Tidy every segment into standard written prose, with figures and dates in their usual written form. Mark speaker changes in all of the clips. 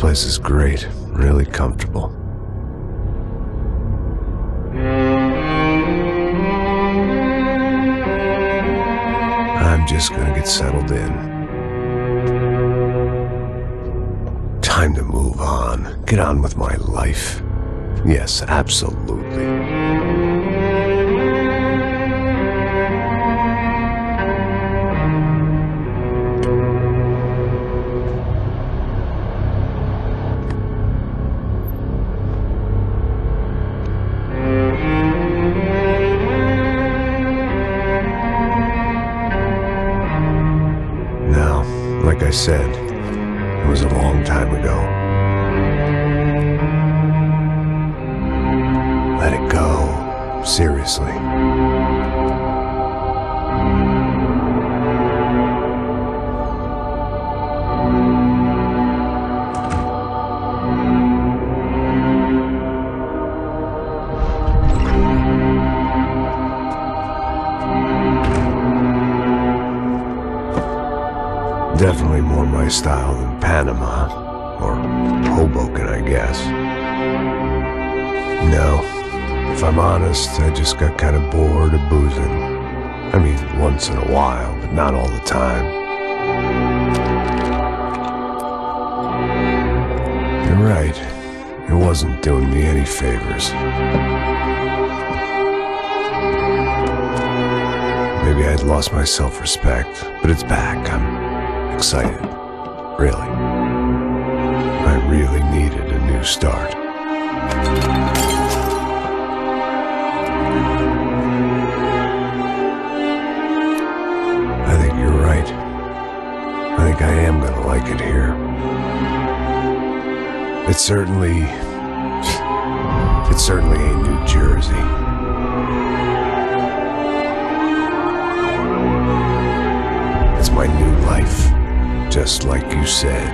Speaker 1: place is great, really comfortable. I'm just gonna get settled in. Time to move on, get on with my life. Yes, absolutely. Now, like I said, it was a long time ago. Let it go. Seriously. Definitely more my style than Panama, or Hoboken, I guess. No, if I'm honest, I just got kind of bored of boozing. I mean, once in a while, but not all the time. You're right, it wasn't doing me any favors. Maybe I'd lost my self-respect, but it's back. I'm excited, really. I really needed a new start. I think you're right. I think I am gonna like it here. It's certainly ain't New Jersey. It's my new life. Just like you said.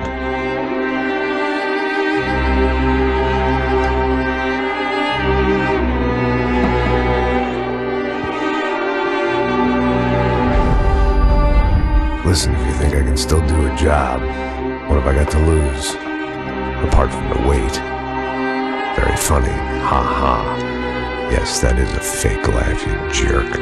Speaker 1: Listen, if you think I can still do a job, what have I got to lose? Apart from the weight. Very funny. Ha ha. Yes, that is a fake laugh, you jerk.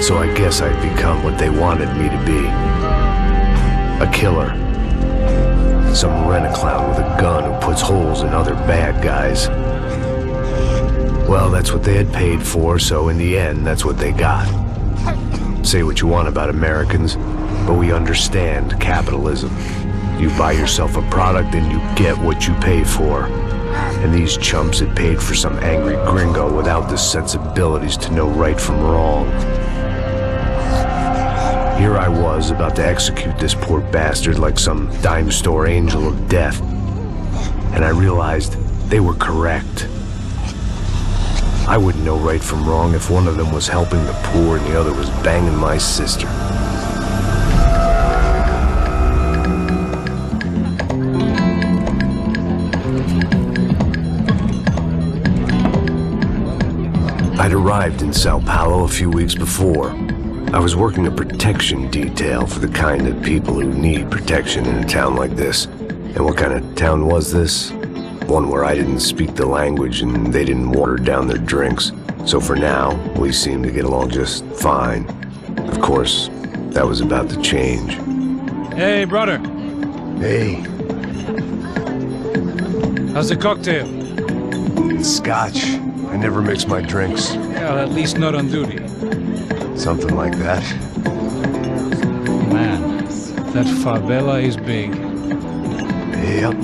Speaker 1: So I guess I'd become what they wanted me to be. A killer. Some rent-a-clown with a gun who puts holes in other bad guys. Well, that's what they had paid for, so in the end, that's what they got. Say what you want about Americans, but we understand capitalism. You buy yourself a product and you get what you pay for. And these chumps had paid for some angry gringo without the sensibilities to know right from wrong. Here I was, about to execute this poor bastard like some dime store angel of death. And I realized they were correct. I wouldn't know right from wrong if one of them was helping the poor and the other was banging my sister. I'd arrived in Sao Paulo a few weeks before. I was working a protection detail for the kind of people who need protection in a town like this. And what kind of town was this? One where I didn't speak the language and they didn't water down their drinks. So for now, we seemed to get along just fine. Of course, that was about to change.
Speaker 2: Hey, brother.
Speaker 1: Hey.
Speaker 2: How's the cocktail?
Speaker 1: It's scotch. I never mix my drinks.
Speaker 2: Well, at least not on duty.
Speaker 1: Something like that.
Speaker 2: Man, that favela is big.
Speaker 1: Yep.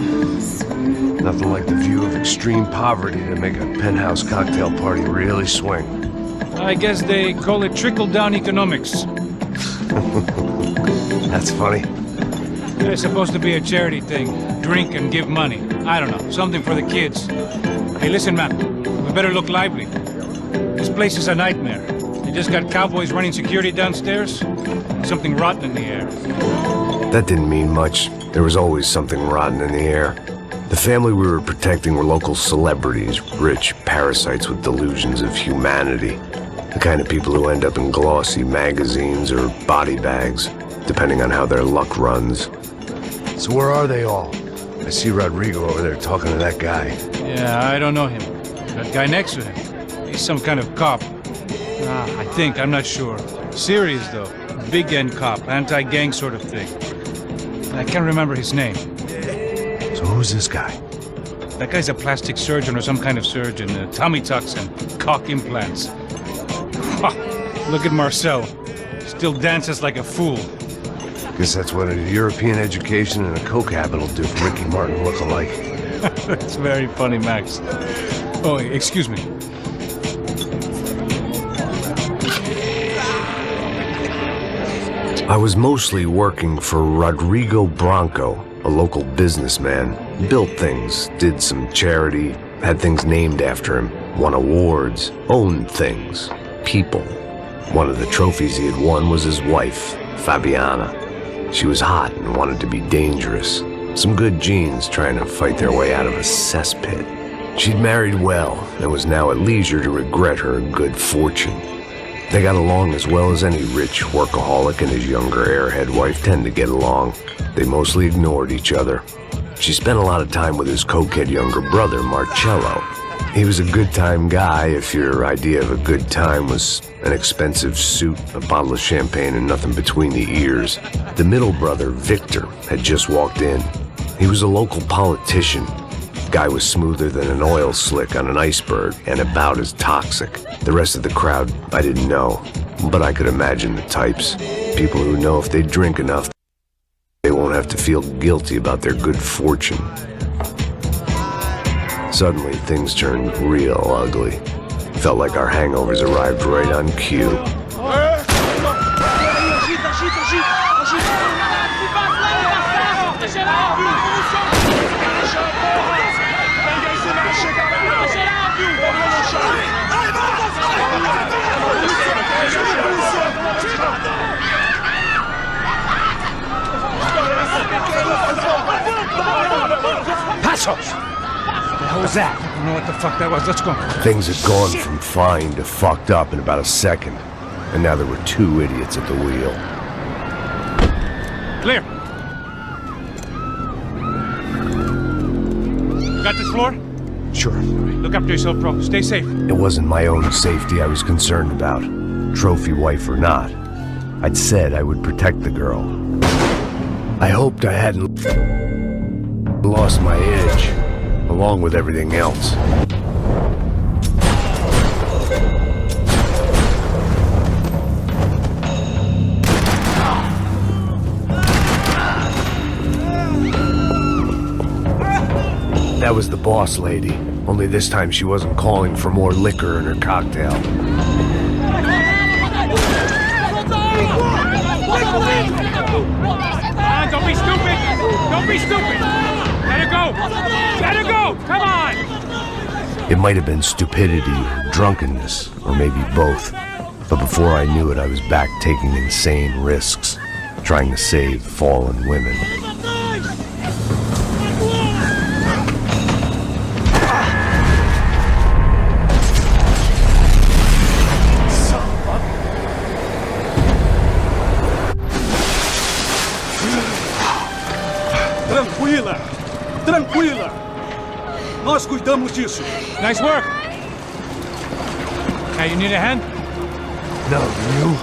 Speaker 1: Nothing like the view of extreme poverty to make a penthouse cocktail party really swing.
Speaker 2: I guess they call it trickle-down economics.
Speaker 1: That's funny.
Speaker 2: It's supposed to be a charity thing. Drink and give money. I don't know, something for the kids. Hey, listen, man. We better look lively. This place is a nightmare. They just got cowboys running security downstairs. Something rotten in the air.
Speaker 1: That didn't mean much. There was always something rotten in the air. The family we were protecting were local celebrities, rich parasites with delusions of humanity. The kind of people who end up in glossy magazines or body bags, depending on how their luck runs. So where are they all? I see Rodrigo over there talking to that guy.
Speaker 2: Yeah, I don't know him. That guy next to him. He's some kind of cop. I think, I'm not sure. Serious, though. Big end cop, anti-gang sort of thing. I can't remember his name.
Speaker 1: So who's this guy?
Speaker 2: That guy's a plastic surgeon or some kind of surgeon. Tummy tucks and cock implants. Look at Marcel. Still dances like a fool.
Speaker 1: Guess that's what a European education and a coke habit will do for Ricky Martin look-alike.
Speaker 2: That's very funny, Max. Oh, excuse me.
Speaker 1: I was mostly working for Rodrigo Branco, a local businessman. Built things, did some charity, had things named after him, won awards, owned things, people. One of the trophies he had won was his wife, Fabiana. She was hot and wanted to be dangerous. Some good genes trying to fight their way out of a cesspit. She'd married well and was now at leisure to regret her good fortune. They got along as well as any rich workaholic and his younger airhead wife tend to get along. They mostly ignored each other. She spent a lot of time with his cokehead younger brother, Marcello. He was a good-time guy if your idea of a good time was an expensive suit, a bottle of champagne, and nothing between the ears. The middle brother, Victor, had just walked in. He was a local politician. Guy was smoother than an oil slick on an iceberg and about as toxic. The rest of the crowd, I didn't know, but I could imagine the types. People who know if they drink enough, they won't have to feel guilty about their good fortune. Suddenly, things turned real ugly. Felt like our hangovers arrived right on cue.
Speaker 2: Passos! What the hell was that? I don't know what the fuck that was. Let's go.
Speaker 1: Things had gone from fine to fucked up in about a second. And now there were two idiots at the wheel.
Speaker 2: Clear. You got this floor?
Speaker 1: Sure.
Speaker 2: Look after yourself, bro. Stay safe.
Speaker 1: It wasn't my own safety I was concerned about. Trophy wife or not. I'd said I would protect the girl. I hoped I hadn't lost my edge, along with everything else. That was the boss lady, only this time she wasn't calling for more liquor in her cocktail.
Speaker 2: Don't be stupid! Don't be stupid! Let her go! Let her go! Come on!
Speaker 1: It might have been stupidity or drunkenness, or maybe both. But before I knew it, I was back taking insane risks, trying to save fallen women.
Speaker 3: Nós cuidamos disso.
Speaker 2: Nice work. Hey, you need a hand?
Speaker 1: No, you?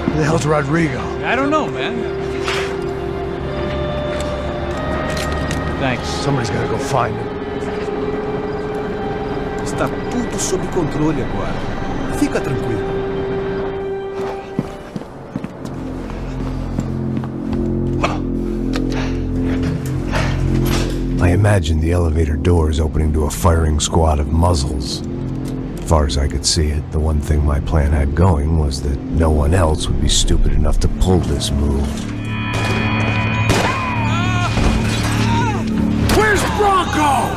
Speaker 1: Who the hell's Rodrigo?
Speaker 2: I don't know, man. Thanks.
Speaker 1: Somebody's gotta go find him.
Speaker 3: Está tudo sob controle agora. Fica tranquilo.
Speaker 1: I imagined the elevator doors opening to a firing squad of muzzles. As far as I could see it, the one thing my plan had going was that no one else would be stupid enough to pull this move.
Speaker 3: Where's Bronco?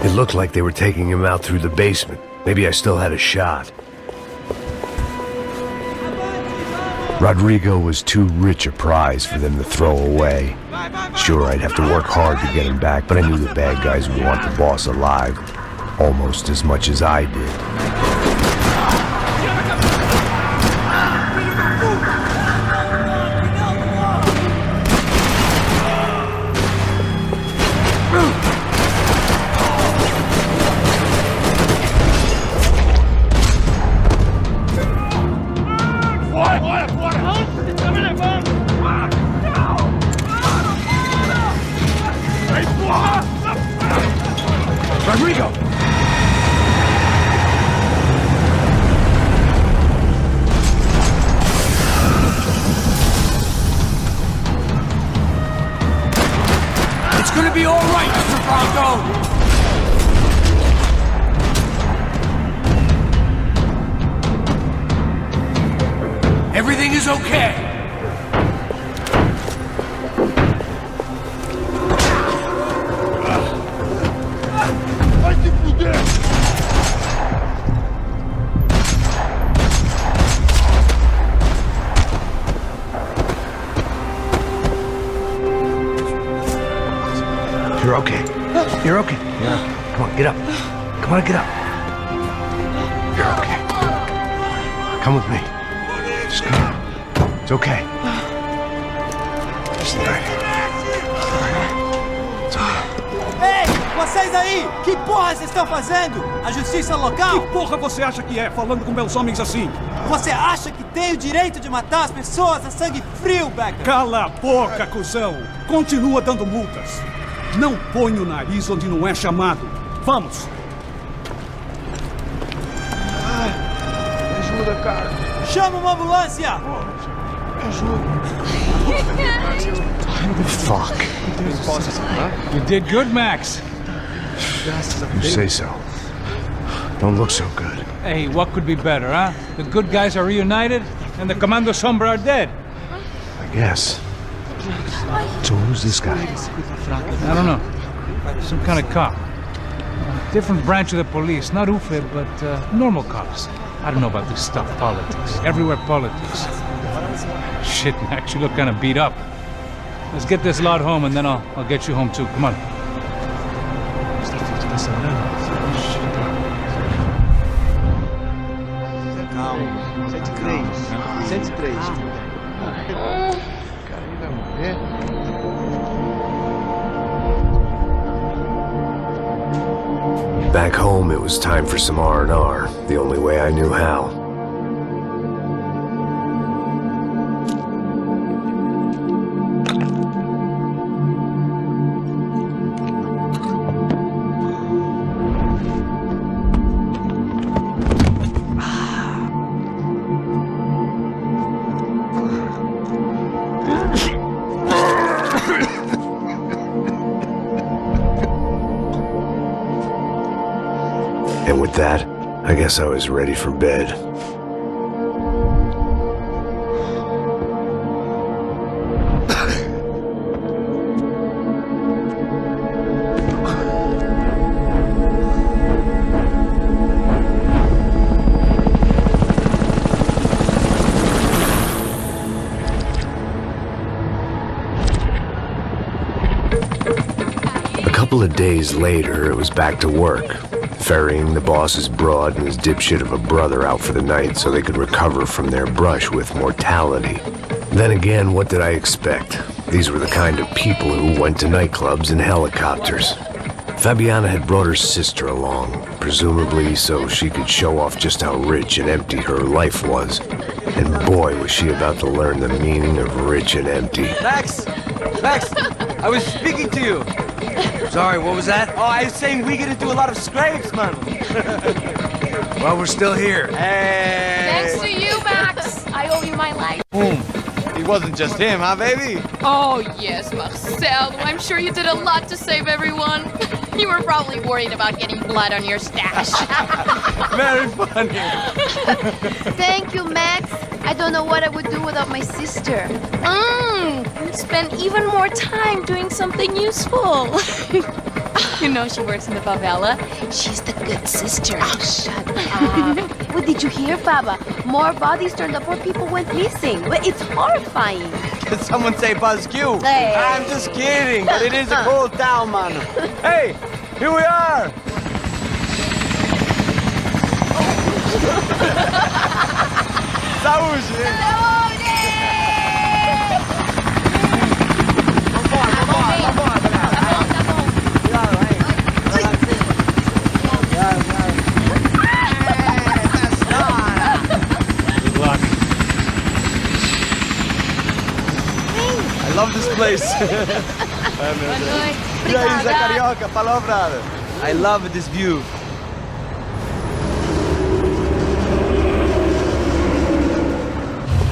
Speaker 1: It looked like they were taking him out through the basement. Maybe I still had a shot. Rodrigo was too rich a prize for them to throw away. Sure, I'd have to work hard to get him back, but I knew the bad guys would want the boss alive almost as much as I did.
Speaker 3: Rodrigo! It's gonna be all right, Mr. Bronco! Everything is okay.
Speaker 1: You're okay. You're okay. Yeah. Come on, get up. Come on, get up. You're okay. Come with me. Just come. It's okay. Just lie. It's okay.
Speaker 4: Ei, vocês aí! Que porra vocês estão fazendo? A justiça local?
Speaker 3: Que porra você acha que é, falando com belos homens assim?
Speaker 4: Você acha que tem o direito de matar as pessoas a sangue frio, Becker?
Speaker 3: Cala a boca, cuzão! Continua dando multas. Não põe o nariz onde não é chamado. Vamos!
Speaker 1: Ai, me ajuda, cara.
Speaker 4: Chama uma ambulância!
Speaker 1: Me ajuda. Fuck.
Speaker 2: You did good, Max.
Speaker 1: You say so. Don't look so good.
Speaker 2: Hey, what could be better, huh? The good guys are reunited, and the Commando Sombra are dead.
Speaker 1: I guess. So who's this guy?
Speaker 2: I don't know. Some kind of cop. Different branch of the police. Not UFE, but normal cops. I don't know about this stuff, politics. Everywhere politics. Shit, Max, you look kind of beat up. Let's get this lot home, and then I'll get you home too. Come on.
Speaker 4: Calma. 103. 103.
Speaker 1: Back home, it was time for some R&R, the only way I knew how. And with that, I guess I was ready for bed. A couple of days later, it was back to work. Ferrying the boss's broad and his dipshit of a brother out for the night so they could recover from their brush with mortality. Then again, what did I expect? These were the kind of people who went to nightclubs in helicopters. Fabiana had brought her sister along, presumably so she could show off just how rich and empty her life was. And boy, was she about to learn the meaning of rich and empty.
Speaker 4: Max! Max! I was speaking to you.
Speaker 5: Sorry, what was that?
Speaker 4: Oh, I was saying we get into a lot of scrapes, man.
Speaker 5: Well, we're still here.
Speaker 4: Hey!
Speaker 6: Thanks to you, Max. I owe you my life.
Speaker 4: It wasn't just him, huh, baby?
Speaker 6: Oh, yes, Marcel. I'm sure you did a lot to save everyone. You were probably worried about getting blood on your stash.
Speaker 4: Very funny.
Speaker 7: Thank you, Max. I don't know what I would do without my sister.
Speaker 6: Spend even more time doing something useful. You know she works in the favela. She's the good sister.
Speaker 7: Oh, shut up. What did you hear, Baba? More bodies turned up where people went missing. But it's horrifying.
Speaker 4: Did someone say Buzz Q?
Speaker 7: Hey.
Speaker 4: I'm just kidding, but it is a cool town, man. Hey, here we are. Saúde! I love this place. E aí, Zé Carioca, falou, brother. I love this view.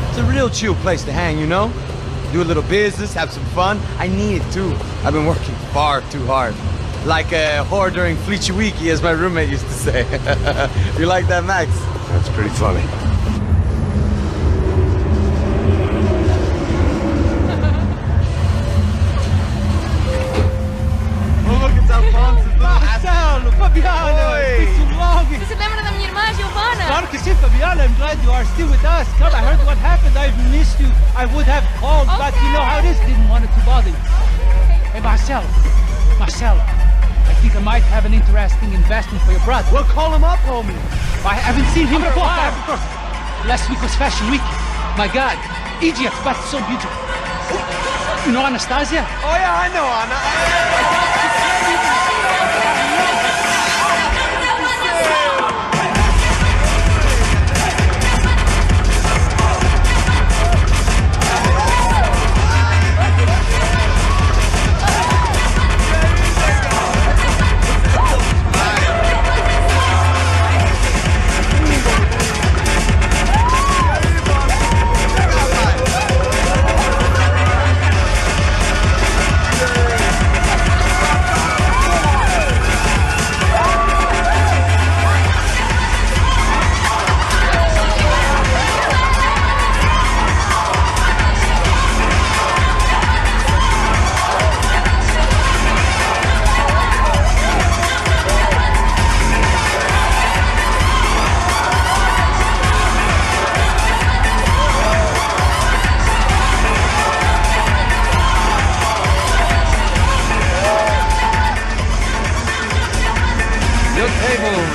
Speaker 4: It's a real chill place to hang, you know? Do a little business, have some fun. I need it too. I've been working far too hard. Like a whore during Fleechy Weeky, as my roommate used to say. You like that, Max?
Speaker 1: That's pretty funny.
Speaker 8: Marcelo, Fabiana, it's too long.
Speaker 6: Você lembra da minha irmã, Giovanna?
Speaker 8: Claro que sim, Fabiana. I'm glad you are still with us. Come, I heard what happened. I've missed you. I would have called, but you know how it is. Didn't want it to bother you. Hey, Marcelo, I think I might have an interesting investment for your brother.
Speaker 4: Well, call him up, homie.
Speaker 8: I haven't seen him for a while. Last week was Fashion Week. My God, Egypt, but so beautiful. You know Anastasia?
Speaker 4: Oh, yeah, I know, Anna.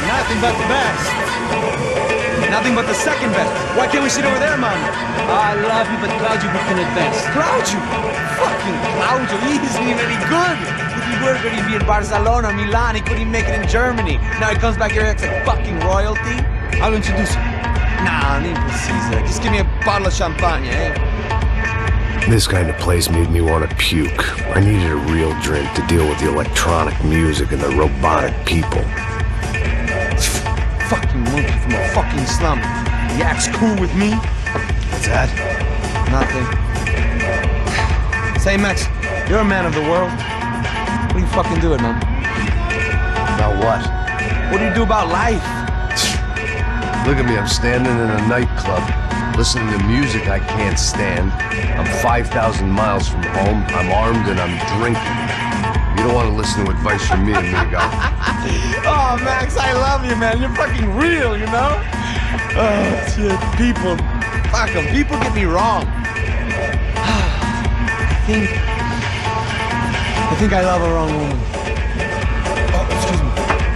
Speaker 8: Nothing but the best.
Speaker 4: Nothing but the second best. Why can't we sit over there, man?
Speaker 8: I love you, but Claudio booked in advance.
Speaker 4: Claudio? Fucking Claudio, he isn't even any good. If he were going to be in Barcelona, Milan, he couldn't make it in Germany. Now he comes back here and acts like fucking royalty.
Speaker 8: I'll introduce you.
Speaker 4: Nah, nem precisa. Just give me a bottle of champagne, eh?
Speaker 1: This kind of place made me want to puke. I needed a real drink to deal with the electronic music and the robotic people.
Speaker 4: Fucking monkey from a fucking slum. He acts cool with me.
Speaker 1: What's that?
Speaker 4: Nothing. Say, Max, you're a man of the world. What are you fucking doing, man?
Speaker 1: About what?
Speaker 4: What do you do about life?
Speaker 1: Look at me, I'm standing in a nightclub, listening to music I can't stand. I'm 5,000 miles from home, I'm armed and I'm drinking. You don't want to listen to advice from me, amigo.
Speaker 4: Oh, Max, I love you, man. You're fucking real, you know? Oh, shit. People. Fuck them. People get me wrong. I think I love a wrong woman. Oh, excuse me.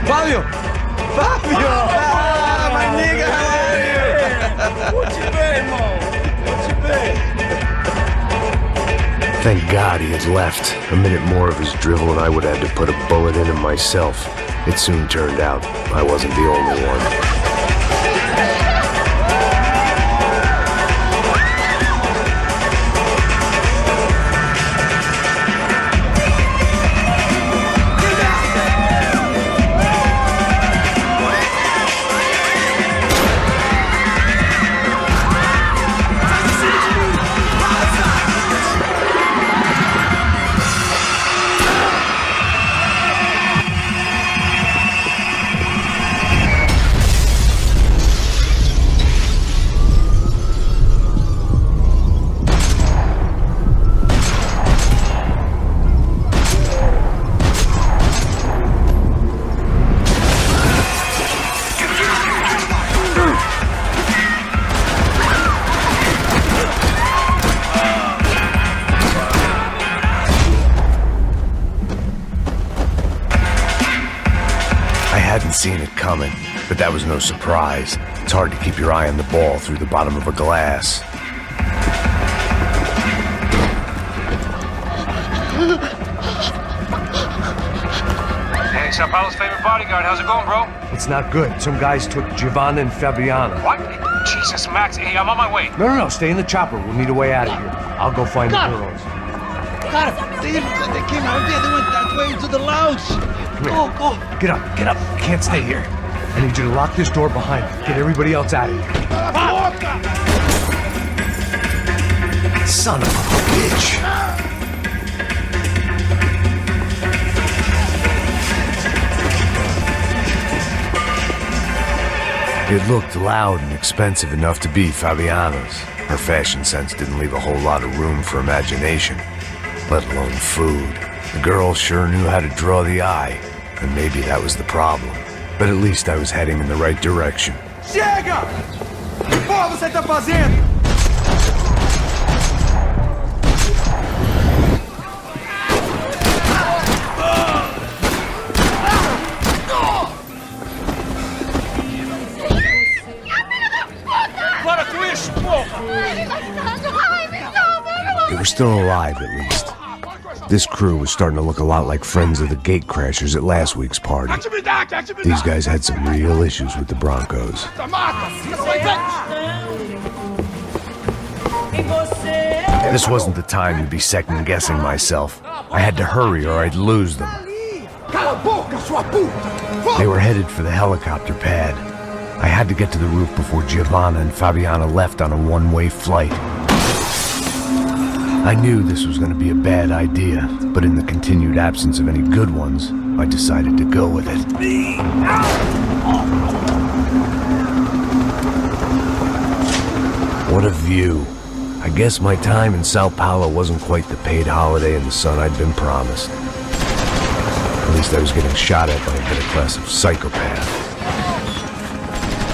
Speaker 4: Fabio! Fabio! Ah, my nigga, how are you?
Speaker 8: What you been, Mo? What you been?
Speaker 1: Thank God he had left. A minute more of his drivel and I would have had to put a bullet in him myself. It soon turned out I wasn't the only one. Seen it coming, but that was no surprise. It's hard to keep your eye on the ball through the bottom of a glass.
Speaker 2: Hey, Sao Paulo's favorite bodyguard. How's it going, bro?
Speaker 5: It's not good. Some guys took Giovanna and Fabiana.
Speaker 2: What? Jesus, Max. Hey, I'm on my way.
Speaker 5: No, stay in the chopper. We'll need a way out of here. I'll go find the girls.
Speaker 8: Got him. They came out there. They went that way into the lounge.
Speaker 5: Come here. Get up. Can't stay here. I need you to lock this door behind me. Get everybody else out of here. Son of a bitch.
Speaker 1: It looked loud and expensive enough to be Fabiana's. Her fashion sense didn't leave a whole lot of room for imagination, let alone food. The girl sure knew how to draw the eye, and maybe that was the problem. But at least I was heading in the right direction.
Speaker 4: Chega! O que porra você tá fazendo?
Speaker 1: They were still alive, at least. This crew was starting to look a lot like friends of the gatecrashers at last week's party. These guys had some real issues with the Broncos. This wasn't the time to be second-guessing myself. I had to hurry or I'd lose them. They were headed for the helicopter pad. I had to get to the roof before Giovanna and Fabiana left on a one-way flight. I knew this was going to be a bad idea, but in the continued absence of any good ones, I decided to go with it. What a view. I guess my time in Sao Paulo wasn't quite the paid holiday in the sun I'd been promised. At least I was getting shot at by a middle-class of psychopath.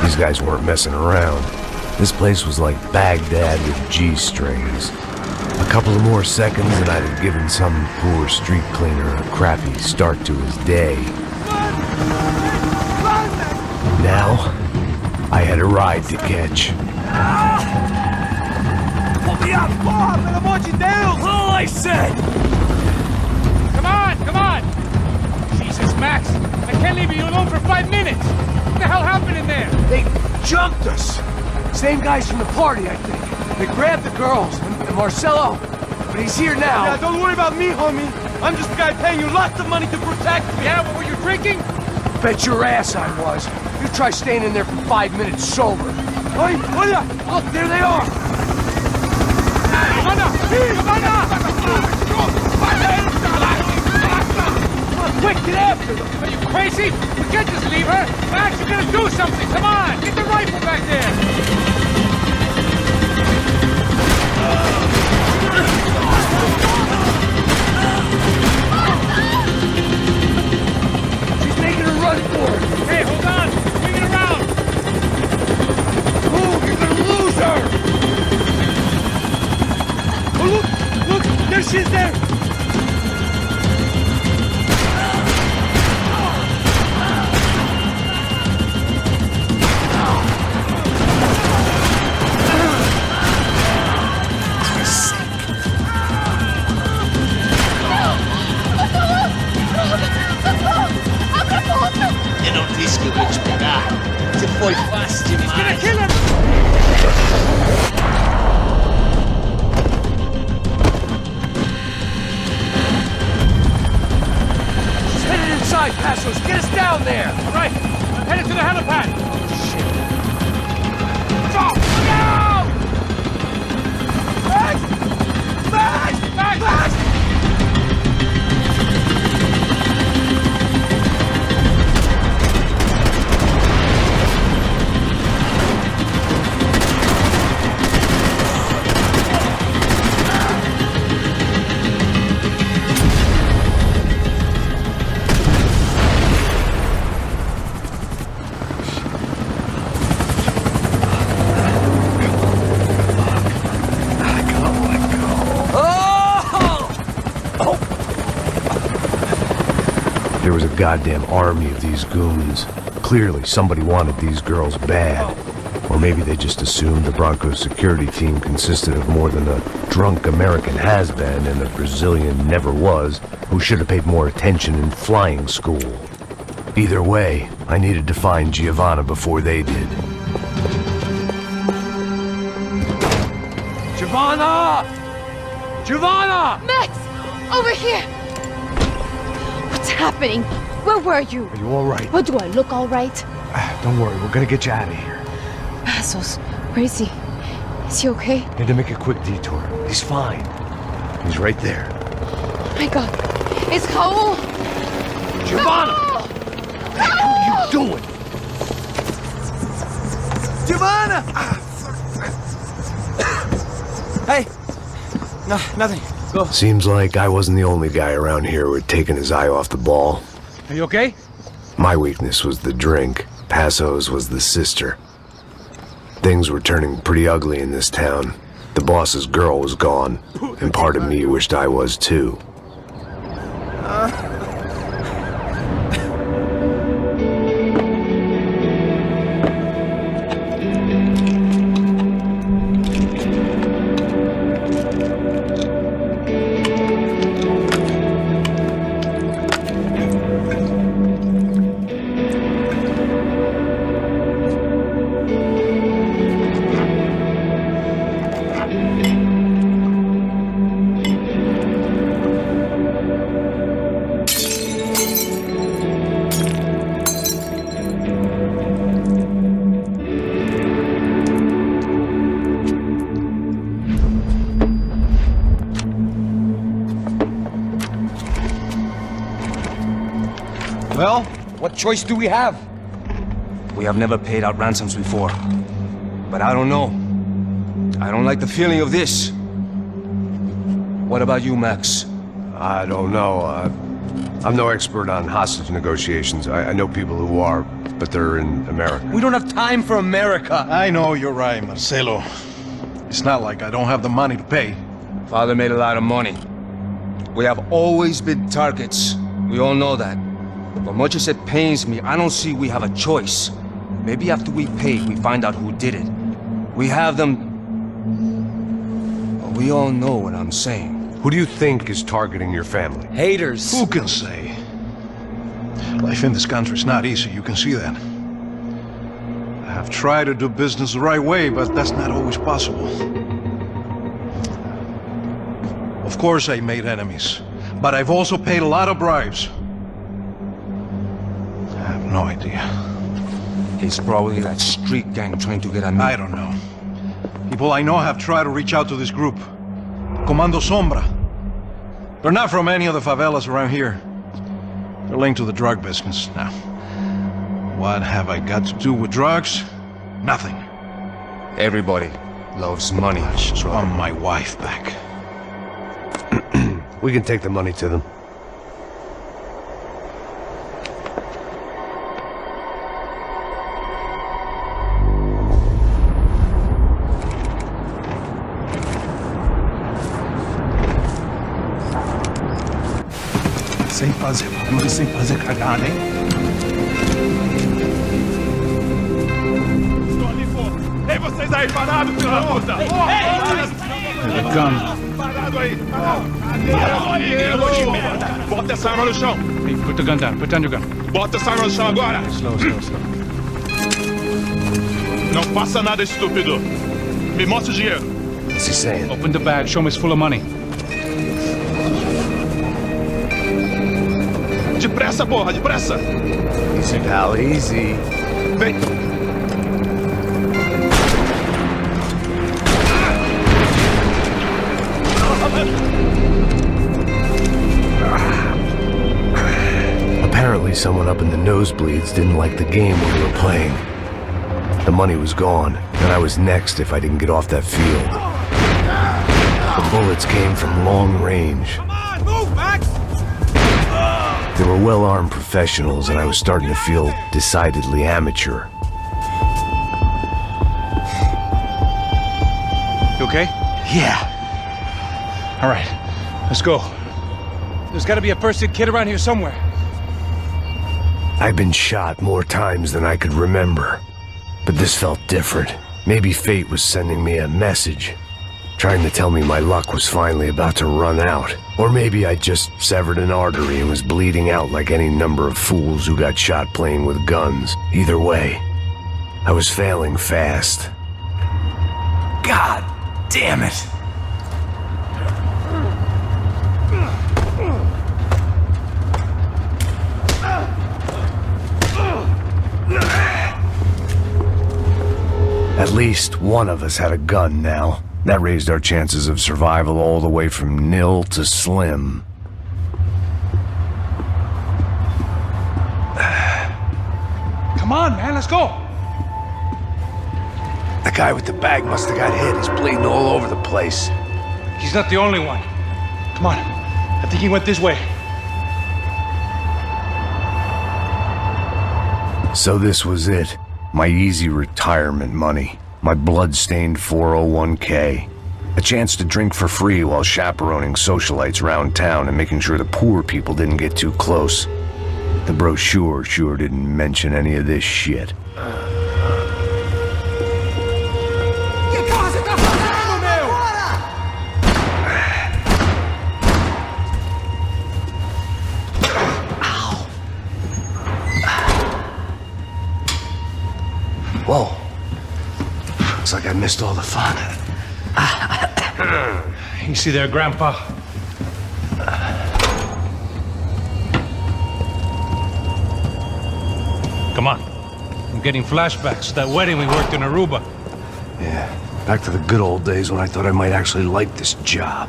Speaker 1: These guys weren't messing around. This place was like Baghdad with G-strings. A couple of more seconds and I'd have given some poor street cleaner a crappy start to his day. Now, I had a ride to catch.
Speaker 5: All I said!
Speaker 2: Come on! Jesus, Max! I can't leave you alone for 5 minutes! What the hell happened in there?
Speaker 5: They jumped us! Same guys from the party, I think. They grabbed the girls, and Marcelo, but he's here now.
Speaker 4: Yeah, don't worry about me, homie. I'm just a guy paying you lots of money to protect me.
Speaker 2: Yeah, what were you drinking?
Speaker 5: Bet your ass I was. You try staying in there for 5 minutes sober. Oi, look, there they are!
Speaker 2: Quick, get after them! Are you crazy? We can't just leave her! Max, you're gonna do something! Come on! Get the rifle back there!
Speaker 5: She's making a run for it!
Speaker 2: Hey, hold on! Swing it around!
Speaker 5: Move, you're gonna lose her!
Speaker 4: Oh, look! There she is there!
Speaker 9: foi fácil demais.
Speaker 8: He's gonna kill him!
Speaker 5: She's headed inside, Passos. Get us down there!
Speaker 8: Right, I'm headed to the helipad.
Speaker 5: Stop! Look out! Max! Max! Max! Max!
Speaker 1: There was a goddamn army of these goons. Clearly, somebody wanted these girls bad. Or maybe they just assumed the Broncos security team consisted of more than a drunk American has-been and a Brazilian never-was who should have paid more attention in flying school. Either way, I needed to find Giovanna before they did.
Speaker 5: Giovanna! Giovanna!
Speaker 7: Max! Over here! What's happening? Where were you?
Speaker 10: Are you all right?
Speaker 7: What, do I look all right?
Speaker 10: Don't worry, we're gonna get you out of here.
Speaker 7: Passos, where is he? Is he okay?
Speaker 10: Need to make a quick detour. He's fine. He's right there.
Speaker 7: Oh my God. It's Raul!
Speaker 5: Giovanna!
Speaker 10: What are you doing?
Speaker 4: Giovanna! Hey! No, nothing. Go.
Speaker 1: Seems like I wasn't the only guy around here who had taken his eye off the ball.
Speaker 8: Are you okay?
Speaker 1: My weakness was the drink. Passo's was the sister. Things were turning pretty ugly in this town. The boss's girl was gone, and part of me wished I was too.
Speaker 4: Well, what choice do we have?
Speaker 9: We have never paid out ransoms before. But I don't know. I don't like the feeling of this. What about you, Max?
Speaker 11: I don't know. I'm no expert on hostage negotiations. I know people who are, but they're in America.
Speaker 9: We don't have time for America.
Speaker 12: I know you're right, Marcelo. It's not like I don't have the money to pay.
Speaker 9: Father made a lot of money. We have always been targets. We all know that. But much as it pains me, I don't see we have a choice. Maybe after we pay, we find out who did it. We have them... But we all know what I'm saying.
Speaker 11: Who do you think is targeting your family?
Speaker 9: Haters.
Speaker 12: Who can say? Life in this country is not easy, you can see that. I have tried to do business the right way, but that's not always possible. Of course I made enemies, but I've also paid a lot of bribes. I have no idea.
Speaker 9: It's probably that street gang trying to get at me.
Speaker 12: I don't know. People I know have tried to reach out to this group. Comando Sombra. They're not from any of the favelas around here. They're linked to the drug business. Now, what have I got to do with drugs? Nothing.
Speaker 9: Everybody loves money.
Speaker 12: I just want my wife back.
Speaker 11: We can take the money to them.
Speaker 10: Sem fazer barulho, sem fazer cagada, hein?
Speaker 13: Estou ali fora. Ei, vocês aí parados, filho da puta! Parado aí! Bota essa arma no chão!
Speaker 2: Hey, put the gun down. Put down your gun.
Speaker 13: Bota essa arma no chão agora!
Speaker 2: Slow, slow, slow.
Speaker 13: Não faça nada, estúpido. Me mostre o dinheiro.
Speaker 11: What's he saying?
Speaker 2: Open the bag, show me it's full of money.
Speaker 13: Depressa, porra, depressa!
Speaker 11: Easy, pal, easy.
Speaker 13: Vem!
Speaker 1: Apparently someone up in the nosebleeds didn't like the game we were playing. The money was gone, and I was next if I didn't get off that field. The bullets came from long range.
Speaker 3: Come on, move, Max!
Speaker 1: They were well-armed professionals, and I was starting to feel decidedly amateur.
Speaker 2: You okay?
Speaker 11: Yeah.
Speaker 2: All right, let's go. There's gotta be a first aid kit around here somewhere.
Speaker 1: I've been shot more times than I could remember, but this felt different. Maybe fate was sending me a message, trying to tell me my luck was finally about to run out. Or maybe I just severed an artery and was bleeding out like any number of fools who got shot playing with guns. Either way, I was failing fast.
Speaker 11: God damn it.
Speaker 1: At least one of us had a gun now. That raised our chances of survival all the way from nil to slim.
Speaker 2: Come on, man, let's go.
Speaker 11: The guy with the bag must have got hit. He's bleeding all over the place.
Speaker 2: He's not the only one. Come on, I think he went this way.
Speaker 1: So this was it. My easy retirement money. My blood-stained 401k. A chance to drink for free while chaperoning socialites around town and making sure the poor people didn't get too close. The brochure sure didn't mention any of this shit.
Speaker 11: Whoa. Looks like I missed all the fun.
Speaker 2: You see there, Grandpa? Come on. I'm getting flashbacks to that wedding we worked in Aruba.
Speaker 11: Yeah, back to the good old days when I thought I might actually like this job.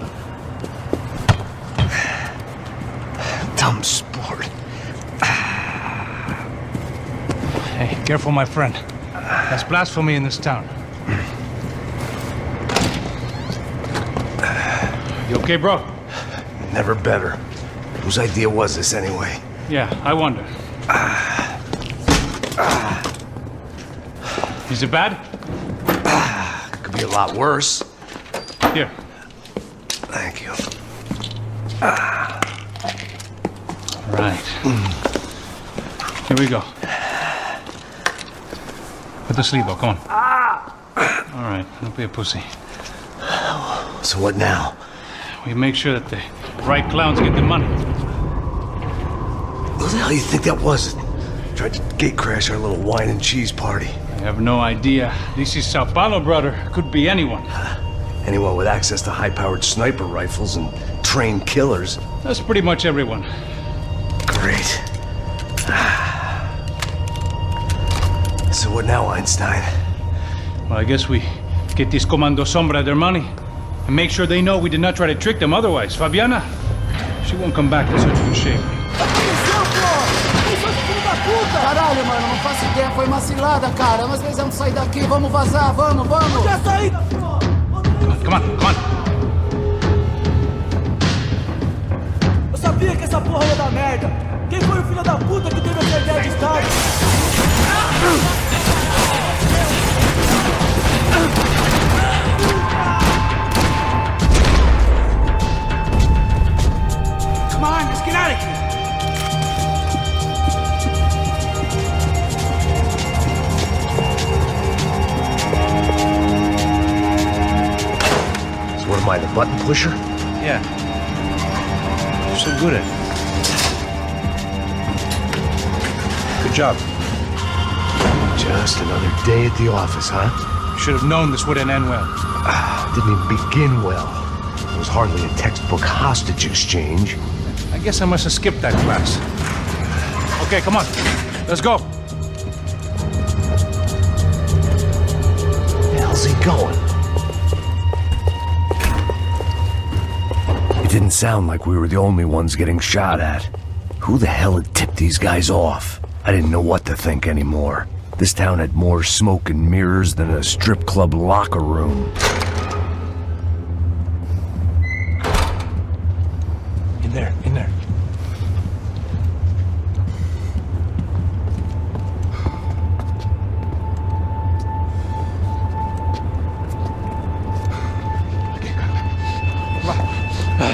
Speaker 11: Dumb sport.
Speaker 2: Hey, careful, my friend. That's blasphemy in this town. You okay, bro?
Speaker 11: Never better. Whose idea was this anyway?
Speaker 2: Yeah, I wonder. Is it bad?
Speaker 11: Could be a lot worse.
Speaker 2: Here.
Speaker 11: Thank you.
Speaker 2: Right. Here we go. Put the sleeve on, come on. All right, don't be a pussy.
Speaker 11: So what now?
Speaker 2: We make sure that the right clowns get the money.
Speaker 11: Who the hell do you think that was? Tried to gate crash our little wine and cheese party.
Speaker 2: I have no idea. This is Sao Paulo, brother. Could be anyone.
Speaker 11: Anyone with access to high-powered sniper rifles and trained killers.
Speaker 2: That's pretty much everyone.
Speaker 11: Great. So what now, Einstein?
Speaker 2: Well, I guess we get these Comando Sombra their money. And make sure they know we did not try to trick them otherwise. Fabiana, she won't come back in such good shape.
Speaker 14: Caralho, mano, não faço ideia, foi uma cilada, cara. Nós precisamos sair daqui, vamos vazar, vamos! Onde é a saída, pô?
Speaker 2: Come on.
Speaker 14: Eu sabia que essa porra ia dar merda. Quem foi o filho da puta que teve essa ideia de estádio?
Speaker 3: Come on, let's get out of here.
Speaker 11: So what am I, the button pusher?
Speaker 2: Yeah. You're so good at it.
Speaker 12: Good job.
Speaker 1: Just another day at the office, huh?
Speaker 2: Should have known this wouldn't end well.
Speaker 1: Didn't even begin well. It was hardly a textbook hostage exchange.
Speaker 2: I guess I must have skipped that class. Okay, come on. Let's go.
Speaker 1: Where the hell's he going? It didn't sound like we were the only ones getting shot at. Who the hell had tipped these guys off? I didn't know what to think anymore. This town had more smoke and mirrors than a strip club locker room.
Speaker 2: In there, in there.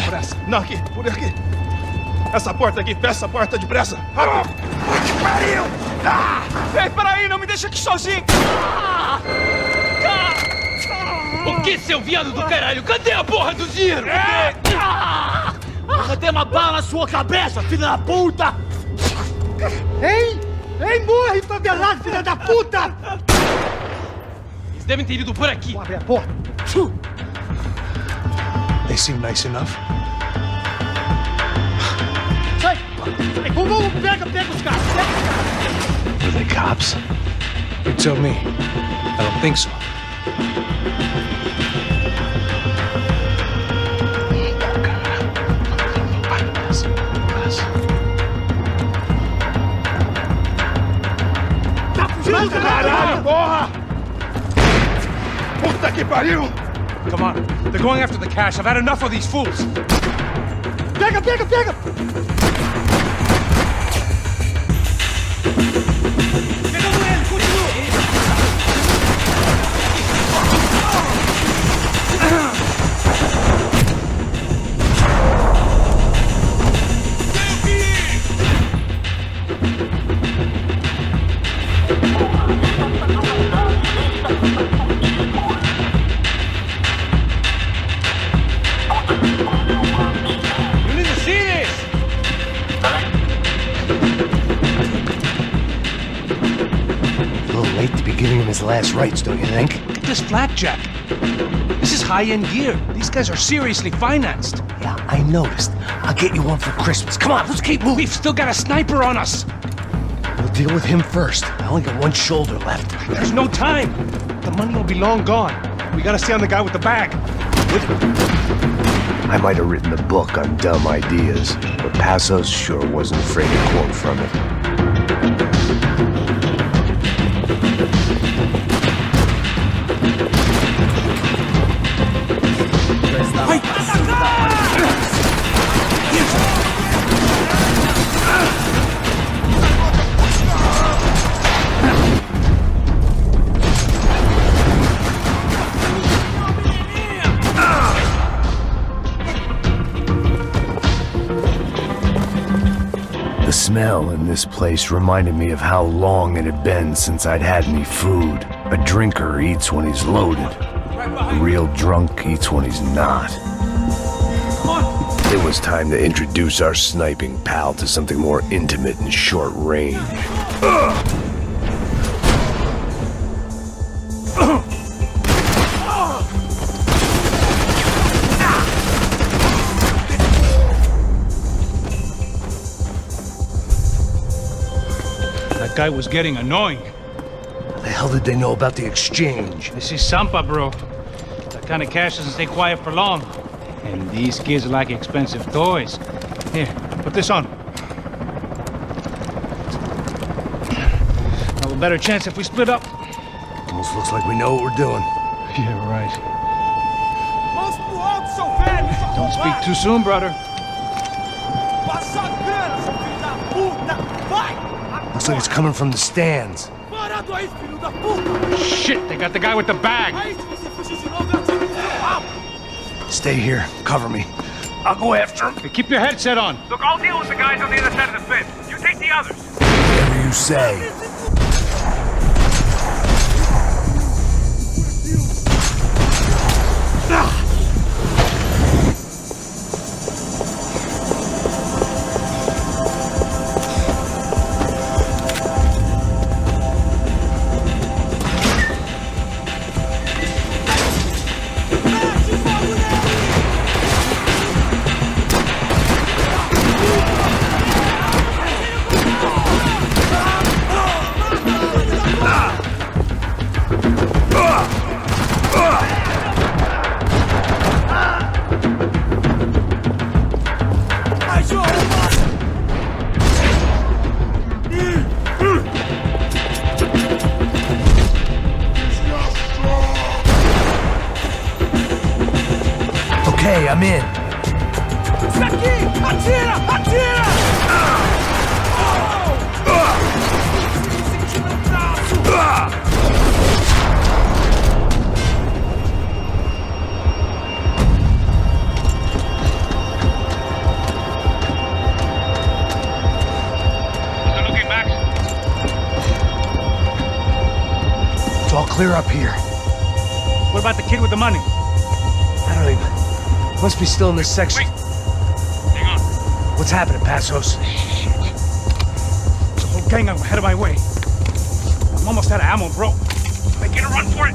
Speaker 13: Pressa. Não, aqui, por aqui. Essa porta aqui, fecha essa porta depressa. Rápido.
Speaker 5: Que pariu! Ei, peraí, não me deixa aqui sozinho!
Speaker 8: O que, seu viado do caralho? Cadê a porra do Tiro? Cadê uma bala na sua cabeça, filha da puta?
Speaker 5: Ei! Ei, morre, favelado, filha da puta!
Speaker 8: Eles devem ter ido por aqui.
Speaker 5: Abre a porta.
Speaker 2: They seem nice enough.
Speaker 5: Sai! Vamos, pega os caras,
Speaker 1: Were they cops?
Speaker 2: You tell me. I don't think so.
Speaker 13: Caralho, porra! Puta que pariu!
Speaker 2: Come on. They're going after the cash. I've had enough of these fools.
Speaker 5: Pega!
Speaker 1: Giving him his last rites, don't you think?
Speaker 2: Look at this flapjack. This is high-end gear. These guys are seriously financed.
Speaker 1: Yeah, I noticed. I'll get you one for Christmas. Come on, let's keep moving.
Speaker 2: We've still got a sniper on us.
Speaker 1: We'll deal with him first. I only got one shoulder left.
Speaker 2: There's no time. The money will be long gone. We gotta stay on the guy with the bag.
Speaker 1: I might have written a book on dumb ideas, but Passos sure wasn't afraid to quote from it. The smell in this place reminded me of how long it had been since I'd had any food. A drinker eats when he's loaded. A real drunk eats when he's not. It was time to introduce our sniping pal to something more intimate and short range.
Speaker 2: That guy was getting annoying.
Speaker 1: The hell did they know about the exchange?
Speaker 2: This is Sampa, bro. That kind of cash doesn't stay quiet for long. And these kids like expensive toys. Here, put this on. I'll have a better chance if we split up.
Speaker 1: Almost looks like we know what we're doing.
Speaker 2: Yeah, right. Don't speak too soon, brother.
Speaker 1: Looks like it's coming from the stands.
Speaker 2: Shit, they got the guy with the bag.
Speaker 1: Stay here. Cover me. I'll go after him.
Speaker 2: Hey, keep your headset on.
Speaker 15: Look, I'll deal with the guys on the other side of the fence. You take the others.
Speaker 1: Whatever you say.
Speaker 5: I'm in.
Speaker 13: Isso aqui! Atira! Atira! Senti meu braço!
Speaker 5: It's all clear up here.
Speaker 2: What about the kid with the money?
Speaker 5: I don't even... Must be still in this section.
Speaker 2: Wait. Hang on.
Speaker 5: What's happening, Passos?
Speaker 2: There's a whole gang ahead of my way. I'm almost out of ammo, bro. Make a run for it.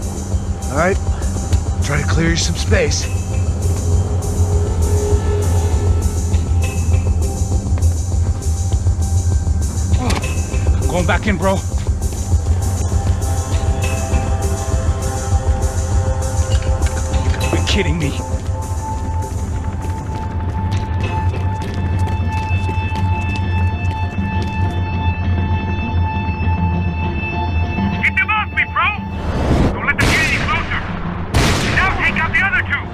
Speaker 5: All right. Try to clear you some space.
Speaker 2: I'm going back in, bro. Kidding me.
Speaker 15: Get them off me, bro! Don't let them get any closer. Now take out the other two.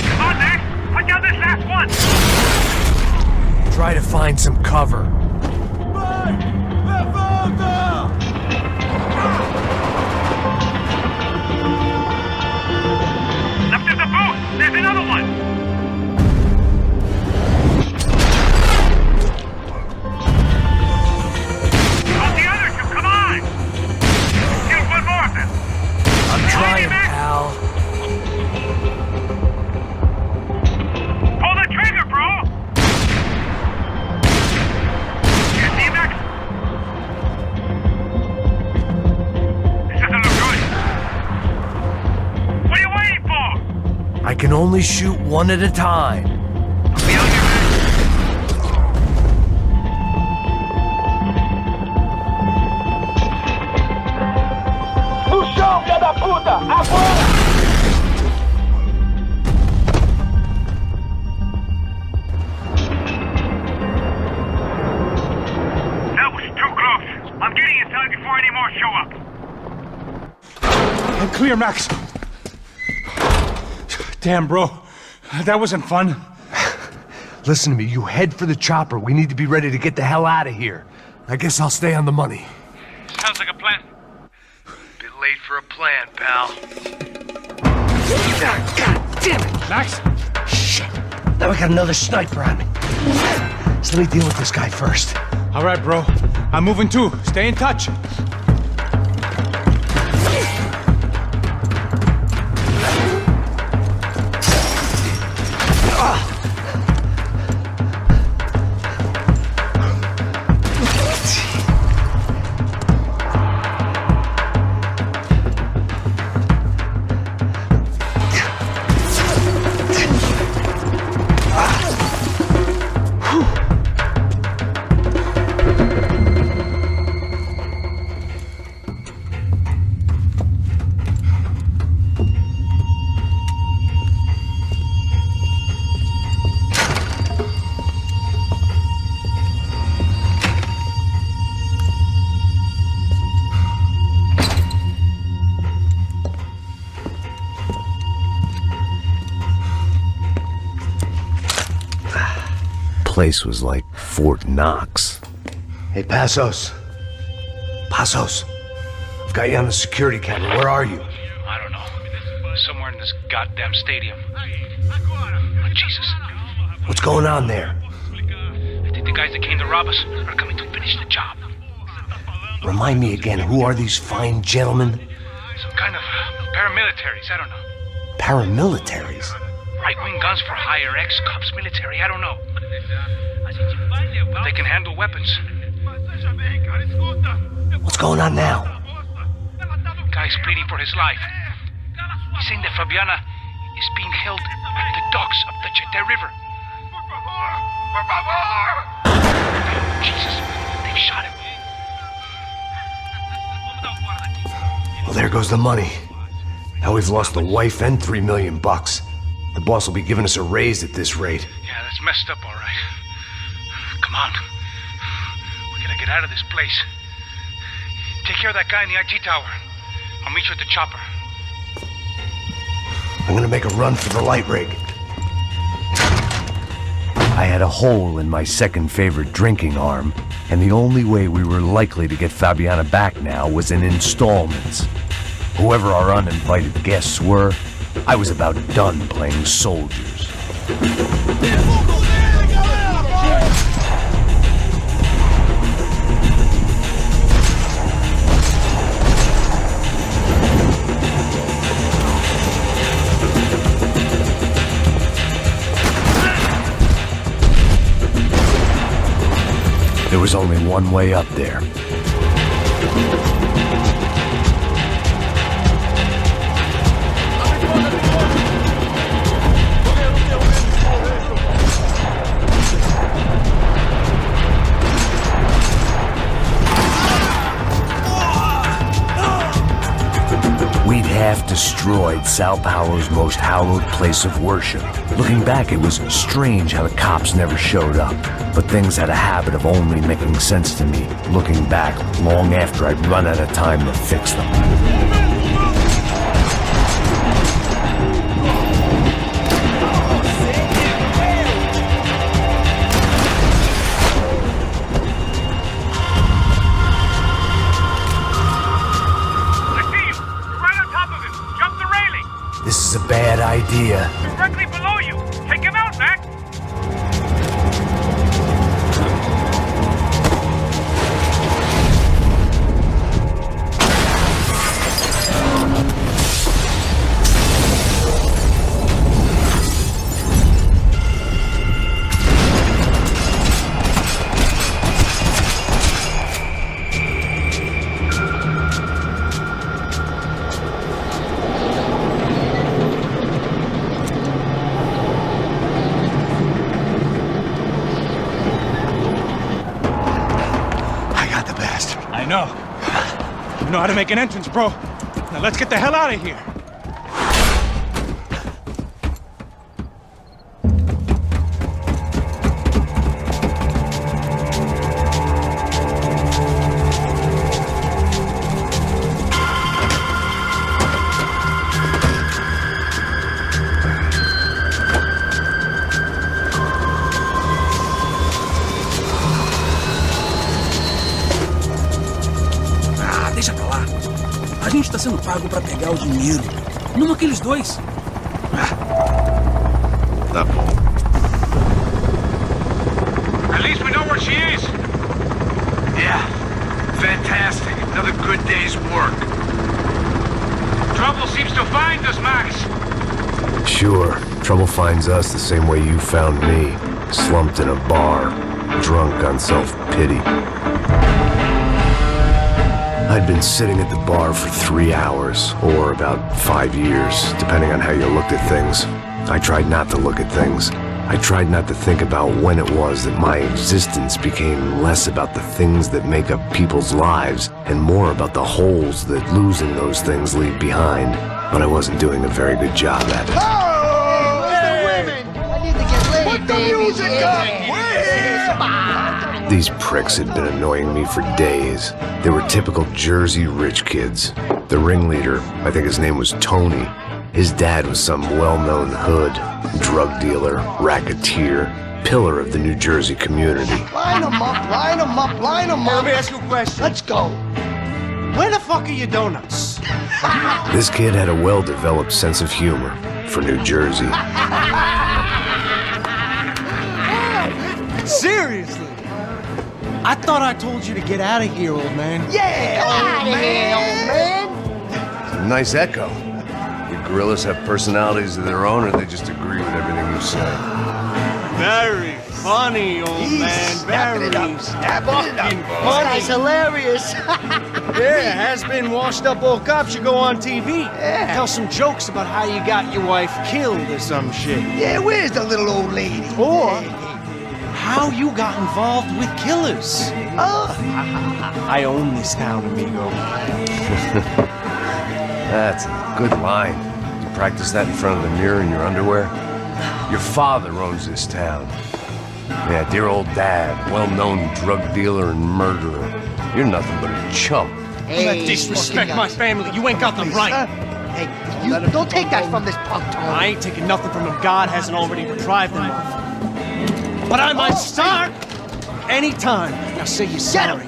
Speaker 15: Come on, Max. Punch out this last one.
Speaker 5: Try to find some cover.
Speaker 15: There's another one! Got the other two, come on! Kill one more of them!
Speaker 5: I'm trying, pal.
Speaker 15: Pull the trigger, bro! You see, Max? This doesn't look good. What are you waiting for?
Speaker 5: I can only shoot one at a time.
Speaker 15: Be on your back.
Speaker 13: No chão, filha da puta! Agora!
Speaker 15: That was too close. I'm getting inside before any more show up.
Speaker 2: I'm clear, Max. Damn, bro. That wasn't fun.
Speaker 5: Listen to me, you head for the chopper. We need to be ready to get the hell out of here. I guess I'll stay on the money.
Speaker 15: Sounds like a plan.
Speaker 5: Bit late for a plan, pal.
Speaker 2: God damn it! Max?
Speaker 5: Shit. Now we got another sniper on me. So let me deal with this guy first.
Speaker 2: All right, bro. I'm moving too. Stay in touch.
Speaker 1: Place was like Fort Knox.
Speaker 5: Hey, Passos. Passos. I've got you on the security camera. Where are you?
Speaker 2: I don't know. Somewhere in this goddamn stadium. Oh, Jesus.
Speaker 5: What's going on there?
Speaker 2: I think the guys that came to rob us are coming to finish the job.
Speaker 5: Remind me again, who are these fine gentlemen?
Speaker 2: Some kind of paramilitaries, I don't know.
Speaker 5: Paramilitaries?
Speaker 2: Right-wing guns for hire, ex-cops, military, I don't know. But they can handle weapons.
Speaker 5: What's going on now?
Speaker 2: Guy's pleading for his life. He's saying that Fabiana is being held at the docks of the Thayer River. Jesus, they've shot him.
Speaker 5: Well, there goes the money. Now we've lost the wife and $3 million. The boss will be giving us a raise at this rate.
Speaker 2: Yeah, that's messed up, all right. Come on. We gotta get out of this place. Take care of that guy in the IT tower. I'll meet you at the chopper.
Speaker 5: I'm gonna make a run for the light rig. I had a hole in my second favorite drinking arm, and the only way we were likely to get Fabiana back now was in installments. Whoever our uninvited guests were, I was about done playing soldiers. There was only one way up there. We'd half destroyed Sao Paulo's most hallowed place of worship. Looking back, it was strange how the cops never showed up. But things had a habit of only making sense to me, looking back long after I'd run out of time to fix them. This is a bad idea.
Speaker 15: Directly below you! Take him out, Max!
Speaker 2: You know how to make an entrance, bro. Now let's get the hell out of here.
Speaker 16: Deixa pra lá. A gente tá sendo pago pra pegar o dinheiro. Não aqueles dois.
Speaker 11: Tá bom.
Speaker 15: At least we know where she is.
Speaker 1: Yeah. Fantastic. Another good day's work.
Speaker 15: Trouble seems to find us, Max.
Speaker 1: Sure. Trouble finds us the same way you found me. Slumped in a bar. Drunk on self-pity. I'd been sitting at the bar for 3 hours, or about 5 years, depending on how you looked at things. I tried not to look at things. I tried not to think about when it was that my existence became less about the things that make up people's lives, and more about the holes that losing those things leave behind. But I wasn't doing a very good job at it.
Speaker 14: Oh, hey. Where's the women? I need to get laid, put the music up!
Speaker 1: These pricks had been annoying me for days. They were typical Jersey rich kids. The ringleader, I think his name was Tony. His dad was some well-known hood, drug dealer, racketeer, pillar of the New Jersey community.
Speaker 14: Line them up, line them up, line them up.
Speaker 4: Let me ask you a question.
Speaker 14: Let's go.
Speaker 4: Where the fuck are your donuts?
Speaker 1: This kid had a well-developed sense of humor for New Jersey.
Speaker 4: Seriously? I thought I told you to get out of here, old man.
Speaker 14: Yeah, old man.
Speaker 11: It's a nice echo. The gorillas have personalities of their own, or they just agree with everything you say?
Speaker 4: Very funny, old man. Very fucking funny.
Speaker 14: That's hilarious.
Speaker 4: Yeah, has-been washed-up old cop should go on TV.
Speaker 14: Yeah.
Speaker 4: Tell some jokes about how you got your wife killed or some shit.
Speaker 14: Yeah, where's the little old lady?
Speaker 4: Or how you got involved with killers.
Speaker 14: Oh.
Speaker 4: I own this town, amigo.
Speaker 11: That's a good line. You practice that in front of the mirror in your underwear? Your father owns this town. Yeah, dear old dad, well-known drug dealer and murderer. You're nothing but a chump.
Speaker 4: Hey, disrespect my family. You ain't got the right.
Speaker 17: Hey, you don't take that from this punk, Tony.
Speaker 18: I ain't taking nothing from him God hasn't already deprived him of. But I might start anytime. Now say you're sorry.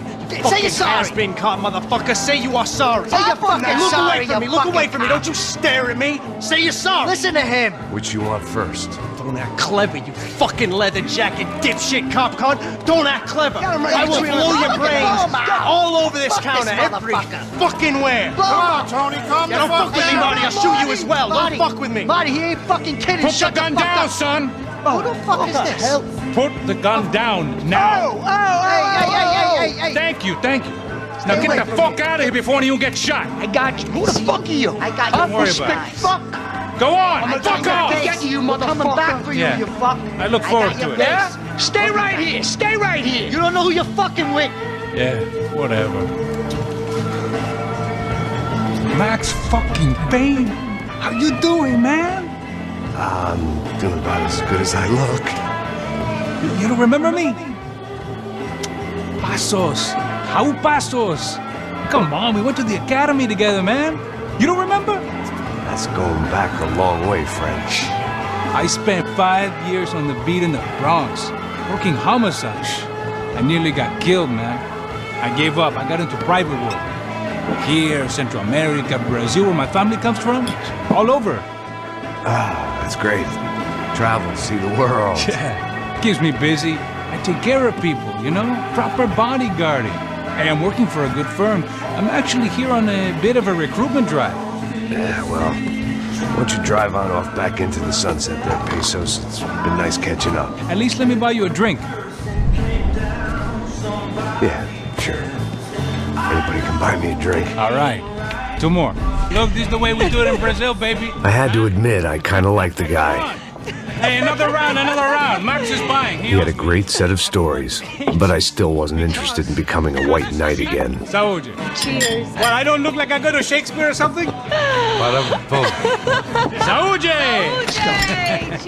Speaker 17: Say you're sorry.
Speaker 18: Has-been caught, motherfucker. Say you are sorry.
Speaker 17: Say you're fucking
Speaker 18: Look
Speaker 17: sorry,
Speaker 18: away from me.
Speaker 17: you
Speaker 18: Look away
Speaker 17: fucking
Speaker 18: from me. Don't you stare at me. Say you're sorry.
Speaker 17: Listen to him.
Speaker 11: Which you want first?
Speaker 18: Don't act clever, you fucking leather jacket dipshit cop cunt. Don't act clever. I will blow your brains all over this counter, every fucking where.
Speaker 14: Come on, Tony, calm the
Speaker 18: Don't
Speaker 14: fuck
Speaker 18: fuck with me, Marty. I'll shoot you as well. Don't fuck with me.
Speaker 17: Marty, he ain't fucking kidding.
Speaker 2: Put the gun down, son!
Speaker 17: Who the fuck is this?
Speaker 2: Put the gun down now!
Speaker 17: Hey.
Speaker 2: Thank you. Now get the fuck out of here before anyone gets shot!
Speaker 17: I got you. Who the fuck are you? I got you.
Speaker 2: Don't worry about it.
Speaker 17: Fuck.
Speaker 2: Go on! Fuck off!
Speaker 17: Get you, motherfucker. Coming back for you, you fuck.
Speaker 2: I look forward to it.
Speaker 17: Yeah? Stay right here. Stay right here. You don't know who you're fucking with.
Speaker 2: Yeah, whatever. Max fucking Payne! How you doing, man?
Speaker 11: I'm doing about as good as I look.
Speaker 2: You don't remember me? Pasos. How Pasos? Come on, we went to the academy together, man. You don't remember?
Speaker 11: That's going back a long way, French.
Speaker 2: I spent 5 years on the beat in the Bronx, working homicide. I nearly got killed, man. I gave up. I got into private work. Here, Central America, Brazil, where my family comes from. All over.
Speaker 11: Ah, that's great. Travel, see the world.
Speaker 2: Yeah, keeps me busy. I take care of people, you know? Proper bodyguarding. Hey, I'm working for a good firm. I'm actually here on a bit of a recruitment drive.
Speaker 11: Yeah, well, why don't you drive on off back into the sunset there, Pesos? It's been nice catching up.
Speaker 2: At least let me buy you a drink.
Speaker 11: Yeah, sure. Anybody can buy me a drink.
Speaker 2: All right. 2 more. Look, this is the way we do it in Brazil, baby.
Speaker 11: I had to admit, I kind of like the guy.
Speaker 2: Hey, another round. Max is buying.
Speaker 11: He had a great set of stories, but I still wasn't interested in becoming a white knight again.
Speaker 2: Saúde.
Speaker 6: Cheers.
Speaker 2: What, I don't look like I go to Shakespeare or something? Saúde!
Speaker 6: Cheers.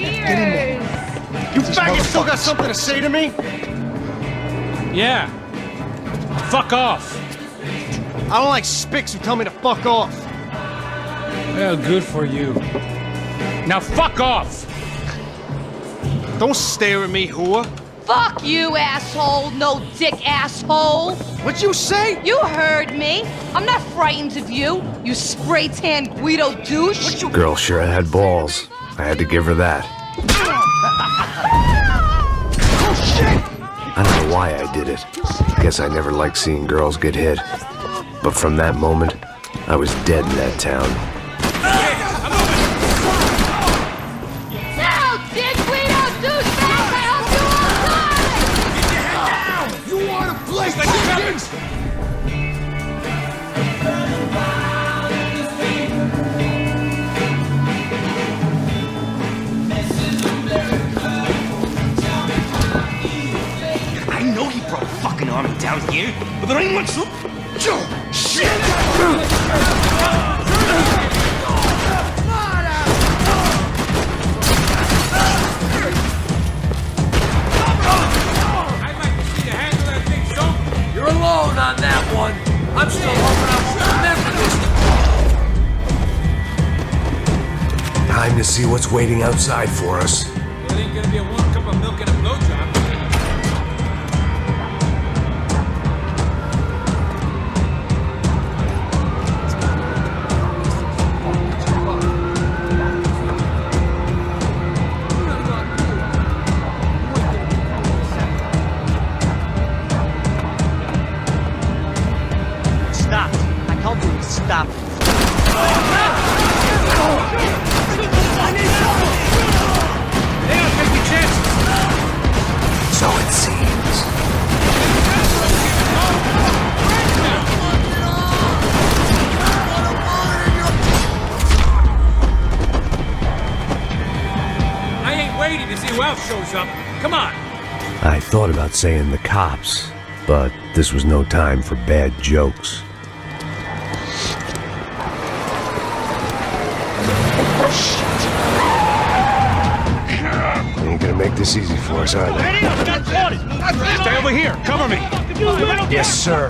Speaker 18: You faggot still got something to say to me?
Speaker 2: Yeah. Fuck off.
Speaker 18: I don't like spicks who tell me to fuck off.
Speaker 2: Well, good for you. Now fuck off!
Speaker 18: Don't stare at me, whore.
Speaker 6: Fuck you, asshole. No dick, asshole.
Speaker 18: What'd you say?
Speaker 6: You heard me. I'm not frightened of you, you spray-tan Guido douche.
Speaker 11: Girl sure had balls. I had to give her that.
Speaker 17: Oh, shit!
Speaker 11: I don't know why I did it. Guess I never liked seeing girls get hit. But from that moment, I was dead in that town.
Speaker 6: No, dick Guido douchebag! I hope you all die!
Speaker 14: You want to play chickens?
Speaker 16: I know he brought a fucking army down here, but there ain't much.
Speaker 14: Shit!
Speaker 5: You're alone on that one. I'm still hoping I won't remember this.
Speaker 11: Time to see what's waiting outside for us.
Speaker 2: It ain't gonna be a 1 cup of milk and a blowjob.
Speaker 18: Stop. I told you to stop.
Speaker 11: So it seems.
Speaker 2: I ain't waiting to see who else shows up. Come on.
Speaker 11: I thought about saying the cops, but this was no time for bad jokes. They ain't gonna make this easy for us, are they?
Speaker 2: Stay over here. Cover me.
Speaker 11: Yes, sir.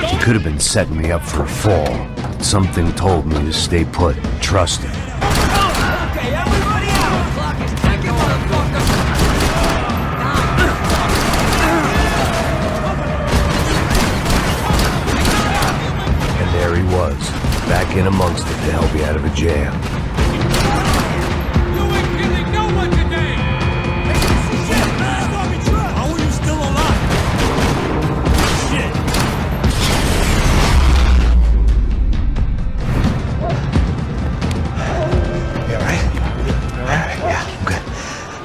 Speaker 11: He could have been setting me up for a fall.
Speaker 5: but something told me to stay put, trust him.
Speaker 17: Okay, everybody out! Clock is ticking, motherfucker!
Speaker 5: And there he was, back in amongst it to help me out of a jam.
Speaker 17: You ain't killing no one today! Shit, man! How are you still alive? Shit!
Speaker 11: You alright? Alright, yeah, I'm good.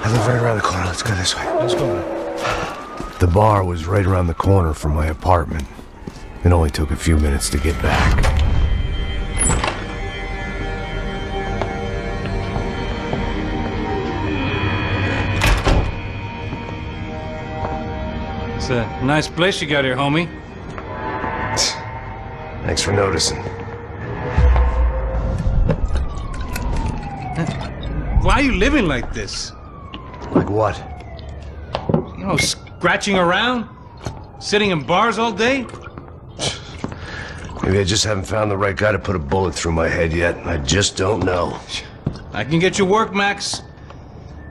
Speaker 11: I live right around the corner. Let's go this way.
Speaker 2: Let's go.
Speaker 5: The bar was right around the corner from my apartment. It only took a few minutes to get back.
Speaker 2: It's a nice place you got here, homie.
Speaker 11: Thanks for noticing.
Speaker 2: Why are you living like this?
Speaker 11: Like what?
Speaker 2: You know, scratching around? Sitting in bars all day?
Speaker 11: Maybe I just haven't found the right guy to put a bullet through my head yet. I just don't know.
Speaker 2: I can get you work, Max.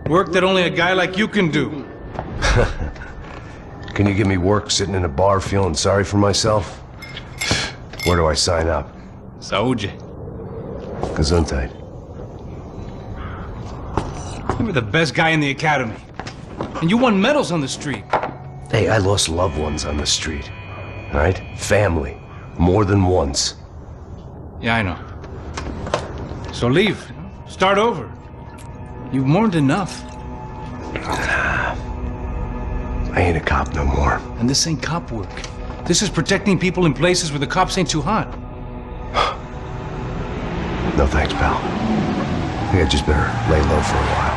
Speaker 2: Work that only a guy like you can do.
Speaker 11: Can you give me work sitting in a bar feeling sorry for myself? Where do I sign up?
Speaker 2: Saúde.
Speaker 11: Gesundheit.
Speaker 2: You were the best guy in the academy. And you won medals on the street.
Speaker 11: Hey, I lost loved ones on the street. All right? Family. More than once.
Speaker 2: Yeah, I know. So leave. Start over. You've mourned enough.
Speaker 11: I ain't a cop no more.
Speaker 2: And this ain't cop work. This is protecting people in places where the cops ain't too hot.
Speaker 11: No thanks, pal. I think I just better lay low for a while.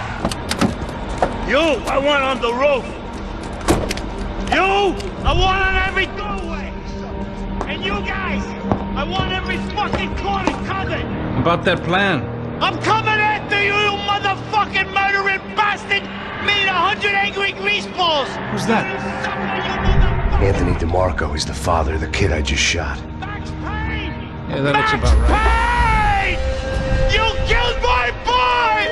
Speaker 15: You, I want on the roof. You, I want on every doorway. And you guys, I want every fucking corner covered.
Speaker 2: About that plan.
Speaker 15: I'm coming after you, you motherfucking murdering bastard! Me and 100 angry greaseballs!
Speaker 2: Who's that?
Speaker 11: Anthony DeMarco. He's the father of the kid I just shot.
Speaker 2: Yeah, that looks about right.
Speaker 15: Payne! You killed my boy!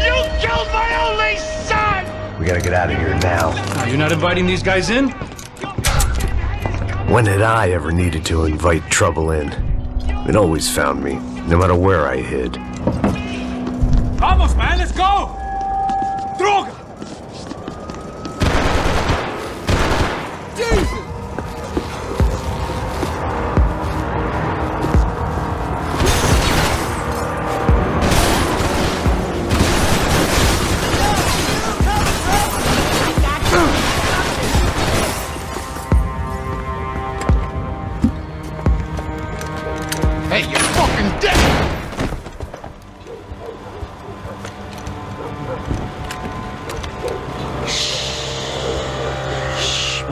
Speaker 15: You killed my only son!
Speaker 11: We gotta get out of here now.
Speaker 2: You're not inviting these guys in?
Speaker 5: When had I ever needed to invite trouble in? It always found me, no matter where I hid.
Speaker 17: Vamos, man, let's go! Droga! Jesus!
Speaker 13: Hey, you're fucking dead!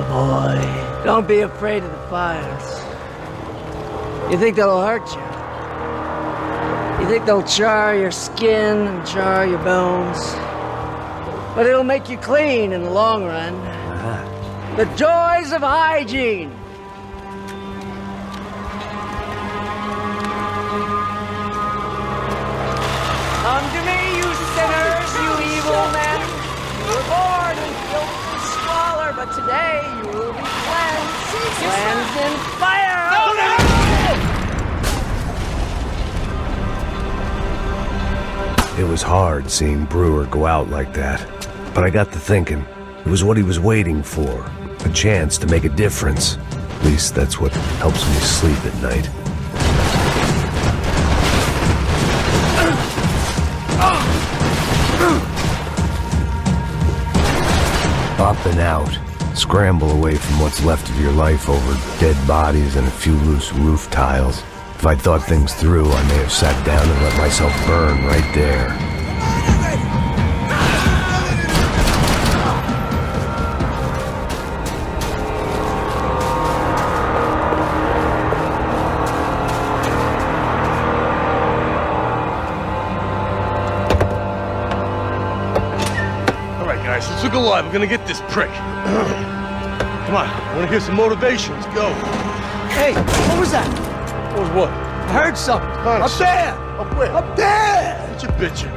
Speaker 19: Boy, don't be afraid of the fires. You think they'll hurt you? You think they'll char your skin and char your bones? But it'll make you clean in the long run. The joys of hygiene. Come to me, you sinners, you evil men. You were born in filth and squalor, but today you will be cleansed. Cleansed in fire!
Speaker 5: It was hard seeing Brewer go out like that. But I got to thinking, it was what he was waiting for. A chance to make a difference. At least that's what helps me sleep at night. Up and out. Scramble away from what's left of your life over dead bodies and a few loose roof tiles. If I'd thought things through, I may have sat down and let myself burn right there.
Speaker 13: Guys, let's look alive. We're gonna get this prick. Come on, I wanna hear some motivation. Let's go.
Speaker 19: Hey, what was that?
Speaker 13: What was what?
Speaker 4: I heard something. Up there!
Speaker 13: Up where?
Speaker 4: Up there!
Speaker 13: Get your bitch.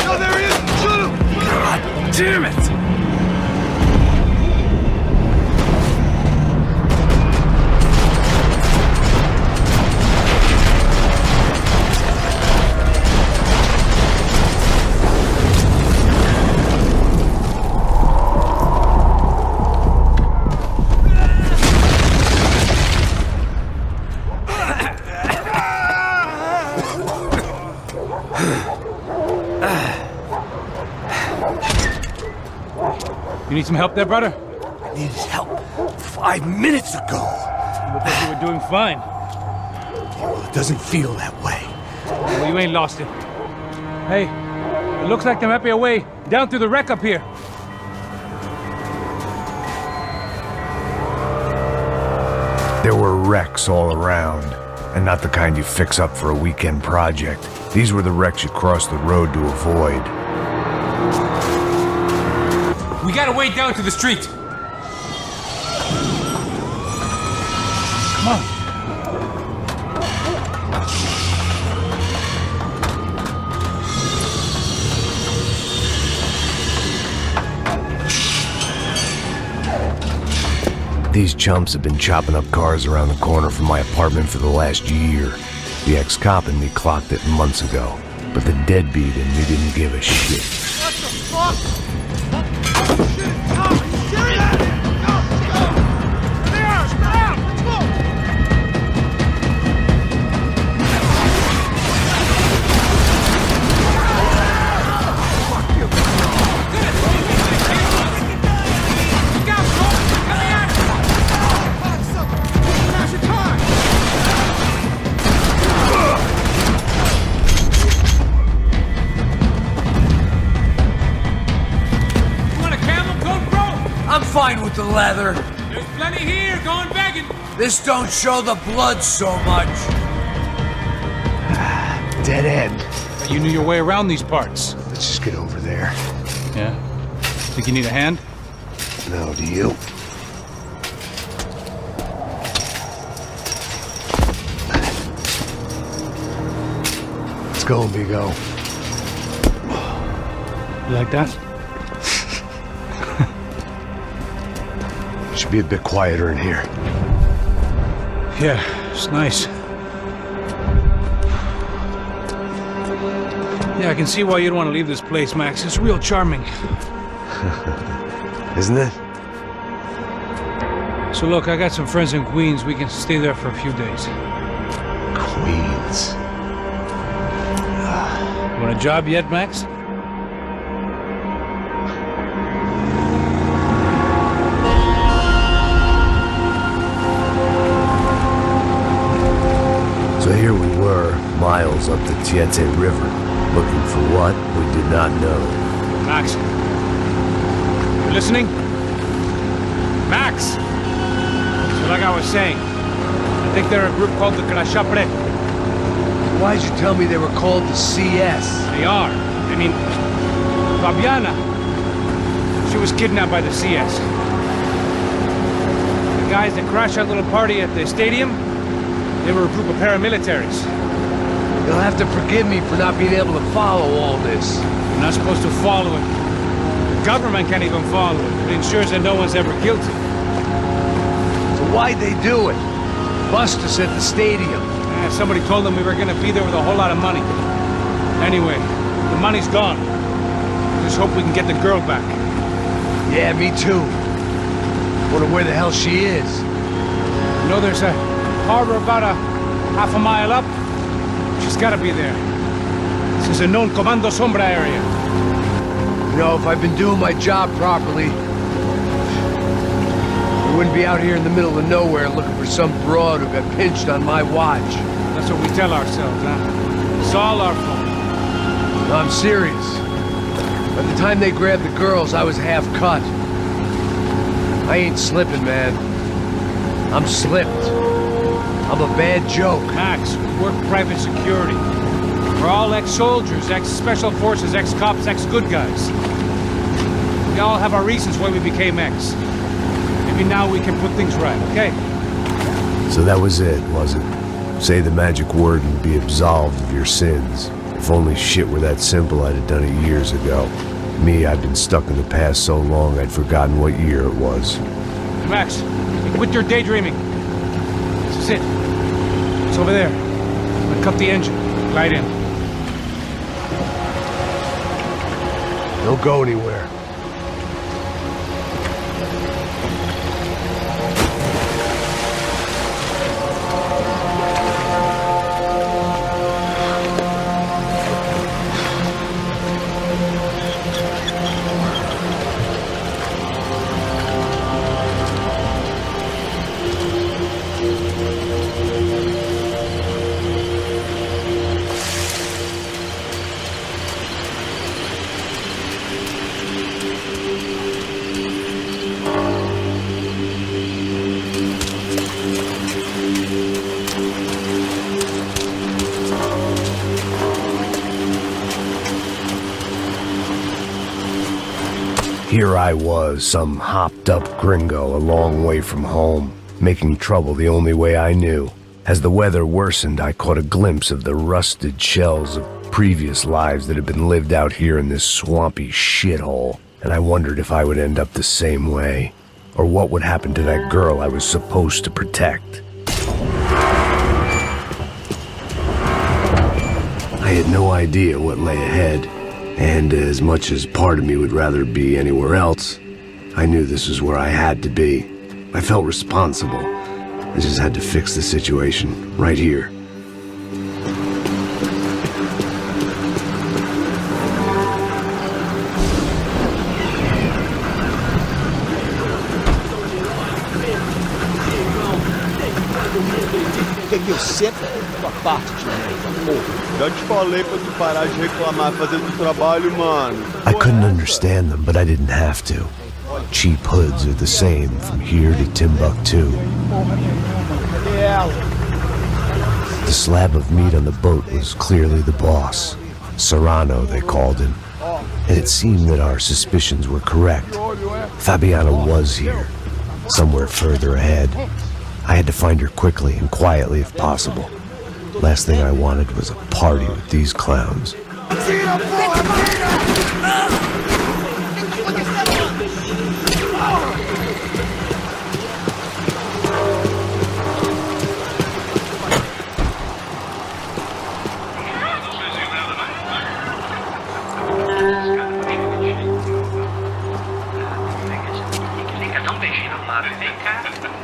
Speaker 13: Oh, there he is! Shoot him!
Speaker 5: God damn it!
Speaker 2: You need some help there, brother?
Speaker 5: I needed help 5 minutes ago.
Speaker 2: You look like you were doing fine.
Speaker 5: Well, it doesn't feel that way.
Speaker 2: Well, you ain't lost it. Hey, it looks like there might be a way down through the wreck up here.
Speaker 5: There were wrecks all around, and not the kind you fix up for a weekend project. These were the wrecks you cross the road to avoid.
Speaker 17: We got a way down to the street.
Speaker 2: Come on.
Speaker 5: These chumps have been chopping up cars around the corner from my apartment for the last year. The ex-cop in me clocked it months ago, but the deadbeat in me didn't give a shit.
Speaker 13: What the fuck? Shit, Tom, are you serious? Go, go! There, spread out, let's go!
Speaker 5: I'm fine with the leather.
Speaker 17: There's plenty here, going begging.
Speaker 5: This don't show the blood so much.
Speaker 11: Dead end.
Speaker 2: You knew your way around these parts.
Speaker 11: Let's just get over there.
Speaker 2: Yeah? Think you need a hand?
Speaker 11: No, do you? Let's go, Bigo.
Speaker 2: You like that?
Speaker 11: Should be a bit quieter in here.
Speaker 2: Yeah, it's nice. Yeah, I can see why you'd want to leave this place, Max. It's real charming.
Speaker 11: Isn't it?
Speaker 2: So look, I got some friends in Queens. We can stay there for a few days.
Speaker 11: Queens.
Speaker 2: Want a job yet, Max?
Speaker 5: So here we were, miles up the Tiete River, looking for what we did not know.
Speaker 2: Max. You listening? Max! So like I was saying, I think they're a group called the Crashapre.
Speaker 11: Why'd you tell me they were called the CS?
Speaker 2: They are. I mean, Fabiana. She was kidnapped by the CS. The guys that crashed that little party at the stadium, they were a group of paramilitaries.
Speaker 11: You'll have to forgive me for not being able to follow all this.
Speaker 2: You're not supposed to follow it. The government can't even follow it. It ensures that no one's ever guilty.
Speaker 11: So why'd they do it? Bust us at the stadium.
Speaker 2: Somebody told them we were gonna be there with a whole lot of money. Anyway, the money's gone. Just hope we can get the girl back.
Speaker 11: Yeah, me too. Wonder where the hell she is.
Speaker 2: You know there's a harbor about a half a mile up. She's gotta be there. This is a known Comando Sombra area.
Speaker 11: You know, if I've been doing my job properly, we wouldn't be out here in the middle of nowhere looking for some broad who got pinched on my watch.
Speaker 2: That's what we tell ourselves, huh? It's all our fault.
Speaker 11: No, I'm serious. By the time they grabbed the girls, I was half cut. I ain't slipping, man. I'm slipped. I'm a bad joke.
Speaker 2: Max, we work private security. We're all ex-soldiers, ex-special forces, ex-cops, ex-good guys. We all have our reasons why we became ex. Maybe now we can put things right, okay?
Speaker 5: So that was it, was it? Say the magic word and be absolved of your sins. If only shit were that simple, I'd have done it years ago. Me, I've been stuck in the past so long I'd forgotten what year it was.
Speaker 2: Max, quit your daydreaming. This is it. It's over there. I'll cut the engine. Glide in.
Speaker 11: Don't go anywhere.
Speaker 5: Here I was, some hopped-up gringo a long way from home, making trouble the only way I knew. As the weather worsened, I caught a glimpse of the rusted shells of previous lives that had been lived out here in this swampy shithole, and I wondered if I would end up the same way, or what would happen to that girl I was supposed to protect. I had no idea what lay ahead. And as much as part of me would rather be anywhere else, I knew this was where I had to be. I felt responsible. I just had to fix the situation, right here.
Speaker 20: O que eu sempre tua parte de merda, porra. Já te falei pra tu parar de reclamar fazendo o trabalho, mano.
Speaker 5: I couldn't understand them, but I didn't have to. Cheap hoods are the same from here to Timbuktu. The slab of meat on the boat was clearly the boss. Serrano, they called him. And it seemed that our suspicions were correct. Fabiana was here, somewhere further ahead. I had to find her quickly and quietly if possible. Last thing I wanted was a party with these clowns.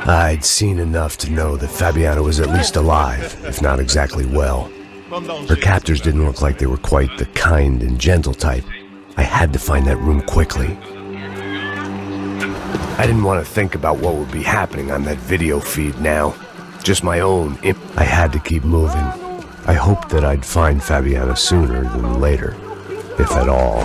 Speaker 5: I'd seen enough to know that Fabiana was at least alive, if not exactly well. Her captors didn't look like they were quite the kind and gentle type. I had to find that room quickly. I didn't want to think about what would be happening on that video feed now. Just my own. I had to keep moving. I hoped that I'd find Fabiana sooner than later, if at all.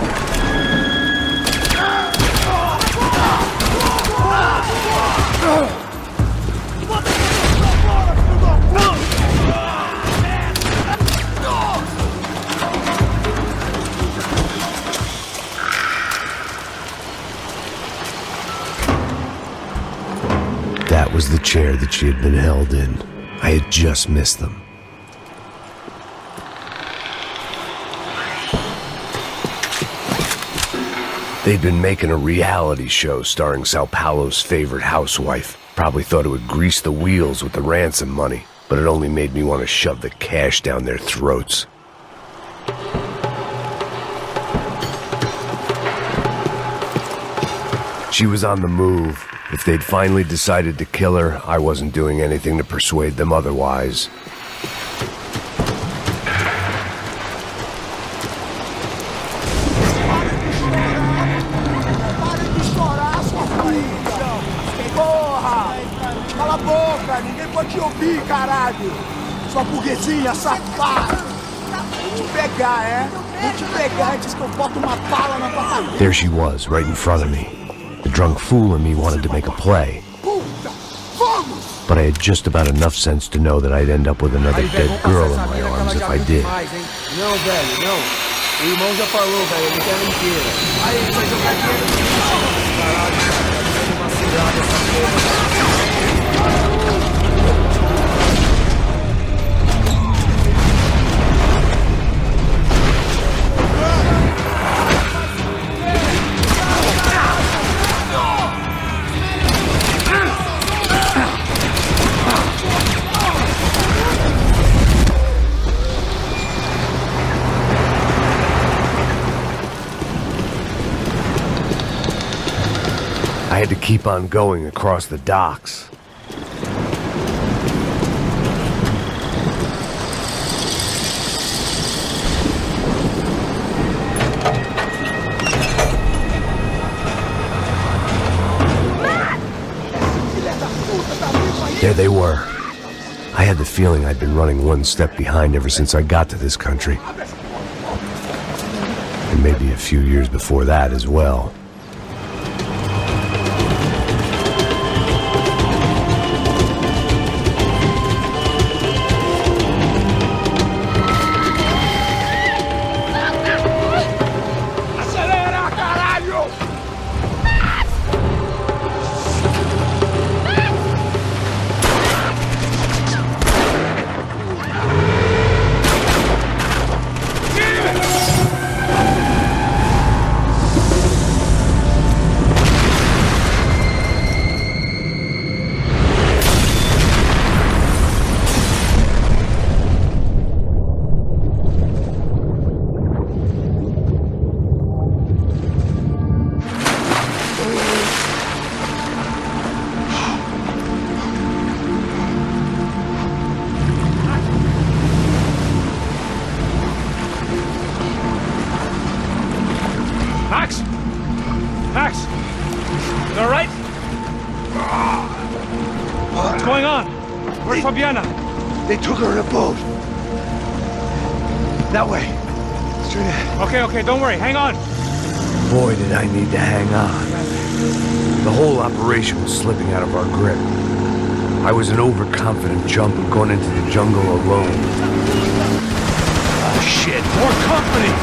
Speaker 5: That was the chair that she had been held in. I had just missed them. They'd been making a reality show starring Sao Paulo's favorite housewife. Probably thought it would grease the wheels with the ransom money, but it only made me want to shove the cash down their throats. She was on the move. If they'd finally decided to kill her, I wasn't doing anything to persuade them otherwise.
Speaker 14: Cala a boca, ninguém pode te ouvir, caralho! Sua burguesinha safada! Vou te pegar, é? Vou te pegar antes que eu boto uma bala na tua cabeça!
Speaker 5: There she was, right in front of me. The drunk fool in me wanted to make a play. But I had just about enough sense to know that I'd end up with another dead girl in my arms if I did.
Speaker 14: Não, velho, não. O irmão já falou, velho, ele quer mentira. Aí, ele vai jogar dinheiro no chão. Caralho, uma cilada essa porra.
Speaker 5: had to keep on going across the docks. There they were. I had the feeling I'd been running one step behind ever since I got to this country. And maybe a few years before that as well.
Speaker 10: They took her in a boat. That way. Straight ahead.
Speaker 2: Okay, don't worry. Hang on.
Speaker 5: Boy, did I need to hang on. The whole operation was slipping out of our grip. I was an overconfident chump and going into the jungle alone.
Speaker 10: Oh, shit. More company.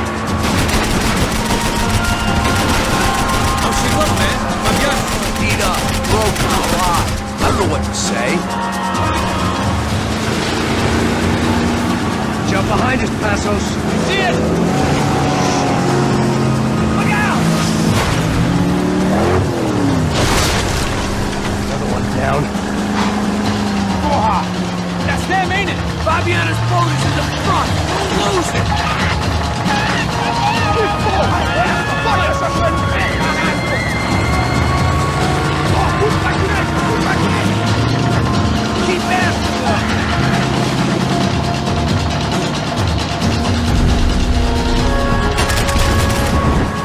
Speaker 17: How's she look, man?
Speaker 10: Beat up. Broken alive. I don't know what to say.
Speaker 11: Jump behind us, Passos.
Speaker 17: See it! Look out!
Speaker 10: Another one down.
Speaker 17: Oha! That's them, ain't it? Fabiana's boat is in the front. Don't lose it! Keep after them!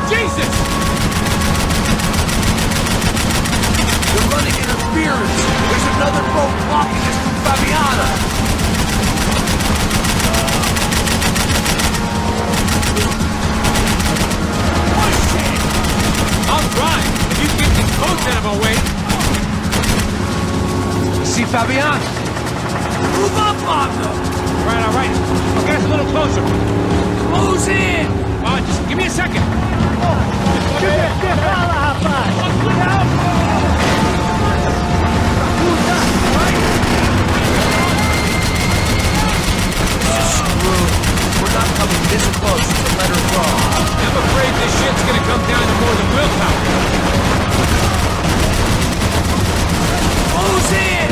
Speaker 17: Jesus!
Speaker 10: They're running interference. There's another boat blocking us from Fabiana.
Speaker 17: Oh, shit! I'll drive. If you get these boats out of our way.
Speaker 11: See Fabiana?
Speaker 17: Move up on them! All right. I'll get us a little closer. Close in! Just give me a second.
Speaker 10: We're not coming this close to let her go.
Speaker 17: I'm afraid this shit's gonna come down to more than willpower. Close in!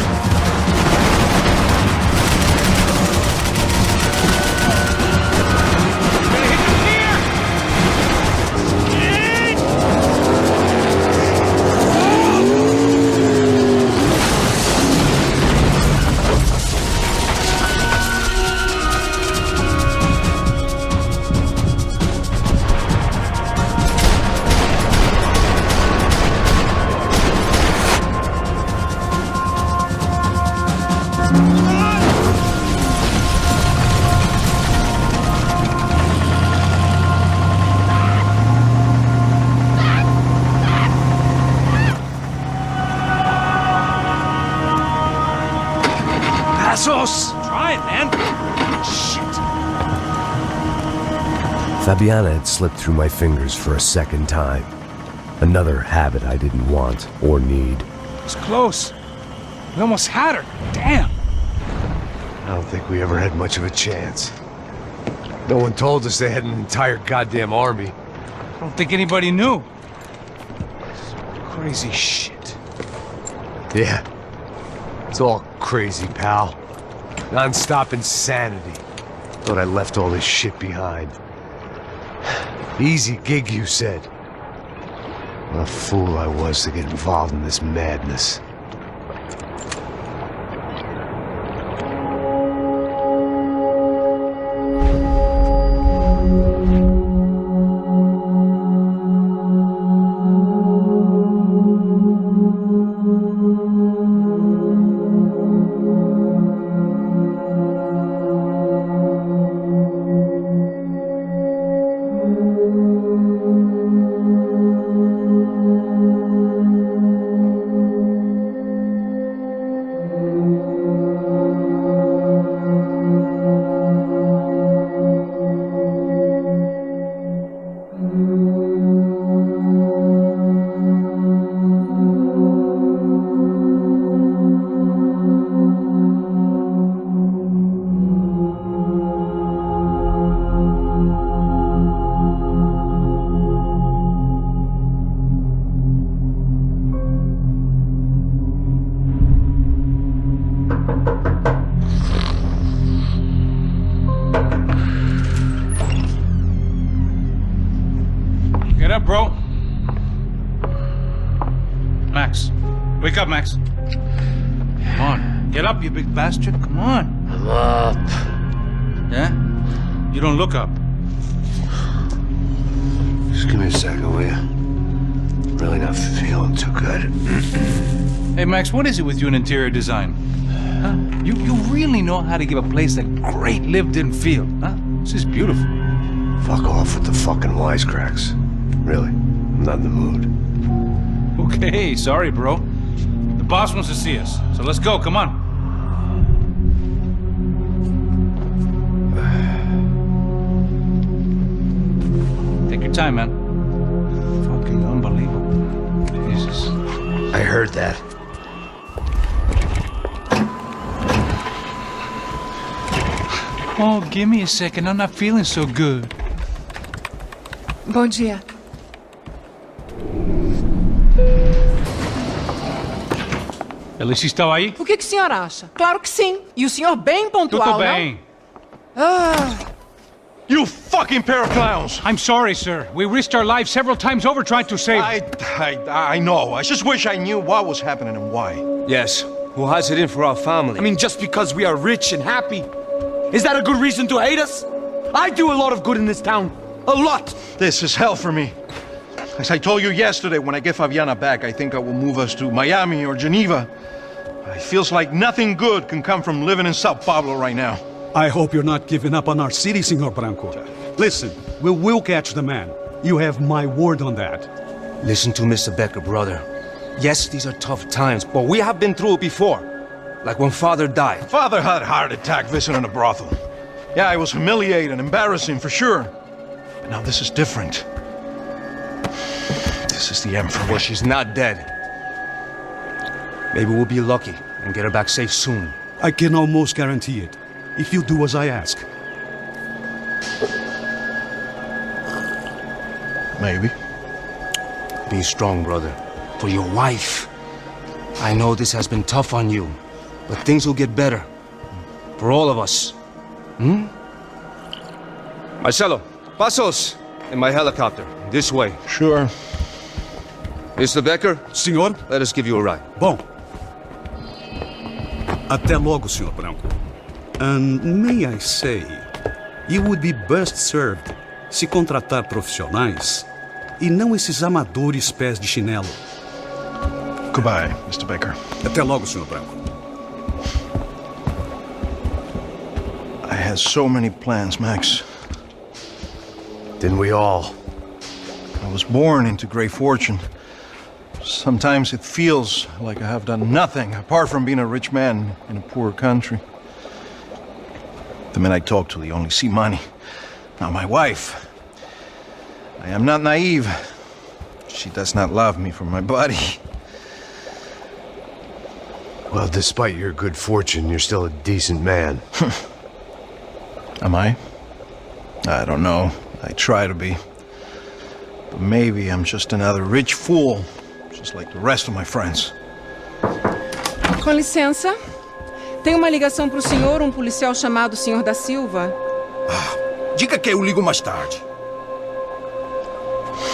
Speaker 17: Gonna hit the pier! Try it, man. Shit.
Speaker 5: Fabiana had slipped through my fingers for a second time. Another habit I didn't want or need.
Speaker 2: It's close. We almost had her. Damn.
Speaker 10: I don't think we ever had much of a chance. No one told us they had an entire goddamn army.
Speaker 2: I don't think anybody knew. Crazy shit.
Speaker 10: Yeah. It's all crazy, pal. Non-stop insanity. Thought I left all this shit behind. Easy gig, you said. What a fool I was to get involved in this madness.
Speaker 2: up, bro. Max. Wake up, Max. Come on. Get up, you big bastard. Come on.
Speaker 5: I'm up.
Speaker 2: Yeah? You don't look up.
Speaker 10: Just give me a second, will you? Really not feeling too good.
Speaker 2: Hey, Max, what is it with you in interior design? Huh? You really know how to give a place that great lived-in feel, huh? This is beautiful.
Speaker 10: Fuck off with the fucking wisecracks. Really, I'm not in the mood.
Speaker 2: Okay, sorry, bro. The boss wants to see us, so let's go, come on. Take your time, man. Fucking unbelievable. Jesus.
Speaker 10: I heard that.
Speaker 2: Oh, give me a second. I'm not feeling so good.
Speaker 21: Bom dia.
Speaker 2: Alisha estava aí?
Speaker 21: O que o senhor acha? Claro que sim. E o senhor bem pontual,
Speaker 2: Tudo bem.
Speaker 21: não? Ah.
Speaker 12: You fucking pair of clowns!
Speaker 2: I'm sorry, sir. We risked our lives several times over trying to save...
Speaker 12: I know. I just wish I knew what was happening and why.
Speaker 9: Yes. Who has it in for our family?
Speaker 18: I mean, just because we are rich and happy, is that a good reason to hate us? I do a lot of good in this town. A lot!
Speaker 12: This is hell for me. As I told you yesterday, when I get Fabiana back, I think I will move us to Miami or Geneva. It feels like nothing good can come from living in Sao Paulo right now.
Speaker 3: I hope you're not giving up on our city, Senor Branco. Listen, we will catch the man. You have my word on that.
Speaker 9: Listen to Mr. Becker, brother. Yes, these are tough times, but we have been through it before. Like when Father died.
Speaker 12: Father had a heart attack visiting a brothel. Yeah, it was humiliating, embarrassing, for sure. But now this is different. This is the end for me.
Speaker 9: Well, she's not dead. Maybe we'll be lucky and get her back safe soon.
Speaker 3: I can almost guarantee it, if you do as I ask.
Speaker 12: Maybe.
Speaker 9: Be strong, brother. For your wife. I know this has been tough on you, but things will get better. For all of us. Hmm? Marcelo, pasos in my helicopter. This way.
Speaker 12: Sure.
Speaker 9: Mr. Becker?
Speaker 3: Senhor?
Speaker 9: Let us give you a ride.
Speaker 3: Bom. Até logo, Senhor Branco. And may I say, you would be best served se contratar profissionais e não esses amadores pés de chinelo.
Speaker 12: Goodbye, Mr. Baker.
Speaker 3: Até logo, Senhor Branco.
Speaker 12: I had so many plans, Max.
Speaker 10: Didn't we all?
Speaker 12: I was born into great fortune. Sometimes it feels like I have done nothing apart from being a rich man in a poor country. The men I talk to, they only see money. Now my wife, I am not naive. She does not love me for my body.
Speaker 10: Well, despite your good fortune, you're still a decent man.
Speaker 12: Am I? I don't know. I try to be. But maybe I'm just another rich fool, just like the rest of my friends.
Speaker 21: Com licença. Tem uma ligação para o senhor, policial chamado Senhor da Silva.
Speaker 18: Diga que eu ligo mais tarde.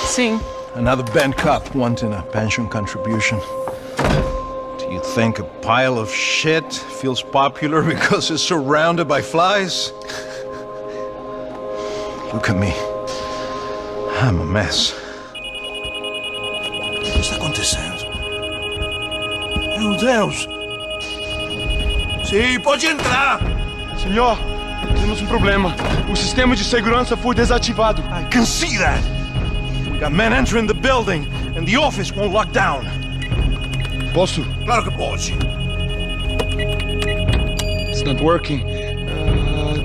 Speaker 21: Sim.
Speaker 12: Another bent cop wanting a pension contribution. Do you think a pile of shit feels popular because it's surrounded by flies? Look at me. I'm a mess.
Speaker 14: O que está acontecendo? Meu Deus! Sim, pode entrar!
Speaker 12: Senhor, temos problema. O sistema de segurança foi desativado. I can see that. We got men entering the building and the office won't lock down. Posso?
Speaker 14: Claro que pode.
Speaker 12: It's not working.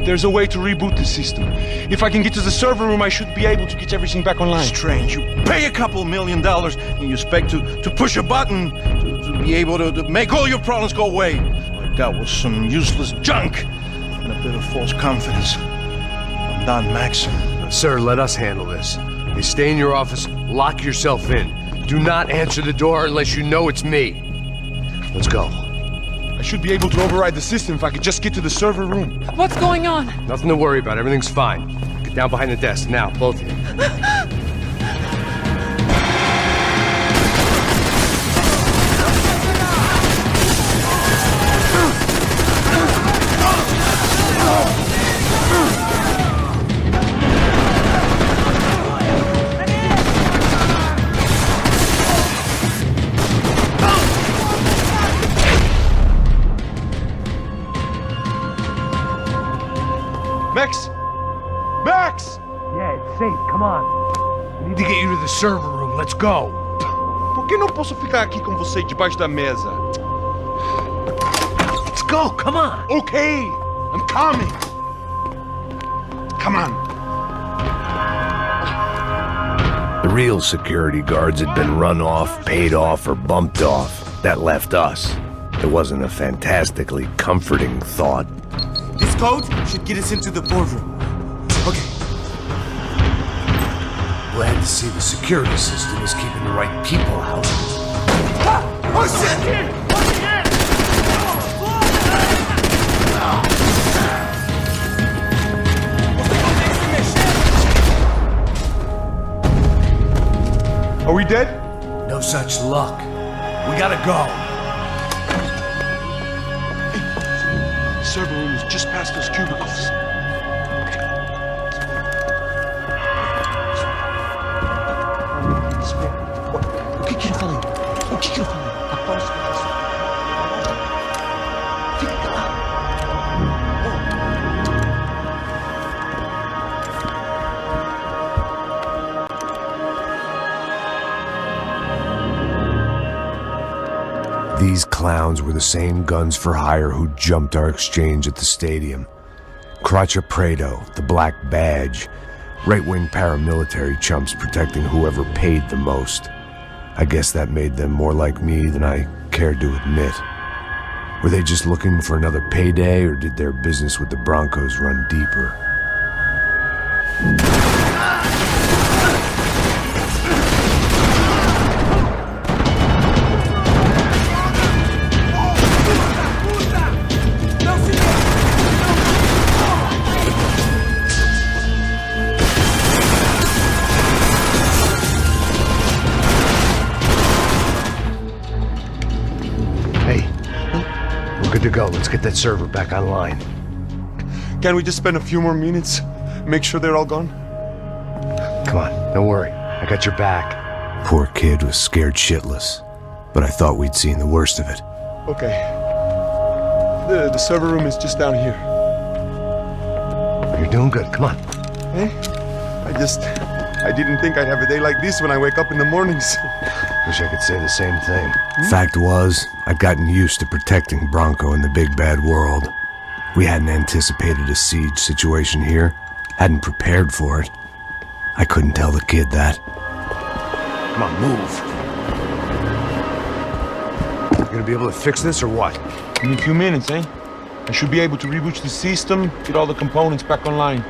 Speaker 12: There's a way to reboot the system. If I can get to the server room, I should be able to get everything back online. Strange. You pay a couple $1 million and you expect to push a button to be able to make all your problems go away. All I got was some useless junk and a bit of false confidence. I'm done, Max.
Speaker 10: Sir, let us handle this. You stay in your office, lock yourself in. Do not answer the door unless you know it's me. Let's go.
Speaker 12: I should be able to override the system if I could just get to the server room.
Speaker 21: What's going on?
Speaker 10: Nothing to worry about. Everything's fine. Get down behind the desk. Now, both of you.
Speaker 12: Max! Max!
Speaker 10: Yeah, it's safe. Come on. We need to get you to the server room. Let's go.
Speaker 12: Por que não posso ficar aqui com você debaixo da mesa?
Speaker 10: Let's go. Come on.
Speaker 12: Okay, I'm coming. Come on.
Speaker 5: The real security guards had been run off, paid off, or bumped off. That left us. It wasn't a fantastically comforting thought.
Speaker 14: This code should get us into the boardroom. Okay.
Speaker 5: Glad to see the security system is keeping the right people out.
Speaker 14: Oh shit!
Speaker 12: Are we dead?
Speaker 5: No such luck. We gotta go.
Speaker 12: The server room is just past those cubicles. O que ele falou? O que ele falou? Aposto isso. Fica calado.
Speaker 5: These clowns were the same guns for hire who jumped our exchange at the stadium. Crotcha Prado, the Black Badge, right-wing paramilitary chumps protecting whoever paid the most. I guess that made them more like me than I cared to admit. Were they just looking for another payday, or did their business with the Broncos run deeper?
Speaker 10: Good to go. Let's get that server back online.
Speaker 12: Can we just spend a few more minutes? Make sure they're all gone?
Speaker 10: Come on, don't worry. I got your back.
Speaker 5: Poor kid was scared shitless, but I thought we'd seen the worst of it.
Speaker 12: Okay. The server room is just down here.
Speaker 10: You're doing good. Come on.
Speaker 12: Eh? I didn't think I'd have a day like this when I wake up in the mornings.
Speaker 10: Wish I could say the same thing.
Speaker 5: Fact was, I'd gotten used to protecting Bronco in the big bad world. We hadn't anticipated a siege situation here, hadn't prepared for it. I couldn't tell the kid that.
Speaker 10: Come on, move. You gonna be able to fix this or what?
Speaker 12: In a few minutes, eh? I should be able to reboot the system, get all the components back online.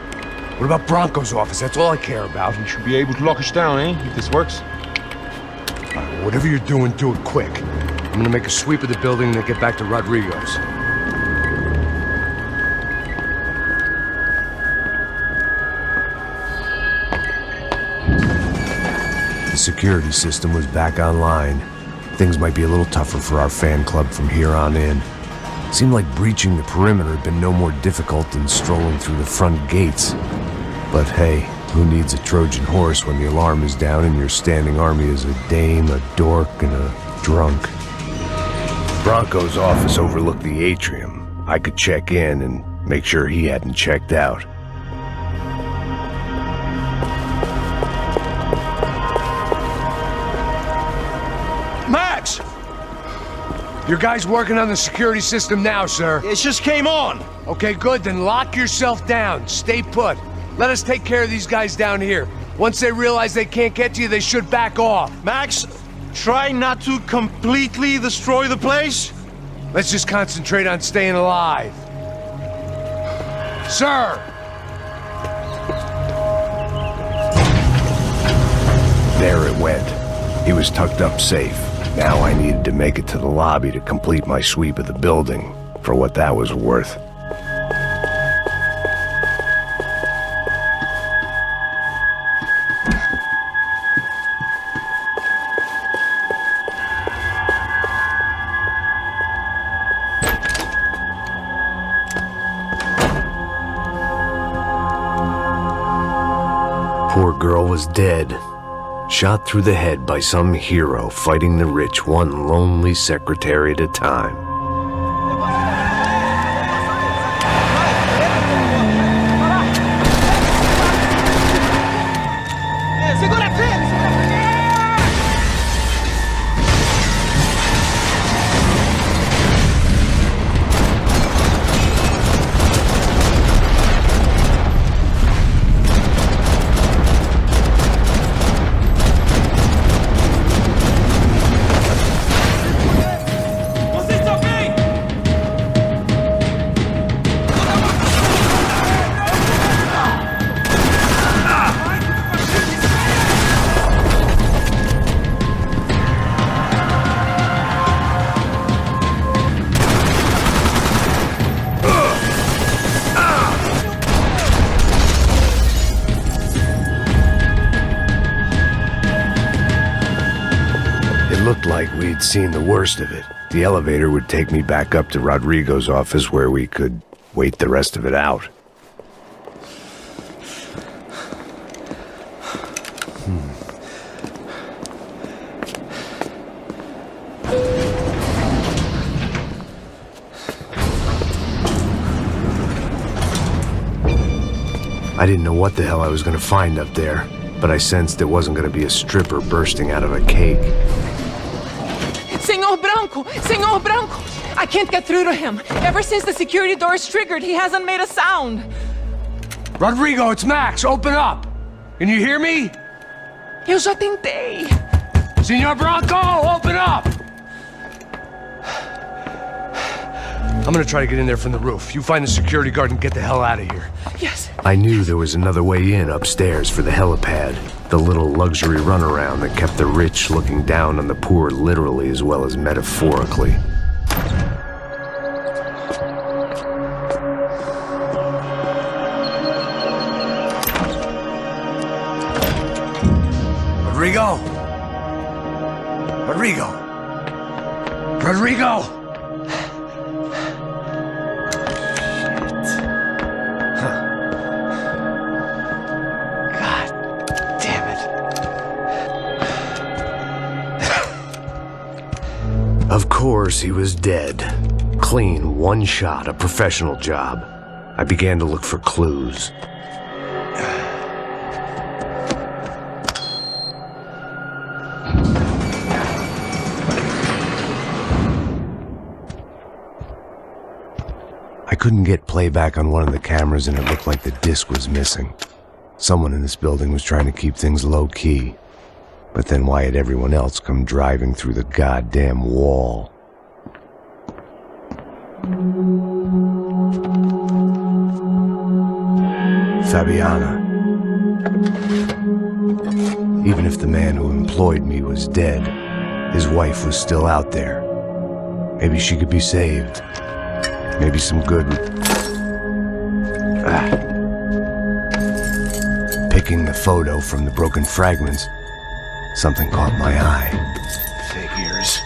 Speaker 10: What about Bronco's office? That's all I care about.
Speaker 12: You should be able to lock us down, eh? If this works.
Speaker 10: Whatever you're doing, do it quick. I'm gonna make a sweep of the building and then get back to Rodrigo's.
Speaker 5: the security system was back online, things might be a little tougher for our fan club from here on in. Seemed like breaching the perimeter had been no more difficult than strolling through the front gates. But hey, who needs a Trojan horse when the alarm is down and your standing army is a dame, a dork, and a drunk? Bronco's office overlooked the atrium. I could check in and make sure he hadn't checked out.
Speaker 11: Max!
Speaker 5: Your guy's working on the security system now, sir.
Speaker 11: It just came on.
Speaker 5: Okay, good. Then lock yourself down. Stay put. Let us take care of these guys down here. Once they realize they can't get to you, they should back off.
Speaker 11: Max, try not to completely destroy the place.
Speaker 5: Let's just concentrate on staying alive. Sir! There it went. He was tucked up safe. Now I needed to make it to the lobby to complete my sweep of the building, for what that was worth. Poor girl was dead. Shot through the head by some hero fighting the rich one lonely secretary at a time. We'd seen the worst of it. The elevator would take me back up to Rodrigo's office where we could wait the rest of it out. I didn't know what the hell I was going to find up there, but I sensed it wasn't going to be a stripper bursting out of a cake.
Speaker 21: Senor Branco! I can't get through to him. Ever since the security doors triggered, he hasn't made a sound.
Speaker 5: Rodrigo, it's Max. Open up. Can you hear me?
Speaker 21: Eu já tentei.
Speaker 5: Senor Branco, open up! I'm gonna try to get in there from the roof. You find the security guard and get the hell out of here.
Speaker 21: Yes.
Speaker 5: I knew there was another way in upstairs for the helipad. The little luxury runaround that kept the rich looking down on the poor literally as well as metaphorically. Rodrigo! Rodrigo! Rodrigo! Of course, he was dead. Clean, one shot, a professional job. I began to look for clues. I couldn't get playback on one of the cameras and it looked like the disc was missing. Someone in this building was trying to keep things low-key. But then why had everyone else come driving through the goddamn wall? Fabiana. Even if the man who employed me was dead, his wife was still out there. Maybe she could be saved. Maybe some good... Picking the photo from the broken fragments.
Speaker 1: Something caught my eye. Figures.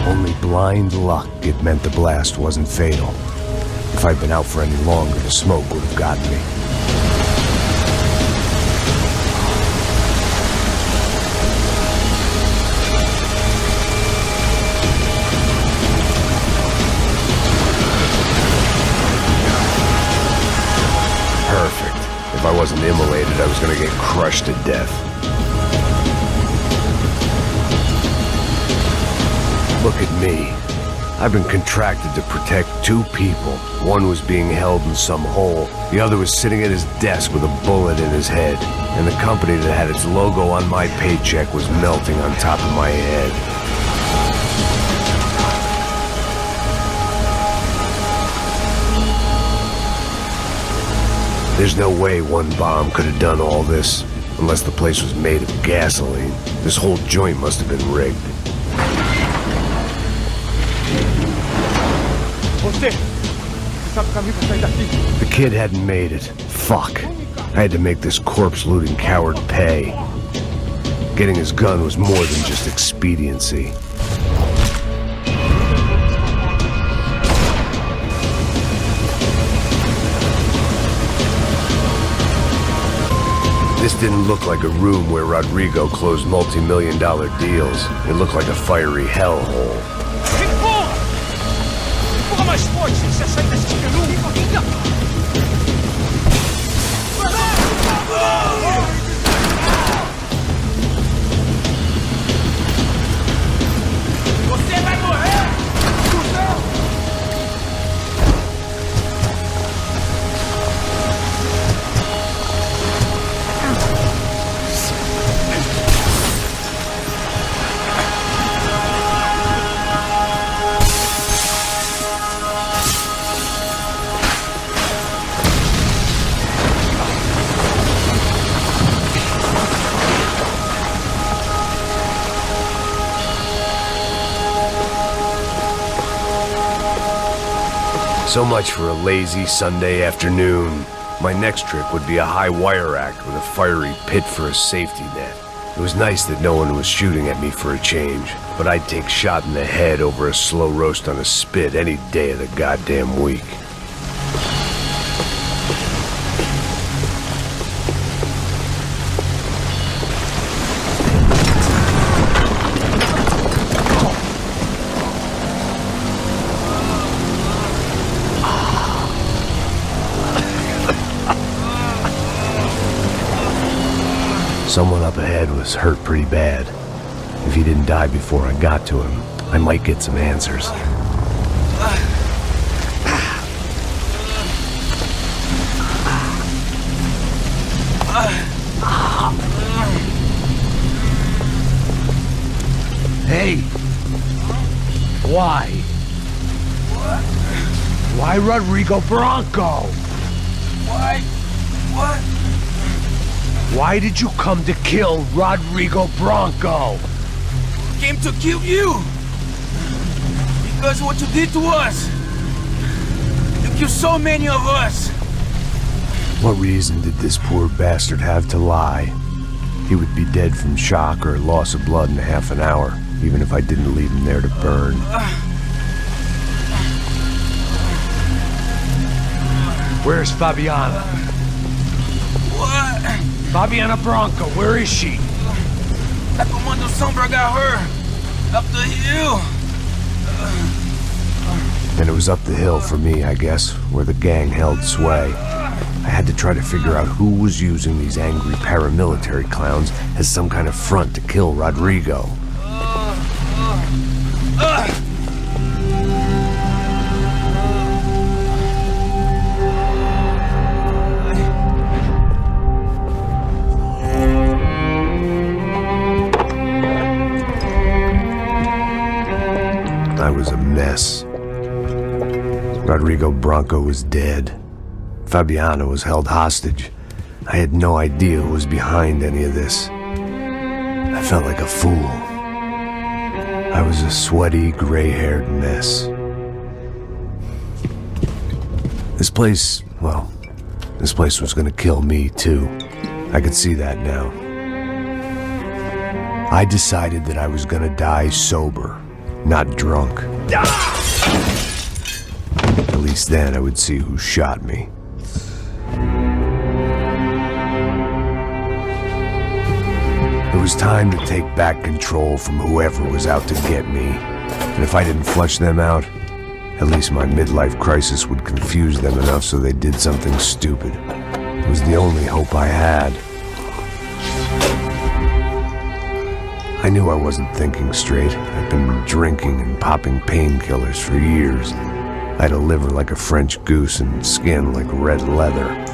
Speaker 1: Only blind luck it meant the blast wasn't fatal. If I'd been out for any longer, the smoke would have gotten me. Perfect. If I wasn't immolated, I was gonna get crushed to death. Look at me. I've been contracted to protect two people. One was being held in some hole. The other was sitting at his desk with a bullet in his head. And the company that had its logo on my paycheck was melting on top of my head. There's no way one bomb could have done all this, unless the place was made of gasoline. This whole joint must have been rigged. The kid hadn't made it. Fuck. I had to make this corpse-looting coward pay. Getting his gun was more than just expediency. This didn't look like a room where Rodrigo closed multi-million-dollar deals. It looked like a fiery hellhole.
Speaker 17: Mais forte, você sai desse peru. Você vai morrer!
Speaker 1: So much for a lazy Sunday afternoon. My next trick would be a high wire act with a fiery pit for a safety net. It was nice that no one was shooting at me for a change, but I'd take shot in the head over a slow roast on a spit any day of the goddamn week. Someone up ahead was hurt pretty bad. If he didn't die before I got to him, I might get some answers.
Speaker 11: Hey! Why? Why Rodrigo Bronco?
Speaker 17: Why? What?
Speaker 11: Why did you come to kill Rodrigo Bronco?
Speaker 17: Came to kill you. Because what you did to us. You killed so many of us.
Speaker 1: What reason did this poor bastard have to lie? He would be dead from shock or loss of blood in half an hour, even if I didn't leave him there to burn.
Speaker 11: Where's Fabiana?
Speaker 17: What?
Speaker 11: Fabiana Bronco, where is she?
Speaker 17: That Comando Sombra got her. Up the hill.
Speaker 1: And it was up the hill for me, I guess, where the gang held sway. I had to try to figure out who was using these angry paramilitary clowns as some kind of front to kill Rodrigo. I was a mess. Rodrigo Bronco was dead. Fabiana was held hostage. I had no idea who was behind any of this. I felt like a fool. I was a sweaty, gray-haired mess. This place was gonna kill me, too. I could see that now. I decided that I was gonna die sober, not drunk. At least then I would see who shot me. It was time to take back control from whoever was out to get me. And if I didn't flush them out, at least my midlife crisis would confuse them enough so they did something stupid. It was the only hope I had. I knew I wasn't thinking straight. I'd been drinking and popping painkillers for years. I had a liver like a French goose and skin like red leather.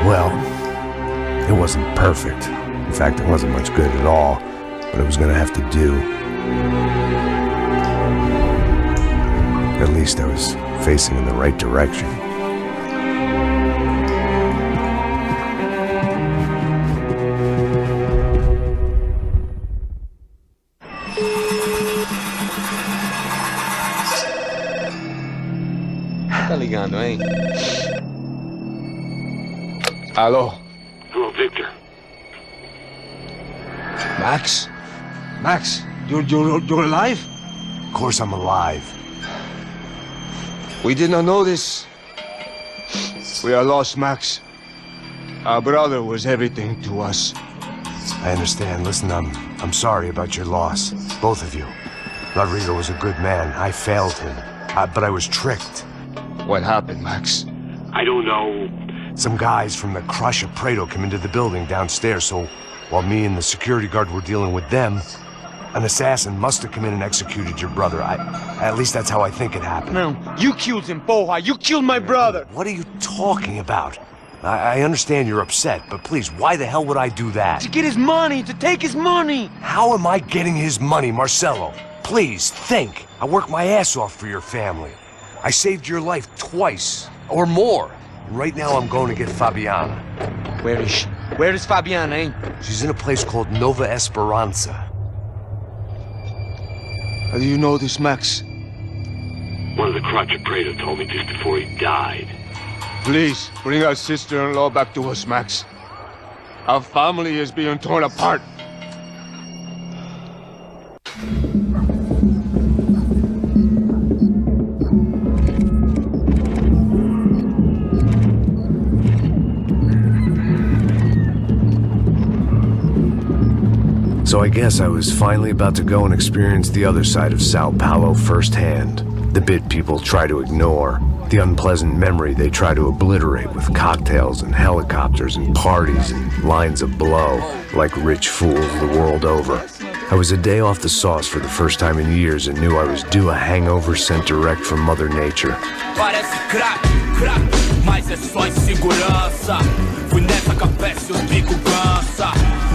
Speaker 1: Well, it wasn't perfect. In fact, it wasn't much good at all, but it was gonna have to do. At least I was facing in the right direction.
Speaker 4: Tá ligando, hein?
Speaker 9: Hello?
Speaker 10: Hello, Victor.
Speaker 9: Max? Max, you're alive?
Speaker 1: Of course I'm alive.
Speaker 9: We did not know this. We are lost, Max. Our brother was everything to us.
Speaker 1: I understand. Listen, I'm sorry about your loss. Both of you. Rodrigo was a good man. I failed him. But I was tricked.
Speaker 9: What happened, Max?
Speaker 10: I don't know.
Speaker 1: Some guys from the Crush of Prado came into the building downstairs, so while me and the security guard were dealing with them, an assassin must have come in and executed your brother. At least that's how I think it happened.
Speaker 4: No, you killed him, Porra. You killed my brother.
Speaker 1: What are you talking about? I understand you're upset, but please, why the hell would I do that?
Speaker 4: To get his money, to take his money.
Speaker 1: How am I getting his money, Marcelo? Please, think. I worked my ass off for your family. I saved your life twice, or more. Right now I'm going to get Fabiana.
Speaker 4: Where is she? Where is Fabiana, eh?
Speaker 1: She's in a place called Nova Esperanza.
Speaker 9: How do you know this, Max?
Speaker 10: One of the Crotch of Prado told me just before he died.
Speaker 9: Please, bring our sister-in-law back to us, Max. Our family is being torn apart.
Speaker 1: So I guess I was finally about to go and experience the other side of Sao Paulo firsthand. The bit people try to ignore. The unpleasant memory they try to obliterate with cocktails and helicopters and parties and lines of blow, like rich fools the world over. I was a day off the sauce for the first time in years and knew I was due a hangover sent direct from Mother Nature.
Speaker 17: Parece crack, mas é só insegurança. Fui nessa capécia, o bico cansa.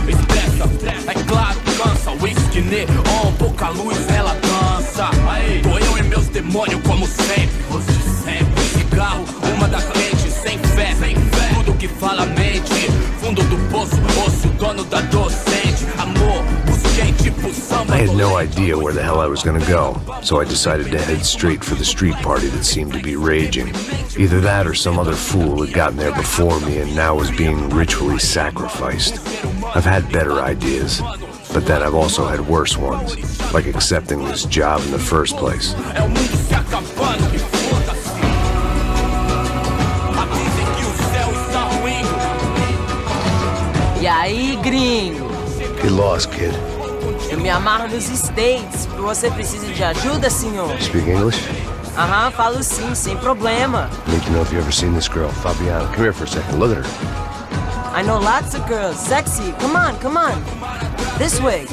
Speaker 17: Estressa, é claro, cansa. Whisky, neon, pouca luz, ela dança. Tô eu e meus demônios como sempre. Você sempre. Cigarro, uma da frente, sem fé. Tudo que fala mente. Fundo do poço, osso, dono da docente. Amor, busquei tipo samba.
Speaker 1: I had no idea where the hell I was gonna go, so I decided to head straight for the street party that seemed to be raging. Either that or some other fool had gotten there before me and now was being ritually sacrificed. I've had better ideas, but then I've also had worse ones, like accepting this job in the first place.
Speaker 7: E aí, gringo?
Speaker 1: Get lost, kid.
Speaker 7: Eu me amarro nos States. Você precisa de ajuda, senhor?
Speaker 1: Speak English?
Speaker 7: Aham, falo sim, sem problema.
Speaker 1: I need to know if you've ever seen this girl, Fabiana. Come here for a second. Look at her.
Speaker 7: I know lots of girls. Sexy. Come on, come on. This way.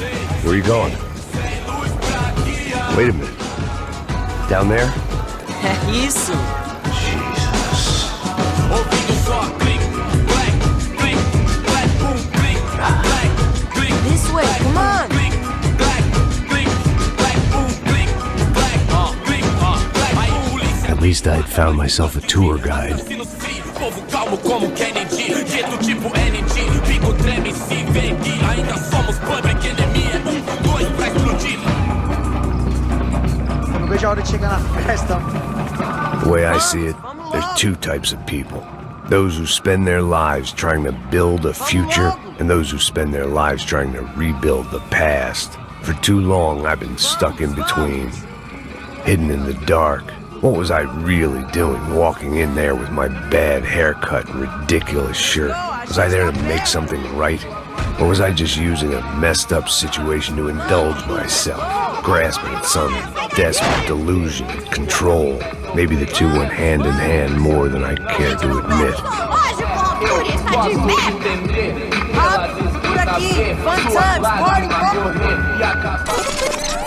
Speaker 1: Where are you going? Wait a minute. Down there?
Speaker 7: Isso.
Speaker 1: Jesus.
Speaker 7: This way, come on.
Speaker 1: At least I'd found myself a tour guide.
Speaker 17: Povo calmo como Kennedy, jeito tipo ND, pico treme se vende, ainda somos public enemy, 2 pra explodir.
Speaker 8: Eu não vejo a hora de chegar na festa.
Speaker 1: The way I see it, there's two types of people. Those who spend their lives trying to build a future, and those who spend their lives trying to rebuild the past. For too long, I've been stuck in between, hidden in the dark. What was I really doing walking in there with my bad haircut and ridiculous shirt? Was I there to make something right? Or was I just using a messed up situation to indulge myself, grasping at some desperate delusion of control? Maybe the two went hand in hand more than I care to admit.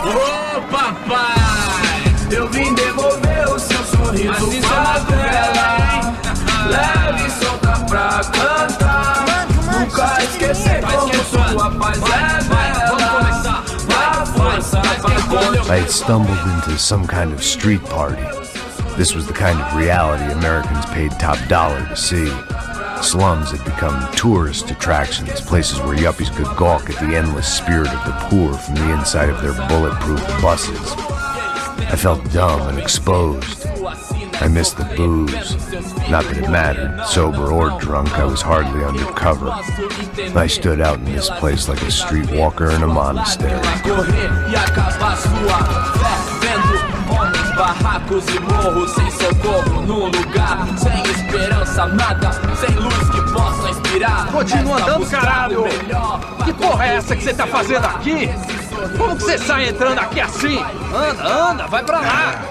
Speaker 17: Ô papai, eu vim devolver o seu sorriso favela, hein? Leve e solta pra cantar. Nunca esquecer como sua paz é bela. Dá força pra
Speaker 1: I had stumbled into some kind of street party. This was the kind of reality Americans paid top dollar to see. Slums had become tourist attractions, places where yuppies could gawk at the endless spirit of the poor from the inside of their bulletproof buses. I felt dumb and exposed. I missed the booze. Not that it mattered. Sober or drunk, I was hardly undercover. I stood out in this place like a streetwalker in a monastery.
Speaker 17: Barracos e morros sem socorro num lugar sem esperança, nada, sem luz que possa inspirar.
Speaker 16: Continua andando, caralho! Que porra é essa que você tá fazendo aqui? Como que você sai entrando aqui assim? Anda, vai pra lá!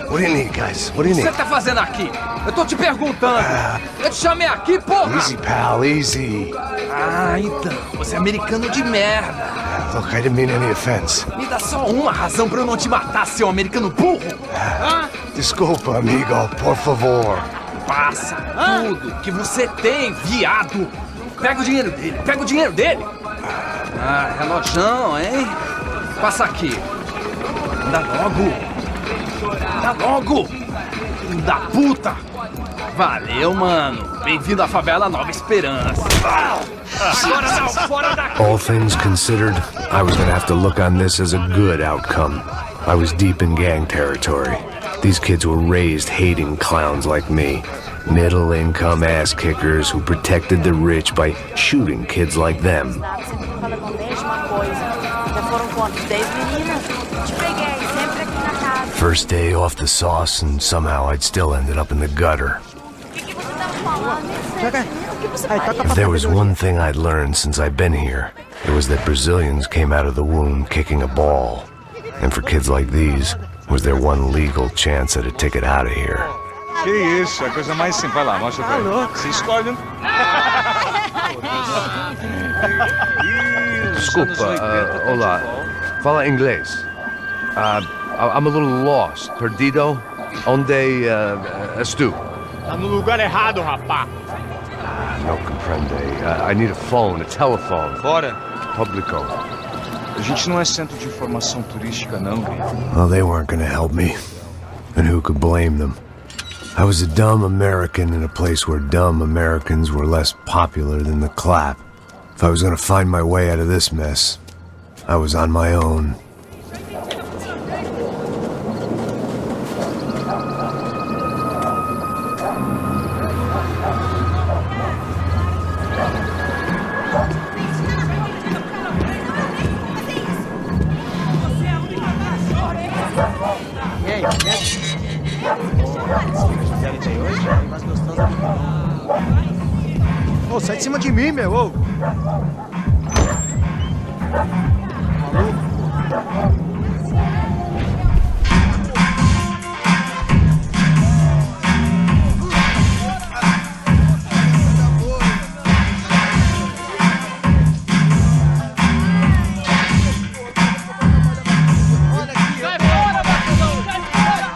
Speaker 1: What do you need, guys? What do you
Speaker 16: O que
Speaker 1: need?
Speaker 16: você tá fazendo aqui? Eu tô te perguntando. Eu te chamei aqui, porra!
Speaker 1: Easy, pal, easy.
Speaker 16: Ah, então, você é americano de merda.
Speaker 1: Look, I didn't mean any offense.
Speaker 16: Me dá só uma razão pra eu não te matar, seu americano burro!
Speaker 1: Desculpa, amigo, por favor.
Speaker 16: Passa tudo que você tem, viado! Pega o dinheiro dele! Ah, relojão, hein? Passa aqui. Anda logo! Filho da puta! Valeu, mano. Bem-vindo à favela Nova Esperança. Agora não, fora daqui!
Speaker 1: All things considered, I was gonna have to look on this as a good outcome. I was deep in gang territory. These kids were raised hating clowns like me. Middle-income ass-kickers who protected the rich by shooting kids like them. First day off the sauce, and somehow I'd still ended up in the gutter. If there was one thing I'd learned since I'd been here, it was that Brazilians came out of the womb kicking a ball. And for kids like these, was their one legal chance at a ticket out of here.
Speaker 12: Que isso, é a coisa mais simples. Vai lá, mostra pra ele. Você escolhe.
Speaker 9: Desculpa, olá. Fala inglês. I'm a little lost. Perdido? Onde estou?
Speaker 20: Tá no lugar errado, rapá.
Speaker 9: Não compreende. I need a phone, a telephone.
Speaker 12: Bora.
Speaker 9: Publico.
Speaker 12: A gente não é centro de informação turística, não, Gui.
Speaker 1: Well, they weren't gonna help me. And who could blame them? I was a dumb American in a place where dumb Americans were less popular than the clap. If I was gonna find my way out of this mess, I was on my own.
Speaker 8: Ô, sai de cima de mim, meu! Ô.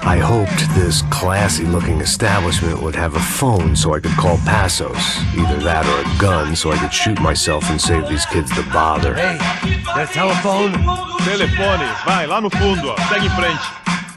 Speaker 1: I hoped this classy-looking establishment would have a phone so I could call Passos. Either that or a gun so I could shoot myself and save these kids the bother.
Speaker 9: Hey, that telephone?
Speaker 20: Telefone, vai lá no fundo, ó. Segue em frente.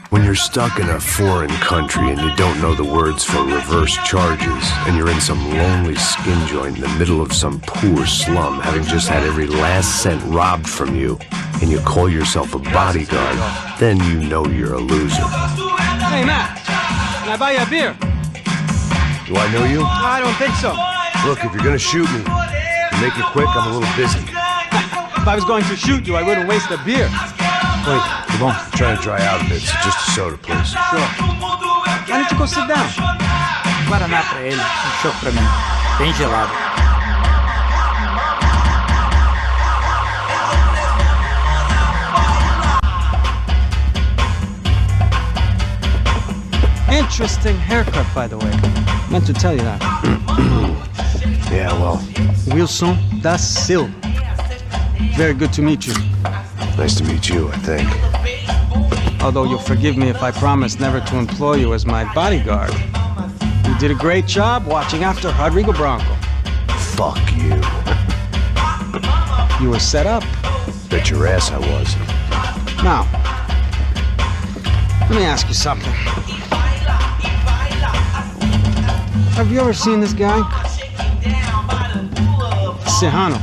Speaker 1: When you're stuck in a foreign country and you don't know the words for reverse charges, and you're in some lonely skin joint in the middle of some poor slum, having just had every last cent robbed from you, and you call yourself a bodyguard, then you know you're a loser.
Speaker 18: Hey, Matt, can I buy you a beer?
Speaker 10: Do I know you?
Speaker 18: I don't think so.
Speaker 10: Look, if you're gonna shoot me, make it quick, I'm a little busy.
Speaker 18: If I was going to shoot you, I wouldn't waste a beer.
Speaker 10: Wait, come on. I'm trying to dry out a bit, so just a soda, please.
Speaker 18: Sure. Why don't you go sit down?
Speaker 6: Guaraná pra ele, chopp pra mim. Bem gelado.
Speaker 18: Interesting haircut, by the way. Meant to tell you that.
Speaker 10: Yeah, well.
Speaker 18: Wilson da Silva. Very good to meet you.
Speaker 10: Nice to meet you, I think.
Speaker 18: Although you'll forgive me if I promise never to employ you as my bodyguard. You did a great job watching after Rodrigo Branco.
Speaker 10: Fuck you.
Speaker 18: You were set up.
Speaker 10: Bet your ass I was.
Speaker 18: Now, let me ask you something. Have you ever seen this guy? Serrano.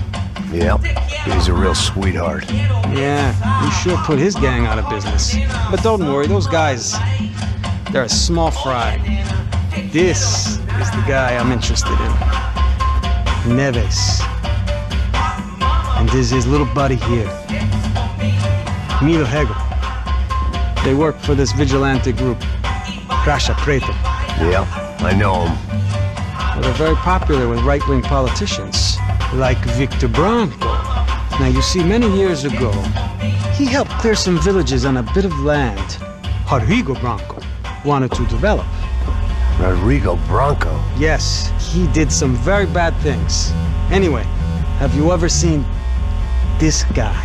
Speaker 10: Yep. He's a real sweetheart.
Speaker 18: Yeah, he sure put his gang out of business. But don't worry, those guys, they're a small fry. This is the guy I'm interested in. Neves. And this is his little buddy here. Milo Hegel. They work for this vigilante group, Caixa Preta.
Speaker 10: Yep, I know him.
Speaker 18: Well, they're very popular with right-wing politicians, like Victor Branco. Now, you see, many years ago, he helped clear some villages on a bit of land Rodrigo Branco wanted to develop.
Speaker 10: Rodrigo Branco?
Speaker 18: Yes, he did some very bad things. Anyway, have you ever seen this guy?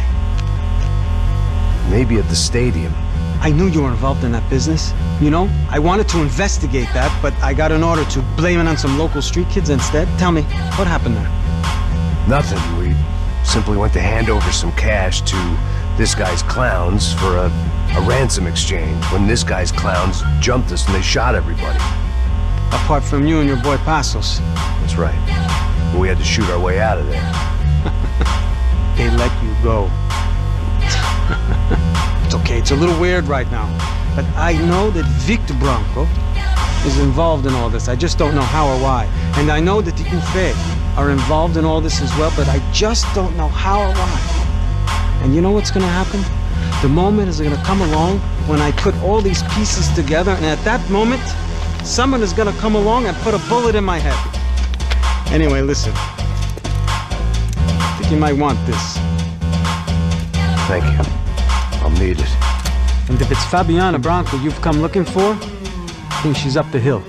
Speaker 10: Maybe at the stadium.
Speaker 18: I knew you were involved in that business. You know, I wanted to investigate that, but I got an order to blame it on some local street kids instead. Tell me, what happened there?
Speaker 10: Nothing. We simply went to hand over some cash to this guy's clowns for a ransom exchange when this guy's clowns jumped us and they shot everybody.
Speaker 18: Apart from you and your boy Passos.
Speaker 10: That's right. We had to shoot our way out of there.
Speaker 18: They let you go. It's okay, it's a little weird right now. But I know that Victor Branco is involved in all this. I just don't know how or why. And I know that the UFE are involved in all this as well, but I just don't know how or why. And you know what's gonna happen? The moment is gonna come along when I put all these pieces together, and at that moment, someone is gonna come along and put a bullet in my head. Anyway, listen. I think you might want this.
Speaker 10: Thank you. I'll need it.
Speaker 18: And if it's Fabiana Branco you've come looking for, I think she's up the hill.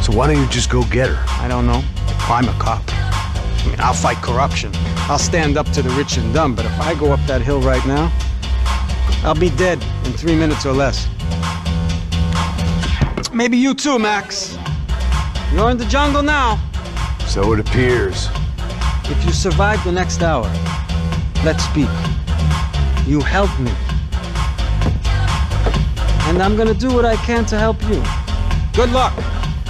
Speaker 10: So why don't you just go get her?
Speaker 18: I don't know. I'm a cop. I mean, I'll fight corruption. I'll stand up to the rich and dumb, but if I go up that hill right now, I'll be dead in 3 minutes or less. Maybe you too, Max. You're in the jungle now.
Speaker 10: So it appears.
Speaker 18: If you survive the next hour, let's speak. You help me. And I'm gonna do what I can to help you. Good luck.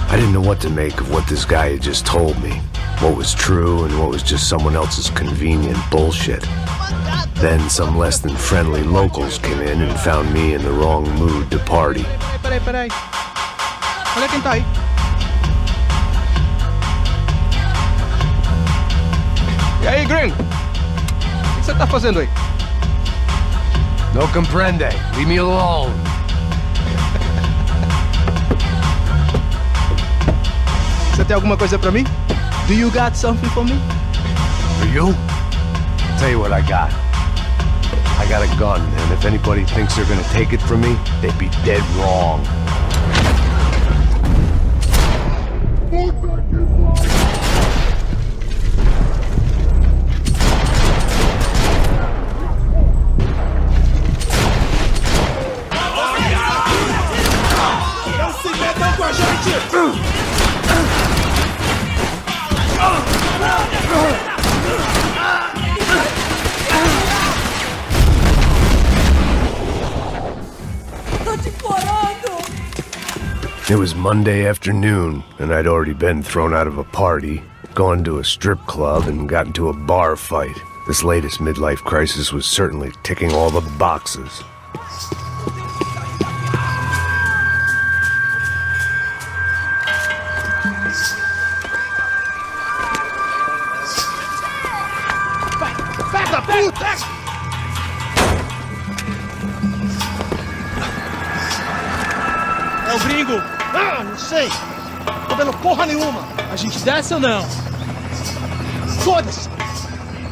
Speaker 1: I didn't know what to make of what this guy had just told me. What was true and what was just someone else's convenient bullshit. Then some less than friendly locals came in and found me in the wrong mood to party.
Speaker 8: Peraí. Olha quem tá aí. E aí, gringo? O que você tá fazendo aí?
Speaker 10: No comprende. Leave me alone.
Speaker 8: Você tem alguma coisa pra mim? Do you got something for me?
Speaker 10: For you? I'll tell you what I got. I got a gun, and if anybody thinks they're gonna take it from me, they'd be dead wrong.
Speaker 13: Não se metam com a gente!
Speaker 5: It was Monday afternoon, and I'd already been thrown out of a party, gone to a strip club, and got into a bar fight. This latest midlife crisis was certainly ticking all the boxes.
Speaker 14: Pega, puta! É o gringo! Ah, não sei! Tô vendo porra nenhuma! A gente desce ou não? Foda-se!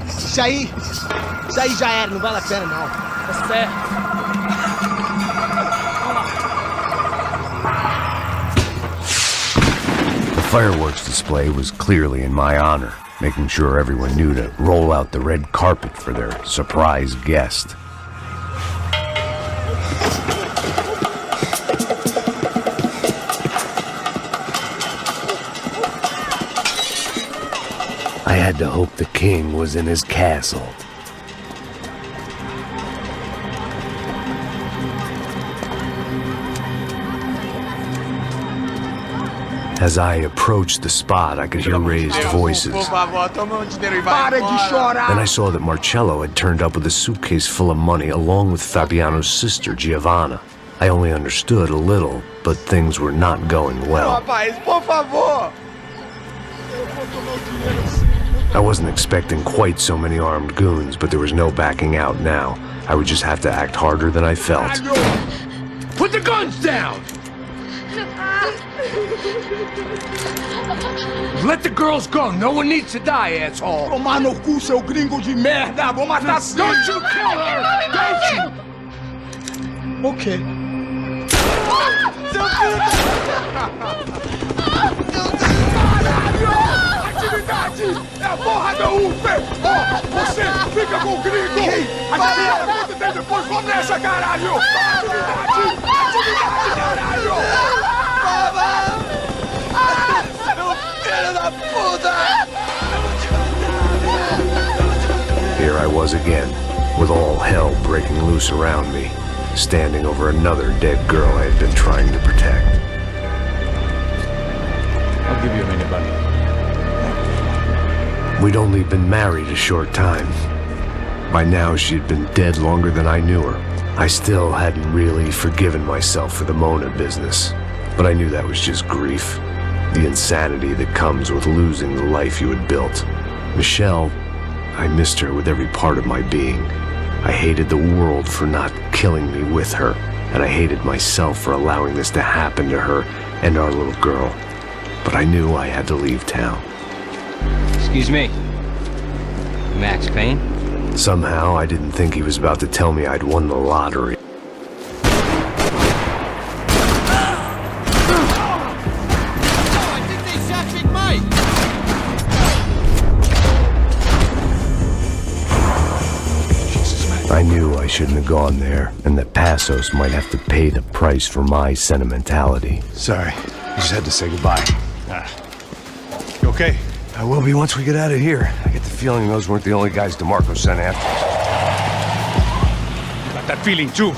Speaker 14: Isso aí já era, não vale a pena não. Tá certo.
Speaker 5: The fireworks display was clearly in my honor, making sure everyone knew to roll out the red carpet for their surprise guest. I had to hope the king was in his castle. As I approached the spot, I could hear raised voices. Then I saw that Marcello had turned up with a suitcase full of money along with Fabiano's sister, Giovanna. I only understood a little, but things were not going well. I wasn't expecting quite so many armed goons, but there was no backing out now. I would just have to act harder than I felt.
Speaker 11: Put the guns down! Let the girls go. No one needs to die, asshole.
Speaker 14: Tomar no cu, seu gringo de merda! Vou matar sim!
Speaker 11: Don't you kill her! Don't you?
Speaker 14: Ok. Seu Atividade! É a porra da UP! Você fica com o gringo! Atividade tem depois, vamos nessa, caralho! Atividade! Atividade, caralho!
Speaker 5: Here I was again, with all hell breaking loose around me, standing over another dead girl I had been trying to protect.
Speaker 2: I'll give you a minute, buddy.
Speaker 5: We'd only been married a short time. By now, she'd been dead longer than I knew her. I still hadn't really forgiven myself for the Mona business, but I knew that was just grief. The insanity that comes with losing the life you had built. Michelle, I missed her with every part of my being. I hated the world for not killing me with her, and I hated myself for allowing this to happen to her and our little girl. But I knew I had to leave town.
Speaker 15: Excuse me. Max Payne?
Speaker 5: Somehow, I didn't think he was about to tell me I'd won the lottery. I knew I shouldn't have gone there, and that Passos might have to pay the price for my sentimentality.
Speaker 10: Sorry, I just had to say goodbye.
Speaker 12: You okay?
Speaker 10: I will be once we get out of here. I get the feeling those weren't the only guys DeMarco sent after us.
Speaker 2: Got that feeling too.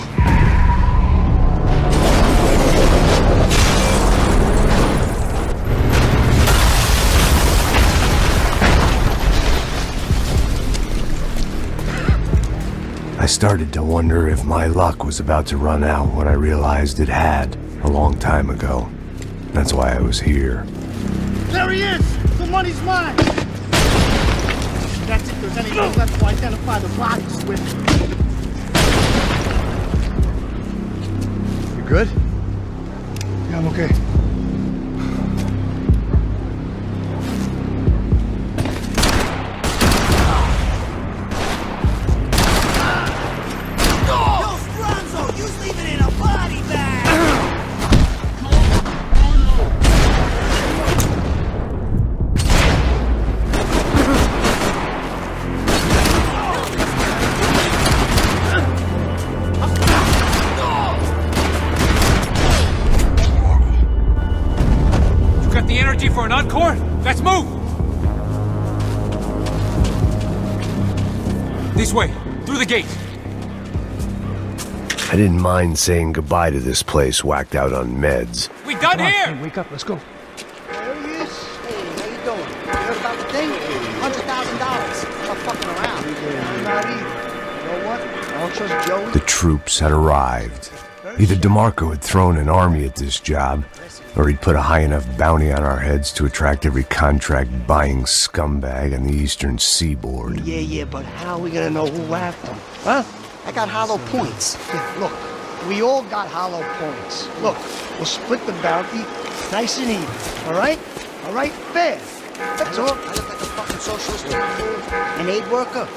Speaker 5: I started to wonder if my luck was about to run out when I realized it had, a long time ago. That's why I was here.
Speaker 14: There he is! The money's mine! That's if there's anything left to identify the bodies with.
Speaker 12: You good? Yeah, I'm okay.
Speaker 2: For an encore? Let's move! This way, through the gate.
Speaker 5: I didn't mind saying goodbye to this place whacked out on meds.
Speaker 2: We done here!
Speaker 11: Hey, wake up, let's go.
Speaker 14: There he is. Hey, how you doing? You heard about the thing? $100,000. I'm fucking around. I'm not either. You know what? I don't trust Joey.
Speaker 5: The troops had arrived. Either DeMarco had thrown an army at this job, or he'd put a high enough bounty on our heads to attract every contract-buying scumbag on the eastern seaboard.
Speaker 14: Yeah, but how are we gonna know who laughed him? Huh? I got hollow points. Yeah, look, we all got hollow points. Look, we'll split the bounty nice and even, all right? All right? Fair. That's all. I look like a fucking socialist, an aid worker.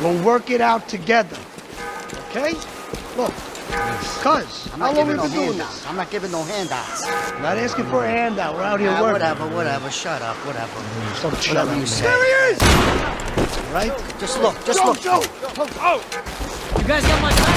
Speaker 14: We'll work it out together, okay? Look, cuz, how long have we been doing this?
Speaker 19: I'm not giving no handouts.
Speaker 14: Not asking for a handout. We're out here working.
Speaker 19: Whatever. Shut up. Whatever.
Speaker 14: Shut up.
Speaker 19: You say.
Speaker 14: There he is! Right? Just look. Joe! Oh!
Speaker 19: You guys got my back?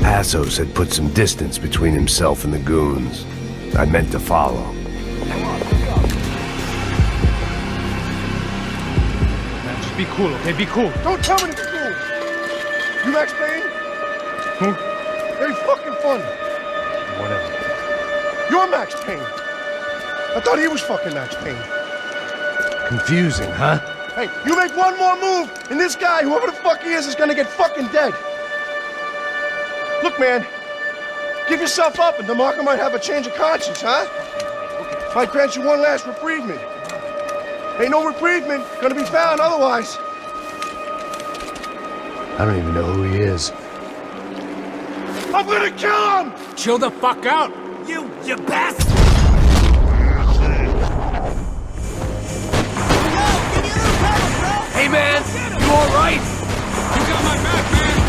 Speaker 5: Passos had put some distance between himself and the goons. I meant to follow.
Speaker 2: Man, just be cool, okay? Be cool.
Speaker 14: Don't tell me to be cool! You Max Payne?
Speaker 2: Who?
Speaker 14: Very fucking funny.
Speaker 2: Whatever.
Speaker 14: You're Max Payne. I thought he was fucking Max Payne.
Speaker 11: Confusing, huh?
Speaker 14: Hey, you make one more move, and this guy, whoever the fuck he is gonna get fucking dead. Look, man, give yourself up and DeMarco might have a change of conscience, huh? Might grant you one last reprievement. Ain't no reprievement gonna be found otherwise.
Speaker 10: I don't even know who he is.
Speaker 14: I'm gonna kill him!
Speaker 2: Chill the fuck out!
Speaker 19: You bastard!
Speaker 11: Hey, man, you all right?
Speaker 2: You got my back, man!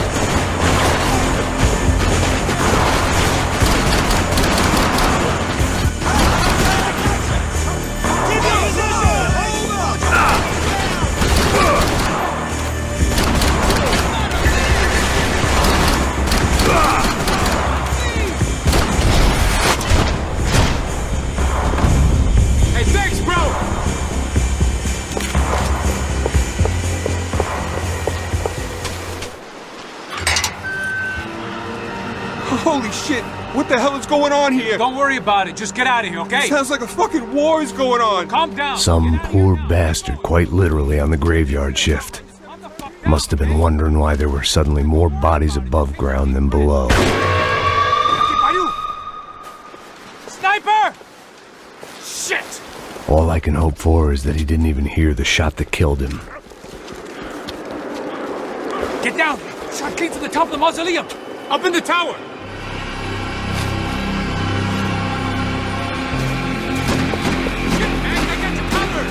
Speaker 2: Hey, thanks, bro!
Speaker 22: Holy shit! What the hell is going on here?
Speaker 2: Don't worry about it. Just get out of here, okay?
Speaker 22: Sounds like a fucking war is going on.
Speaker 2: Calm down.
Speaker 5: Some poor bastard quite literally on the graveyard shift. Must have been wondering why there were suddenly more bodies above ground than below.
Speaker 2: Sniper! Shit!
Speaker 5: All I can hope for is that he didn't even hear the shot that killed him.
Speaker 2: Get down! Shot clean to the top of the mausoleum! Up in the tower! Shit, man! I got you covered!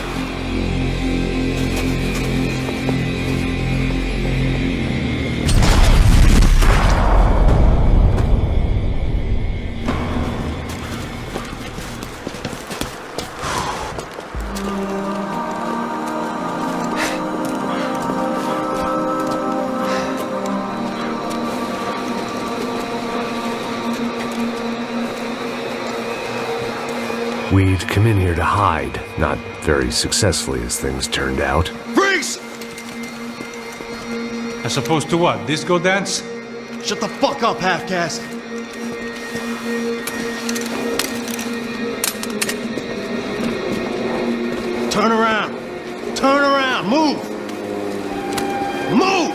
Speaker 5: We'd come in here to hide, not very successfully as things turned out.
Speaker 14: Freeze!
Speaker 2: As opposed to what? Disco dance?
Speaker 14: Shut the fuck up, half-caste. Turn around. Turn around. Move. Move!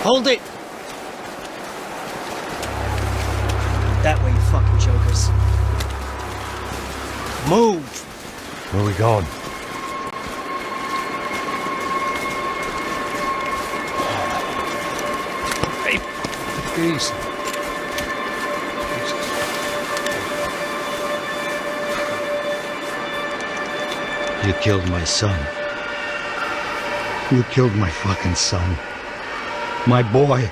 Speaker 14: Hold it! That way, you fucking jokers. Move!
Speaker 10: Where are we going?
Speaker 2: Hey, easy.
Speaker 3: You killed my son. You killed my fucking son. My boy.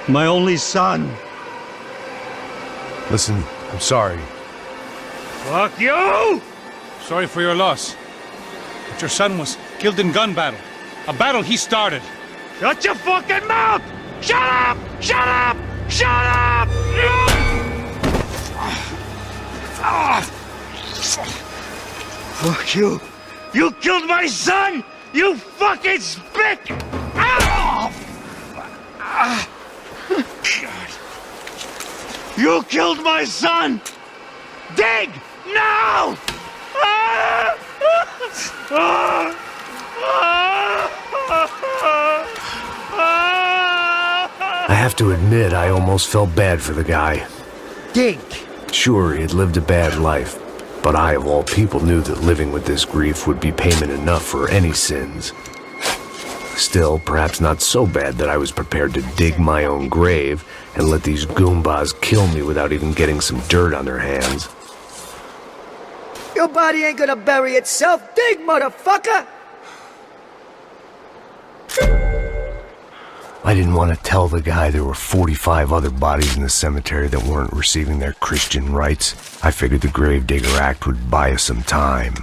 Speaker 3: My only son.
Speaker 10: Listen, I'm sorry.
Speaker 2: Fuck you! Sorry for your loss. But your son was killed in gun battle. A battle he started.
Speaker 13: Shut your fucking mouth! Shut up! Shut up! Shut up!
Speaker 3: Fuck you.
Speaker 13: You killed my son! You fucking spick! Ah! You killed my son! Dig! Now!
Speaker 5: I have to admit, I almost felt bad for the guy.
Speaker 19: Dig!
Speaker 5: Sure, he had lived a bad life, but I, of all people, knew that living with this grief would be payment enough for any sins. Still, perhaps not so bad that I was prepared to dig my own grave and let these goombas kill me without even getting some dirt on their hands.
Speaker 19: Your body ain't gonna bury itself. Dig, motherfucker!
Speaker 5: I didn't want to tell the guy there were 45 other bodies in the cemetery that weren't receiving their Christian rites. I figured the Gravedigger Act would buy us some time.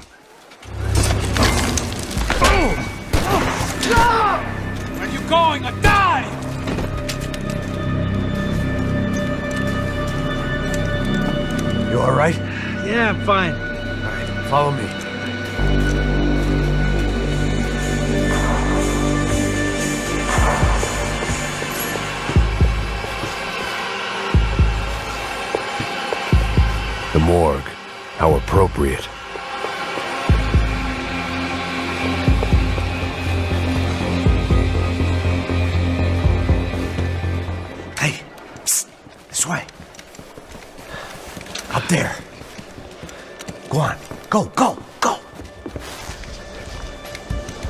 Speaker 2: Where are you going? I die!
Speaker 10: You alright?
Speaker 6: Yeah, I'm fine.
Speaker 10: Alright, follow me.
Speaker 5: The morgue. How appropriate.
Speaker 10: Hey, psst, this way. Up there. Go on. Go, go, go.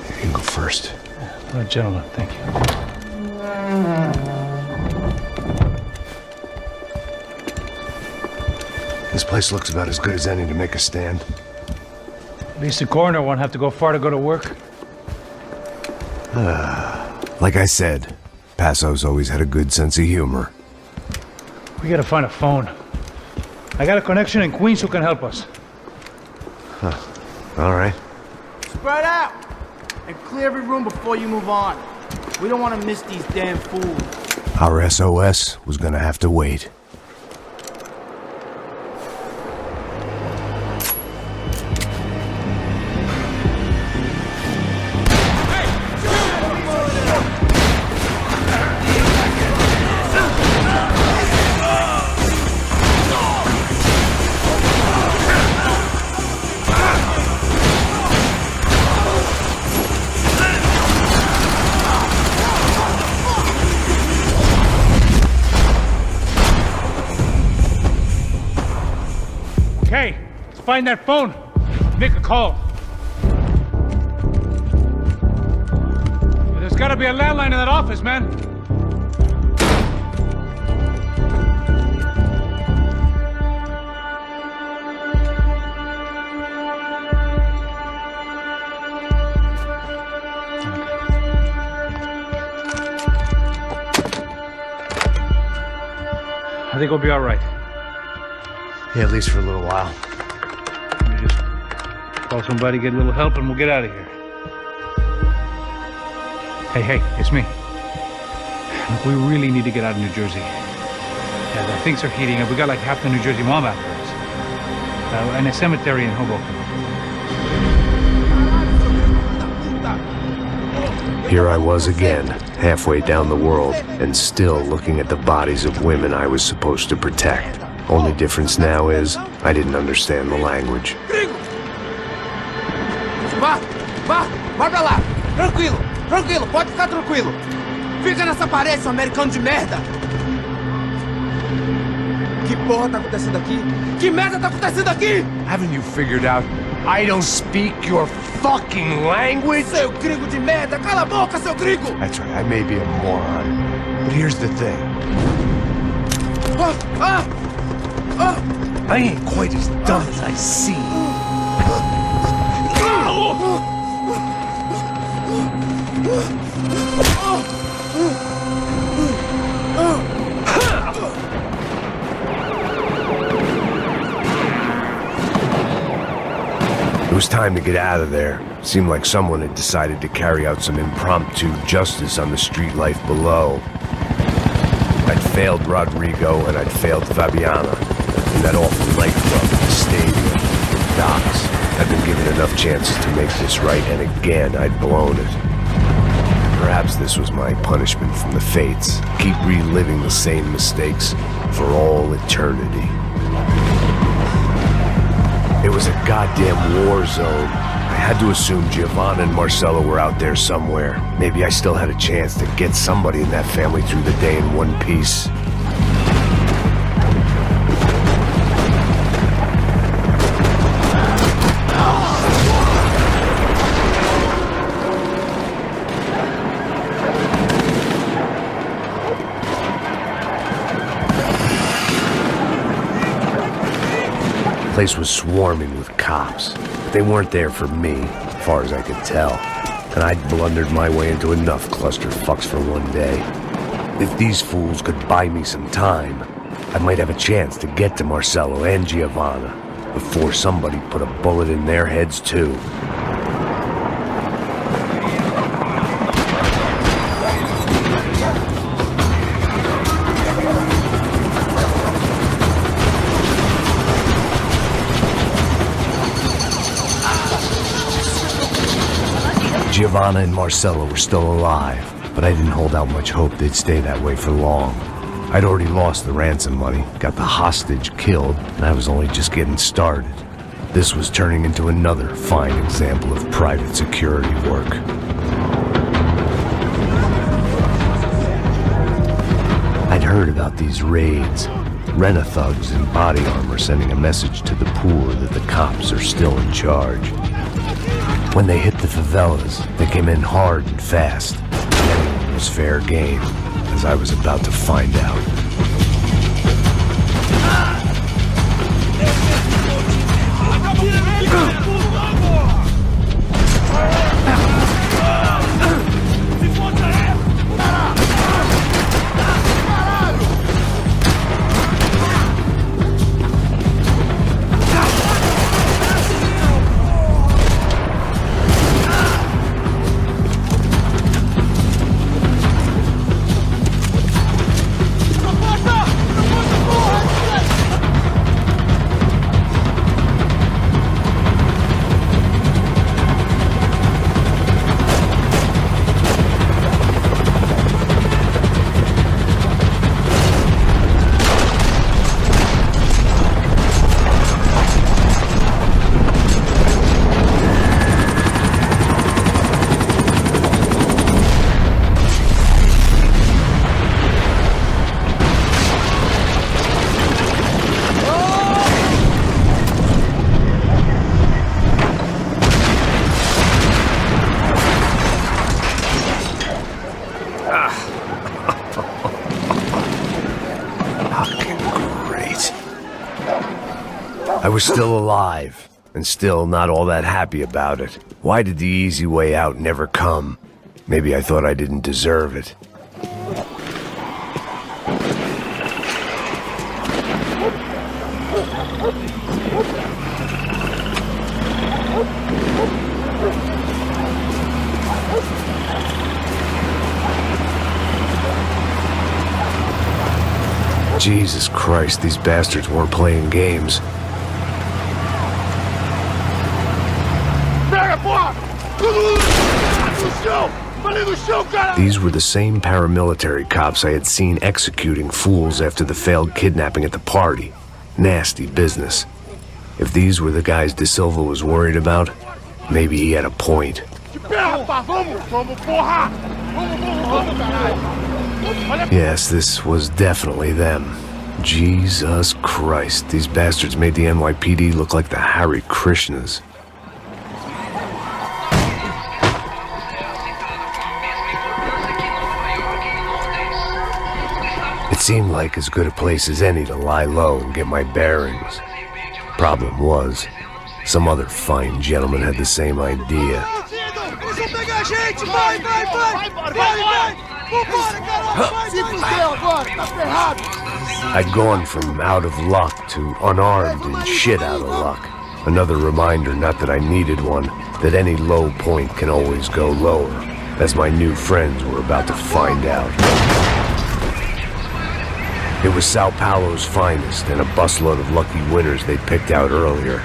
Speaker 10: You can go first.
Speaker 2: Oh, gentlemen, thank you.
Speaker 10: This place looks about as good as any to make a stand.
Speaker 2: At least the coroner won't have to go far to go to work.
Speaker 5: Like I said, Passo's always had a good sense of humor.
Speaker 2: We gotta find a phone. I got a connection in Queens who can help us.
Speaker 10: Huh. All right.
Speaker 6: Spread out! And clear every room before you move on. We don't want to miss these damn fools.
Speaker 5: Our SOS was gonna have to wait.
Speaker 2: Hey, let's find that phone. Make a call. There's gotta be a landline in that office, man. I think we'll be all right.
Speaker 10: Yeah, at least for a little while.
Speaker 2: Let me just call somebody, get a little help, and we'll get out of here. Hey, it's me. Look, we really need to get out of New Jersey. Yeah, things are heating up. We got like half the New Jersey mob after us. And a cemetery in Hoboken.
Speaker 5: Here I was again, halfway down the world, and still looking at the bodies of women I was supposed to protect. Only difference now is, I didn't understand the language.
Speaker 14: Vai pra lá! Tranquilo, pode ficar tranquilo! Fica nessa parede, seu americano de merda! Que porra tá acontecendo aqui? Que merda tá acontecendo aqui?
Speaker 10: Haven't you figured out I don't speak your fucking language?
Speaker 14: Seu gringo de merda! Cala a boca, seu gringo!
Speaker 10: That's right, I may be a moron, but here's the thing. I ain't quite as dumb as I seem. It was time to get out of there. Seemed like someone had decided to carry out some impromptu justice on the street life below. I'd failed Rodrigo and I'd failed Fabiana. In that awful nightclub, the stadium, the docks. I'd been given enough chances to make this right, and again I'd blown it. Perhaps this was my punishment from the fates. Keep reliving the same mistakes for all eternity. It was a goddamn war zone. I had to assume Giovanna and Marcello were out there somewhere. Maybe I still had a chance to get somebody in that family through the day in one piece. The place was swarming with cops. They weren't there for me, as far as I could tell. And I'd blundered my way into enough clusterfucks for one day. If these fools could buy me some time, I might have a chance to get to Marcello and Giovanna before somebody put a bullet in their heads too. Giovanna and Marcello were still alive, but I didn't hold out much hope they'd stay that way for long. I'd already lost the ransom money, got the hostage killed, and I was only just getting started. This was turning into another fine example of private security work. I'd heard about these raids. Rent-a-thugs in body armor sending a message to the poor that the cops are still in charge. When they hit the favelas, they came in hard and fast. Anyone was fair game, as I was about to find out. I was still alive, and still not all that happy about it. Why did the easy way out never come? Maybe I thought I didn't deserve it. Jesus Christ, these bastards weren't playing games. These were the same paramilitary cops I had seen executing fools after the failed kidnapping at the party. Nasty business. If these were the guys De Silva was worried about, maybe he had a point. Yes, this was definitely them. Jesus Christ, these bastards made the NYPD look like the Hare Krishnas. It seemed like as good a place as any to lie low and get my bearings. Problem was, some other fine gentleman had the same idea.
Speaker 14: frente, vai! Vambora, garoto!
Speaker 6: Se fudeu agora, tá ferrado!
Speaker 10: I'd gone from out of luck to unarmed and shit out of luck. Another reminder, not that I needed one, that any low point can always go lower, as my new friends were about to find out. It was Sao Paulo's finest and a busload of lucky winners they'd picked out earlier.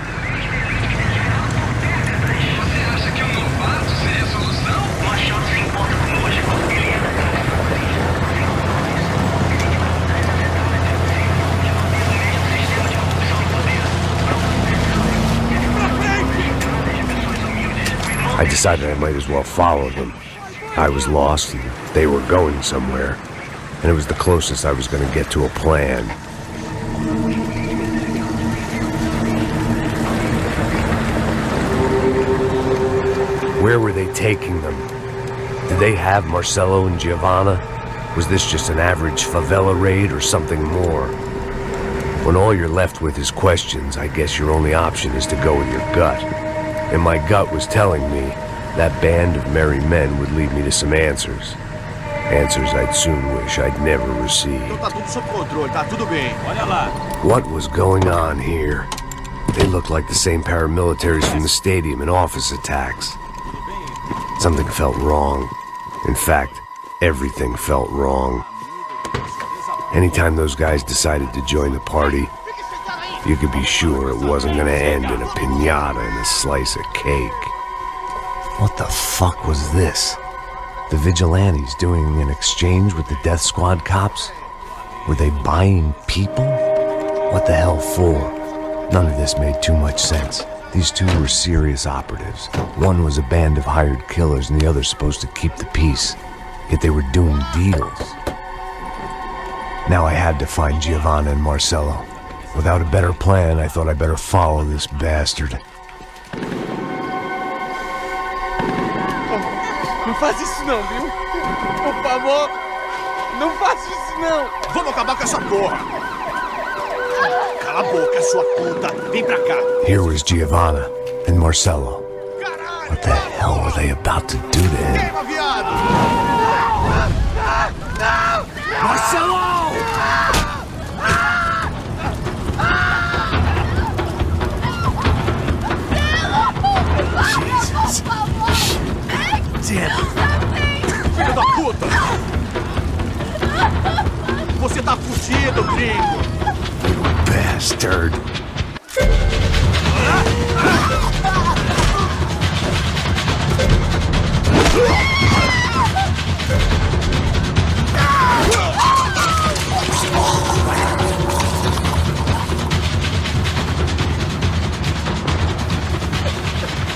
Speaker 10: I decided I might as well follow them. I was lost and they were going somewhere, and it was the closest I was going to get to a plan. Where were they taking them? Did they have Marcelo and Giovanna? Was this just an average favela raid or something more? When all you're left with is questions, I guess your only option is to go with your gut. And my gut was telling me that band of merry men would lead me to some answers. Answers I'd soon wish I'd never received.
Speaker 20: Tá tudo sob controle, tá tudo bem. Olha lá.
Speaker 10: What was going on here? They looked like the same paramilitaries from the stadium in office attacks. Something felt wrong. In fact, everything felt wrong. Anytime those guys decided to join the party, you could be sure it wasn't gonna end in a piñata and a slice of cake. What the fuck was this? The vigilantes doing an exchange with the death squad cops? Were they buying people? What the hell for? None of this made too much sense. These two were serious operatives. One was a band of hired killers and the other supposed to keep the peace. Yet they were doing deals. Now I had to find Giovanna and Marcelo. Without a better plan, I thought I better follow this bastard.
Speaker 14: Não faz isso não, viu? Por favor, não faça isso não!
Speaker 20: Vamos acabar com essa porra! Cala a boca, sua puta! Vem pra cá!
Speaker 10: Here was Giovanna and Marcelo. What the hell were they about to do to him?
Speaker 20: Queima, viado!
Speaker 10: Marcelo! Jesus. Damn.
Speaker 20: Filho da puta! Você tá fudido, gringo!
Speaker 10: Bastard.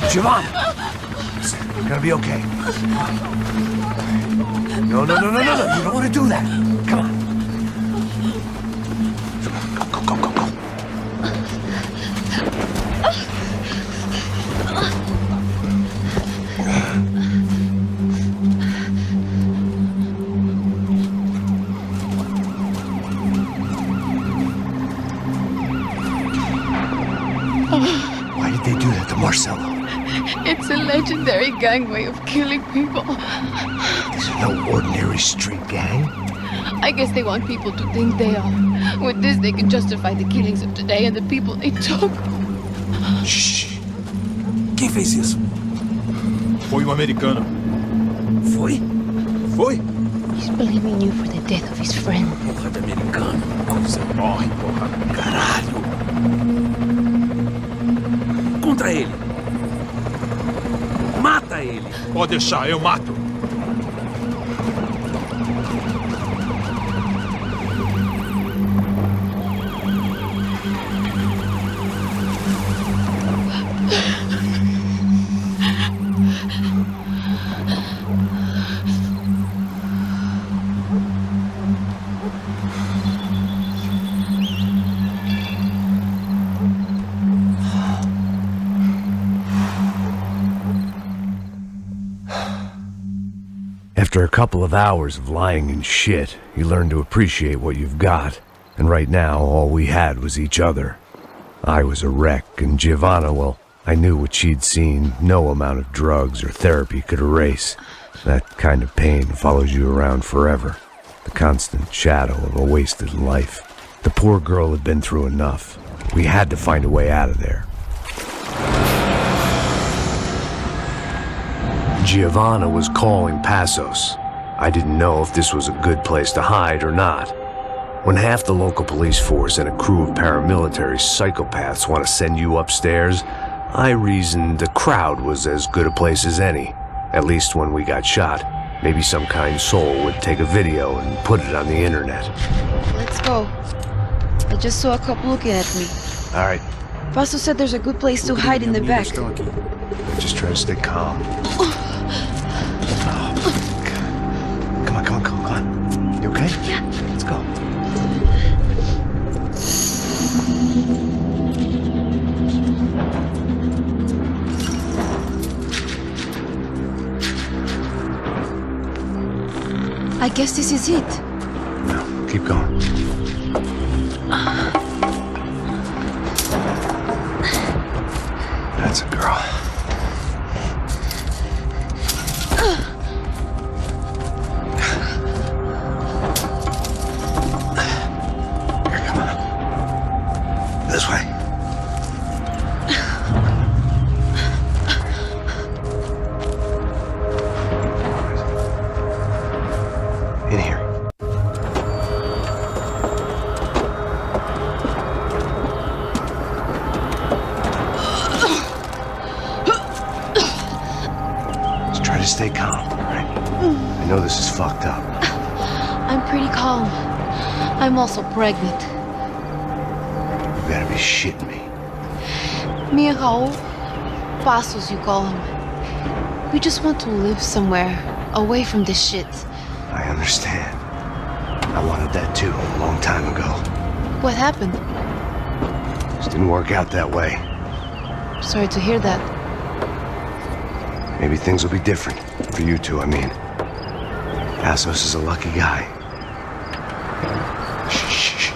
Speaker 10: Giovanna! You're gonna be okay. No. You don't want to do that. Come on. Go. Why did they do that to Marcelo?
Speaker 4: It's a legendary gang way of killing people.
Speaker 10: These are no ordinary street gang.
Speaker 4: I guess they want people to think they are. With this, they can justify the killings of today and the people they took.
Speaker 12: Shh. Quem fez isso?
Speaker 20: Foi americano.
Speaker 12: Foi?
Speaker 4: He's blaming you for the death of his friend.
Speaker 12: Porra de americano. Você morre, porra. Caralho. Contra ele. Mata ele.
Speaker 20: Pode deixar, eu mato.
Speaker 10: After a couple of hours of lying in shit, you learn to appreciate what you've got. And right now, all we had was each other. I was a wreck, and Giovanna, well, I knew what she'd seen no amount of drugs or therapy could erase. That kind of pain follows you around forever. The constant shadow of a wasted life. The poor girl had been through enough. We had to find a way out of there. Giovanna was calling Passos. I didn't know if this was a good place to hide or not. When half the local police force and a crew of paramilitary psychopaths want to send you upstairs, I reasoned the crowd was as good a place as any. At least when we got shot. Maybe some kind soul would take a video and put it on the internet.
Speaker 4: Let's go. I just saw a couple looking at me.
Speaker 10: All right.
Speaker 4: Pasto said there's a good place to hide in the back.
Speaker 10: Just try to stay calm. Come on. You okay?
Speaker 4: Yeah.
Speaker 10: Let's go.
Speaker 4: I guess this is it.
Speaker 10: No, keep going. That's a girl. Here, come on. This way. In here. Just try to stay calm, all right? I know this is fucked up.
Speaker 4: I'm pretty calm. I'm also pregnant.
Speaker 10: You better be shitting me.
Speaker 4: Me and Raul, Passos you call him. We just want to live somewhere, away from this shit.
Speaker 10: I understand. I wanted that too, a long time ago.
Speaker 4: What happened?
Speaker 10: Just didn't work out that way.
Speaker 4: Sorry to hear that.
Speaker 10: Maybe things will be different. For you two, I mean. Passos is a lucky guy. Shh.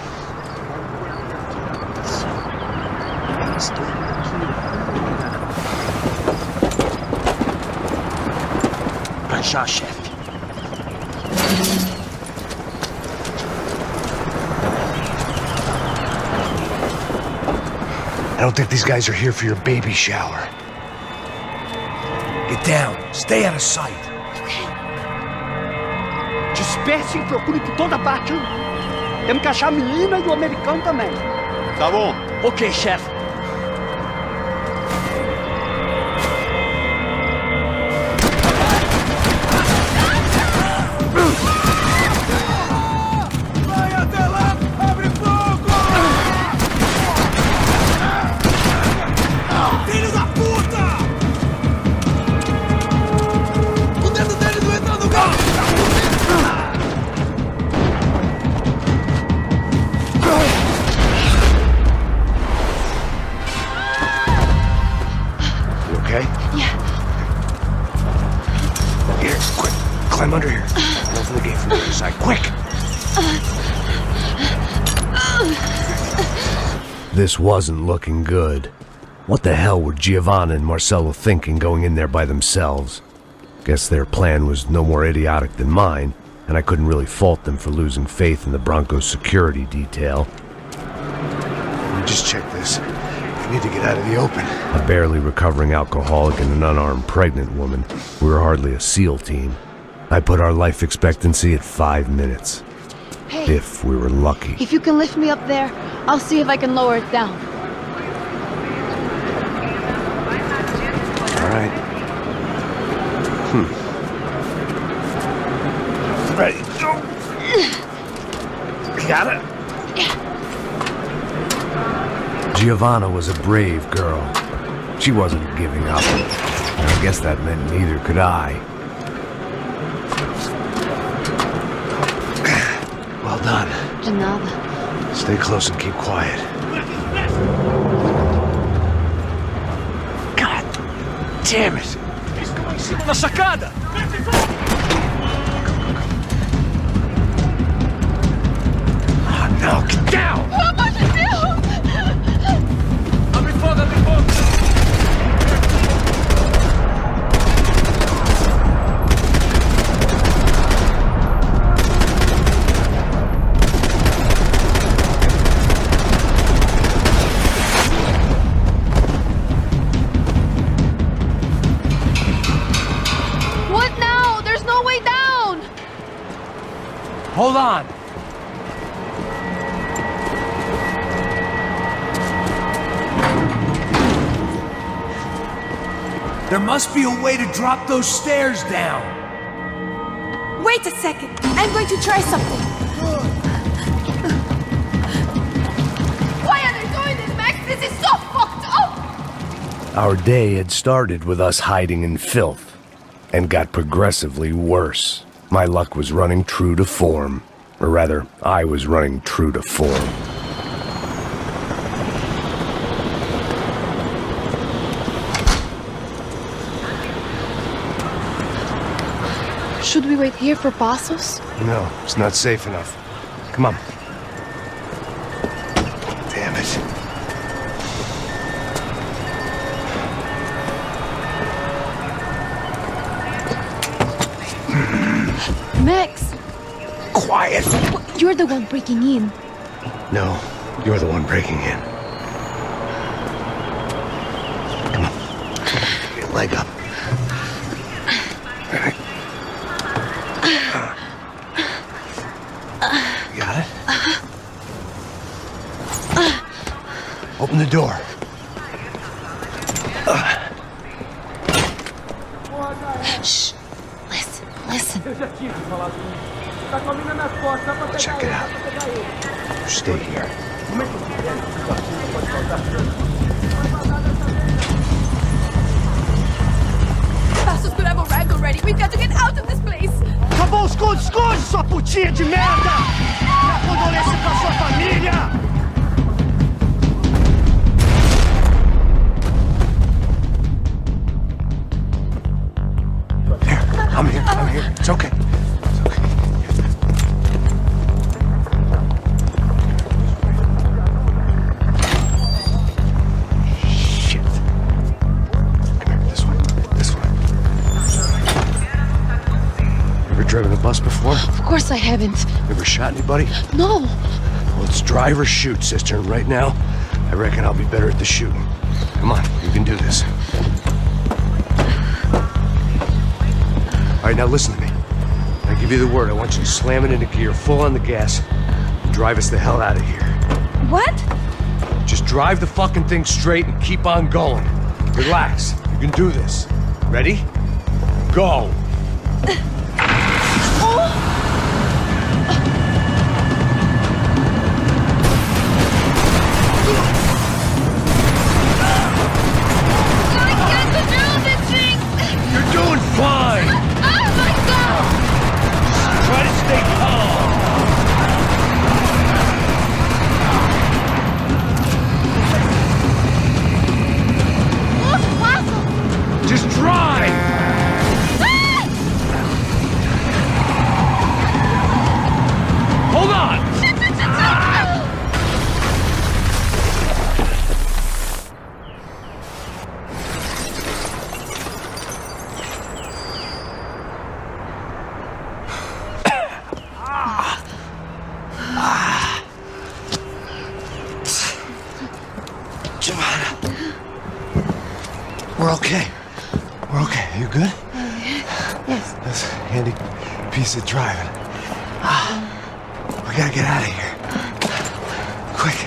Speaker 14: Vai já, chefe.
Speaker 10: I don't think these guys are here for your baby shower.
Speaker 5: Get down. Stay out of sight.
Speaker 14: Disperse e procure por toda parte. Temos que achar a menina e o americano também.
Speaker 20: Tá bom.
Speaker 14: Ok, chefe.
Speaker 13: Vai até lá! Abre fogo! Filho da puta! O dedo dele não entra no gol!
Speaker 10: You okay?
Speaker 4: Yeah.
Speaker 10: Here, quick. Climb under here. Open the gate from the other side. Quick! This wasn't looking good. What the hell were Giovanna and Marcello thinking going in there by themselves? Guess their plan was no more idiotic than mine, and I couldn't really fault them for losing faith in the Broncos security detail. Let me just check this. We need to get out of the open. A barely recovering alcoholic and an unarmed pregnant woman. We were hardly a SEAL team. I put our life expectancy at 5 minutes.
Speaker 4: Hey.
Speaker 10: If we were lucky.
Speaker 4: If you can lift me up there, I'll see if I can lower it down.
Speaker 10: All right. Ready. Go. Got it? Giovanna was a brave girl. She wasn't giving up. And I guess that meant neither could I. Well done.
Speaker 4: De nada.
Speaker 10: Stay close and keep quiet. God damn it!
Speaker 14: Na sacada!
Speaker 10: Oh no, get down!
Speaker 4: Pelo amor de Deus!
Speaker 16: Abre fogo, abre fogo!
Speaker 11: Hold on. There must be a way to drop those stairs down.
Speaker 7: Wait a second. I'm going to try something. Why are they doing this, Max? This is so fucked up!
Speaker 10: Our day had started with us hiding in filth, and got progressively worse. My luck was running true to form. Or rather, I was running true to form.
Speaker 4: Should we wait here for Passos?
Speaker 10: No, it's not safe enough. Come on. Damn it.
Speaker 4: Max!
Speaker 10: Quiet!
Speaker 4: You're the one breaking in.
Speaker 10: No, you're the one breaking in. Come on. Get your leg up. All right. You got it? Open the door.
Speaker 4: Shh. Listen.
Speaker 10: Check it out. You stay here.
Speaker 7: Passos could have a rag already. We've got to get out of this place.
Speaker 19: Acabou os esconde, sua putinha de merda! Minha condolência pra sua família!
Speaker 10: I'm here. It's okay. Shit. Come here, this way. Ever driven a bus before?
Speaker 4: Of course I haven't.
Speaker 10: Ever shot anybody?
Speaker 4: No.
Speaker 10: Well, it's drive or shoot, sister, and right now, I reckon I'll be better at the shooting. Come on, you can do this. All right, now listen to me. I give you the word. I want you to slam it into gear, full on the gas, and drive us the hell out of here.
Speaker 7: What?
Speaker 10: Just drive the fucking thing straight and keep on going. Relax. You can do this. Ready? Go.
Speaker 13: You're doing fine!
Speaker 7: Oh my god!
Speaker 13: Try to stay calm! Just drive! Hold on!
Speaker 10: We're okay. We're okay. You good?
Speaker 4: Yes.
Speaker 10: That's a handy piece of driving. We gotta get out of here. Quick.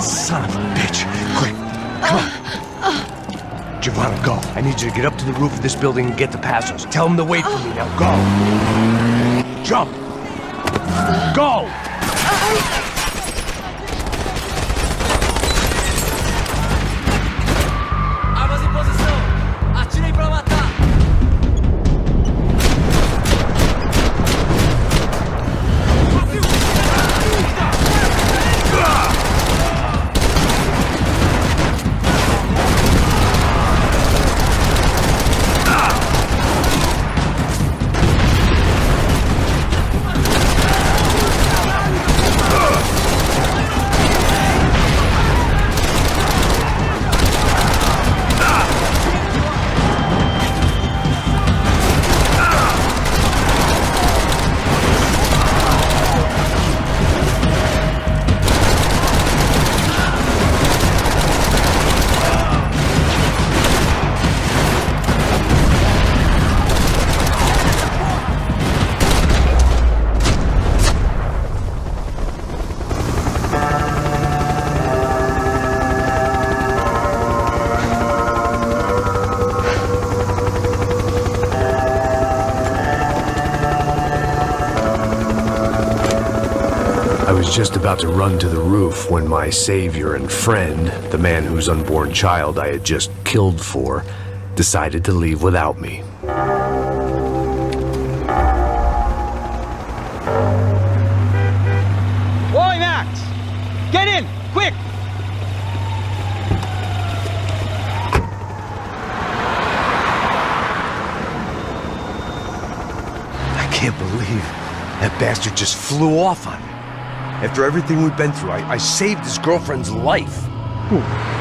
Speaker 10: Son of a bitch. Quick. Come on. Giovanna, go. I need you to get up to the roof of this building and get the Passos. Tell them to wait for me. Now go. Jump. Go.
Speaker 1: was just about to run to the roof when my savior and friend, the man whose unborn child I had just killed for, decided to leave without me.
Speaker 18: Boy, Max! Get in! Quick!
Speaker 5: I can't believe that bastard just flew off on me. After everything we've been through, I saved his girlfriend's life.
Speaker 18: Who?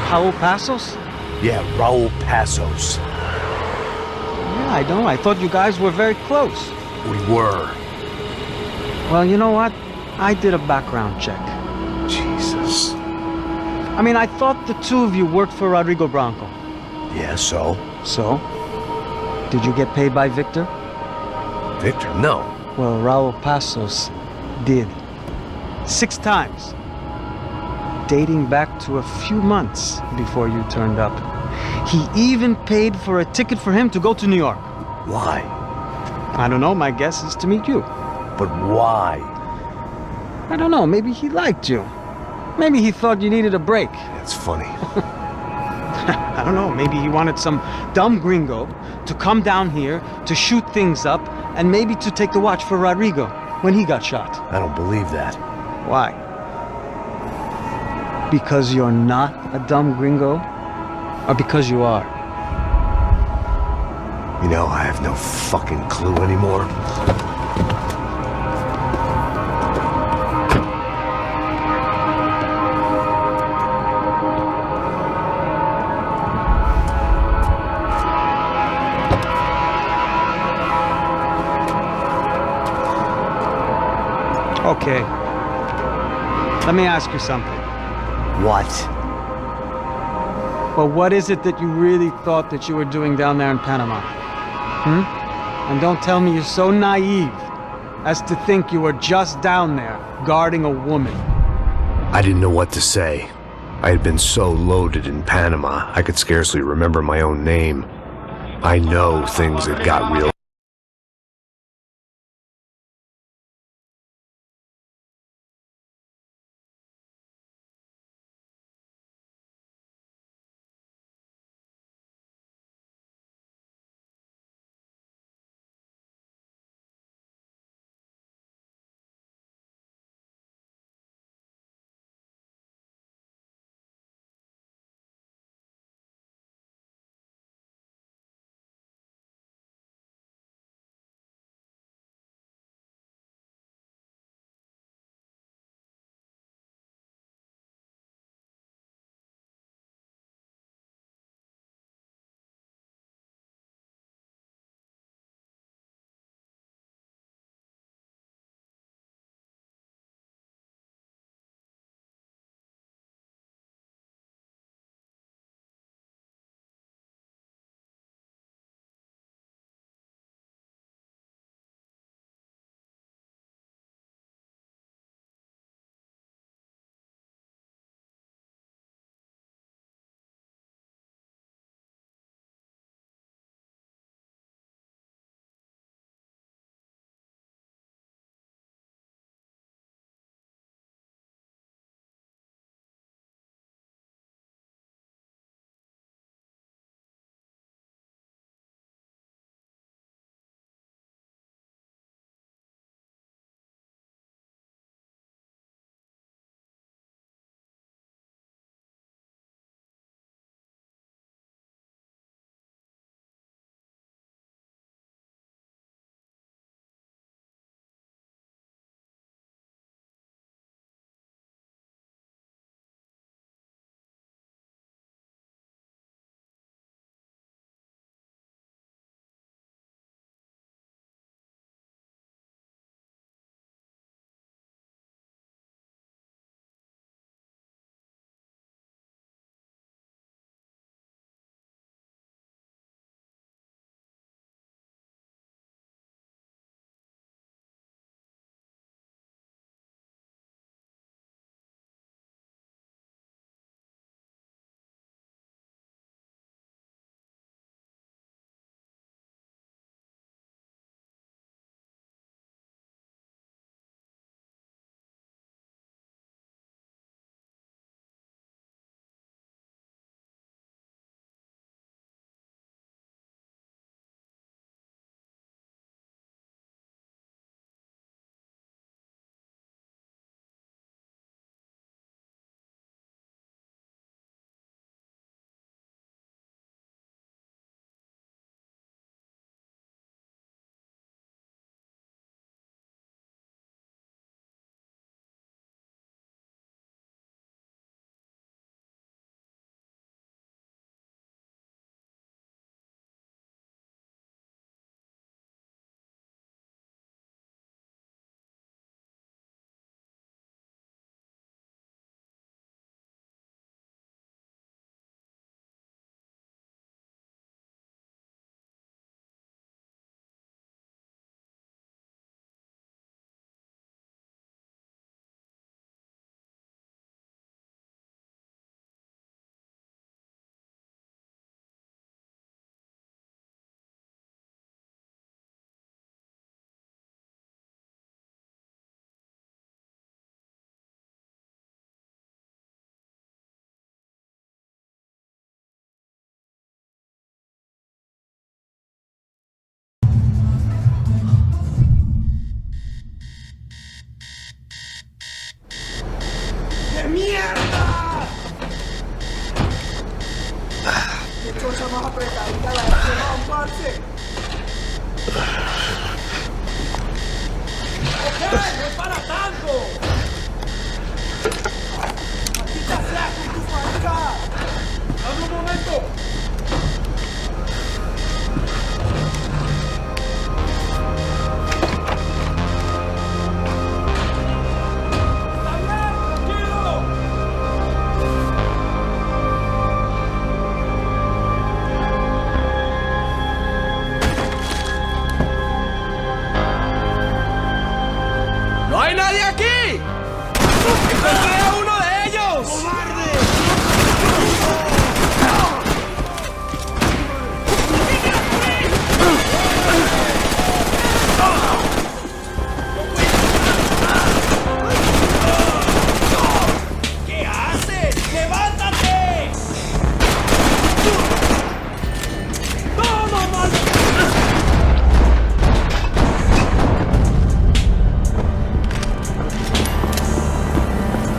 Speaker 18: Raul Passos?
Speaker 5: Yeah, Raul Passos.
Speaker 18: Yeah, I know. I thought you guys were very close.
Speaker 5: We were.
Speaker 18: Well, you know what? I did a background check.
Speaker 5: Jesus.
Speaker 18: I mean, I thought the two of you worked for Rodrigo Branco.
Speaker 5: Yeah, so?
Speaker 18: So? Did you get paid by Victor?
Speaker 5: Victor? No.
Speaker 18: Well, Raul Passos did. 6 times. Dating back to a few months before you turned up. He even paid for a ticket for him to go to New York.
Speaker 5: Why?
Speaker 18: I don't know. My guess is to meet you.
Speaker 5: But why?
Speaker 18: I don't know. Maybe he liked you. Maybe he thought you needed a break.
Speaker 5: That's funny.
Speaker 18: I don't know. Maybe he wanted some dumb gringo to come down here to shoot things up and maybe to take the watch for Rodrigo when he got shot.
Speaker 5: I don't believe that.
Speaker 18: Why? Because you're not a dumb gringo? Or because you are?
Speaker 5: You know, I have no fucking clue anymore.
Speaker 18: Okay. Let me ask you something.
Speaker 5: What?
Speaker 18: Well, what is it that you really thought that you were doing down there in Panama? And don't tell me you're so naive as to think you were just down there guarding a woman.
Speaker 1: I didn't know what to say. I had been so loaded in Panama, I could scarcely remember my own name. I know things had got real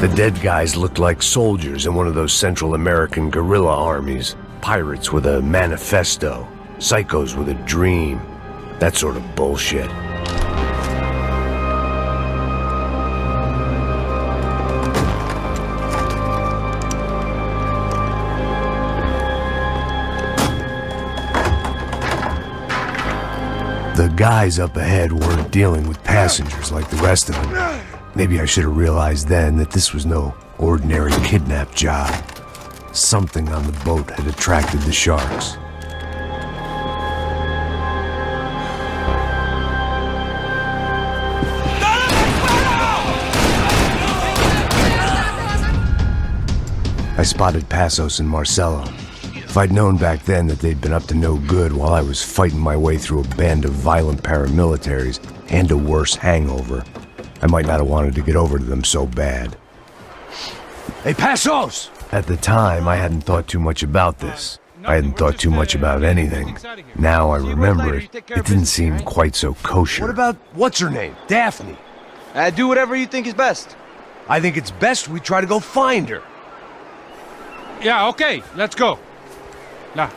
Speaker 10: The dead guys looked like soldiers in one of those Central American guerrilla armies. Pirates with a manifesto. Psychos with a dream. That sort of bullshit. The guys up ahead weren't dealing with passengers like the rest of them. Maybe I should have realized then that this was no ordinary kidnap job. Something on the boat had attracted the sharks. I spotted Passos and Marcelo. If I'd known back then that they'd been up to no good while I was fighting my way through a band of violent paramilitaries and a worse hangover, I might not have wanted to get over to them so bad.
Speaker 5: Hey, Passos!
Speaker 10: At the time, I hadn't thought too much about this. I hadn't thought too much about anything. Now I remember it, it didn't seem quite so kosher.
Speaker 5: What about, what's her name? Daphne.
Speaker 20: Do whatever you think is best.
Speaker 5: I think it's best we try to go find her.
Speaker 2: Yeah, okay, let's go. Now.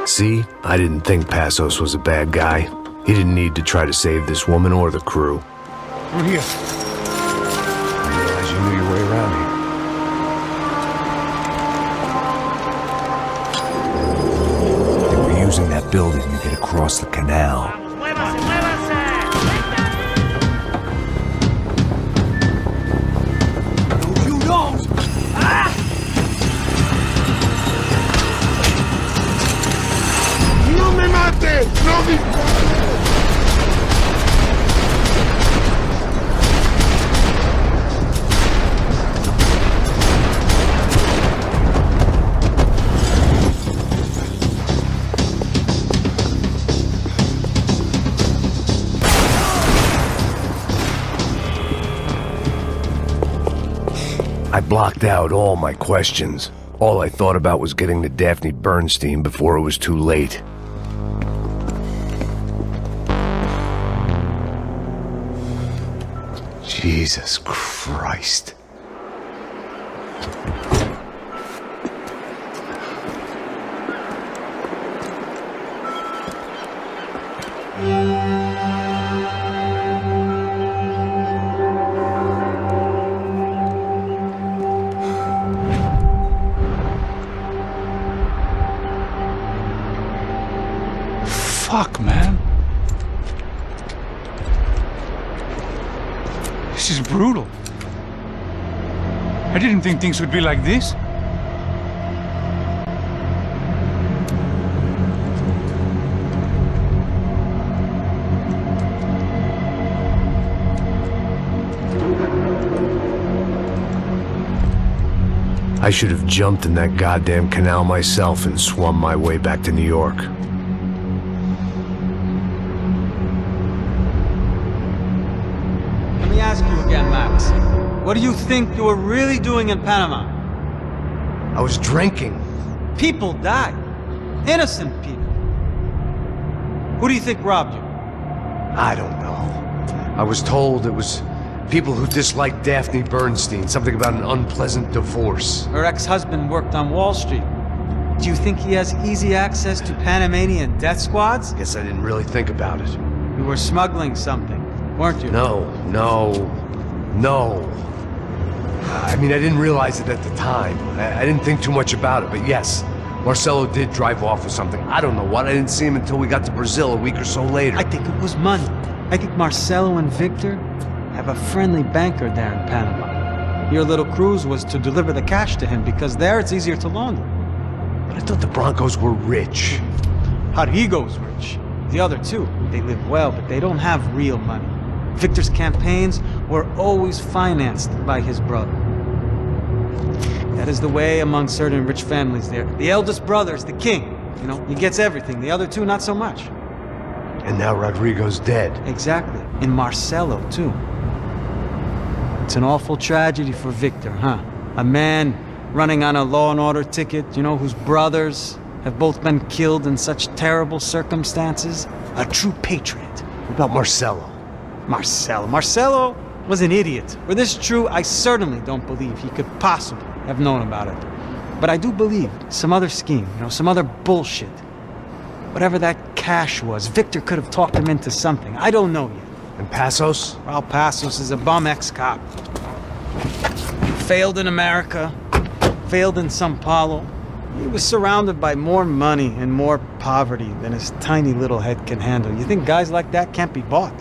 Speaker 10: See, I didn't think Passos was a bad guy. He didn't need to try to save this woman or the crew.
Speaker 2: Through here.
Speaker 10: I realize you knew your way around here. They were using that building to get across the canal.
Speaker 5: You don't!
Speaker 13: ¡No me mates! ¡No me...
Speaker 10: I blocked out all my questions. All I thought about was getting to Daphne Bernstein before it was too late. Jesus Christ.
Speaker 2: Fuck, man. This is brutal. I didn't think things would be like this.
Speaker 10: I should have jumped in that goddamn canal myself and swum my way back to New York.
Speaker 18: Let me ask you again, Max. What do you think you were really doing in Panama?
Speaker 5: I was drinking.
Speaker 18: People died. Innocent people. Who do you think robbed you?
Speaker 5: I don't know. I was told it was people who disliked Daphne Bernstein, something about an unpleasant divorce.
Speaker 18: Her ex-husband worked on Wall Street. Do you think he has easy access to Panamanian death squads?
Speaker 5: Guess I didn't really think about it.
Speaker 18: You were smuggling something, weren't you?
Speaker 5: No. I mean, I didn't realize it at the time. I didn't think too much about it, but yes, Marcelo did drive off with something. I don't know what. I didn't see him until we got to Brazil a week or so later.
Speaker 18: I think it was money. I think Marcelo and Victor have a friendly banker there in Panama. Your little cruise was to deliver the cash to him because there it's easier to launder.
Speaker 5: But I thought the Broncos were rich.
Speaker 18: Rodrigo's rich. The other two, they live well, but they don't have real money. Victor's campaigns were always financed by his brother. That is the way among certain rich families there. The eldest brother is the king. You know, he gets everything. The other two, not so much.
Speaker 5: And now Rodrigo's dead.
Speaker 18: Exactly. And Marcelo, too. It's an awful tragedy for Victor, huh? A man running on a law and order ticket, you know, whose brothers have both been killed in such terrible circumstances. A true patriot.
Speaker 5: What about Marcelo?
Speaker 18: Marcelo, was an idiot. Were this true, I certainly don't believe he could possibly have known about it. But I do believe some other scheme, some other bullshit. Whatever that cash was, Victor could have talked him into something. I don't know yet.
Speaker 10: And Passos?
Speaker 18: Well, Passos is a bum ex-cop. Failed in America, failed in Sao Paulo. He was surrounded by more money and more poverty than his tiny little head can handle. You think guys like that can't be bought?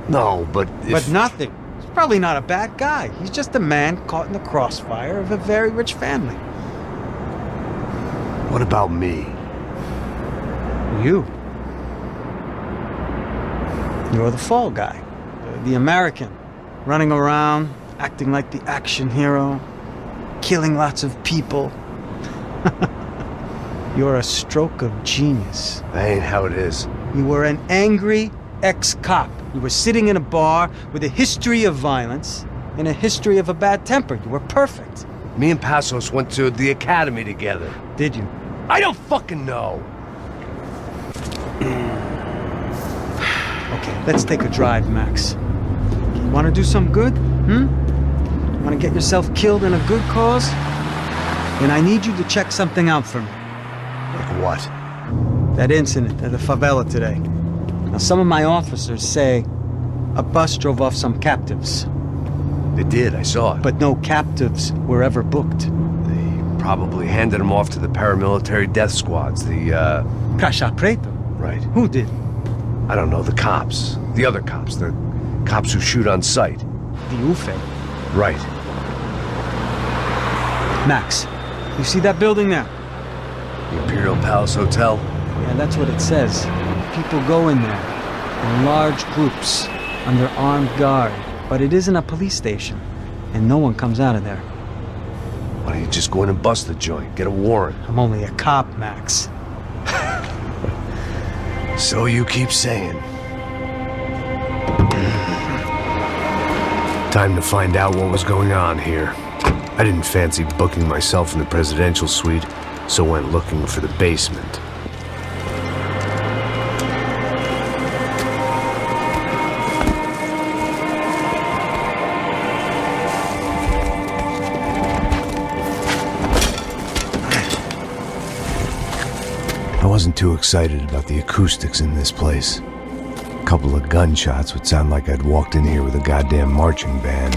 Speaker 10: No, but
Speaker 18: But nothing. He's probably not a bad guy. He's just a man caught in the crossfire of a very rich family.
Speaker 10: What about me?
Speaker 18: You. You're the fall guy. The American. Running around, acting like the action hero. Killing lots of people. You're a stroke of genius.
Speaker 10: That ain't how it is.
Speaker 18: You were an angry ex-cop. You were sitting in a bar with a history of violence and a history of a bad temper. You were perfect.
Speaker 10: Me and Passos went to the academy together.
Speaker 18: Did you?
Speaker 10: I don't fucking know.
Speaker 18: Okay, let's take a drive, Max. You want to do some good? Want to get yourself killed in a good cause? Then I need you to check something out for me.
Speaker 10: Like what?
Speaker 18: That incident at the favela today. Now, some of my officers say a bus drove off some captives.
Speaker 10: They did, I saw it.
Speaker 18: But no captives were ever booked.
Speaker 10: They probably handed them off to the paramilitary death squads, the,
Speaker 18: Caixa Preto?
Speaker 10: Right.
Speaker 18: Who did?
Speaker 10: I don't know, the cops. The other cops. The cops who shoot on sight.
Speaker 18: The UFE.
Speaker 10: Right.
Speaker 18: Max, you see that building there?
Speaker 10: The Imperial Palace Hotel?
Speaker 18: Yeah, that's what it says. People go in there in large groups under armed guard. But it isn't a police station, and no one comes out of there.
Speaker 10: Why don't you just go in and bust the joint? Get a warrant.
Speaker 18: I'm only a cop, Max.
Speaker 10: So you keep saying. Time to find out what was going on here. I didn't fancy booking myself in the presidential suite, so went looking for the basement. I wasn't too excited about the acoustics in this place. A couple of gunshots would sound like I'd walked in here with a goddamn marching band.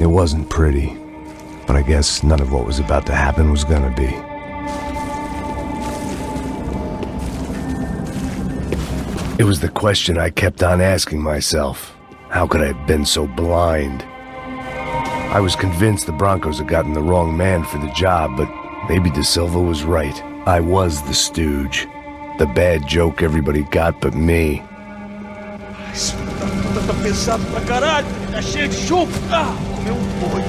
Speaker 10: It wasn't pretty, but I guess none of what was about to happen was gonna be. It was the question I kept on asking myself. How could I have been so blind? I was convinced the Broncos had gotten the wrong man for the job, but maybe De Silva was right. I was the stooge. The bad joke everybody got but me.
Speaker 19: Puta, tá pesado pra caralho. Tá cheio de chumbo. Ah, comeu boi.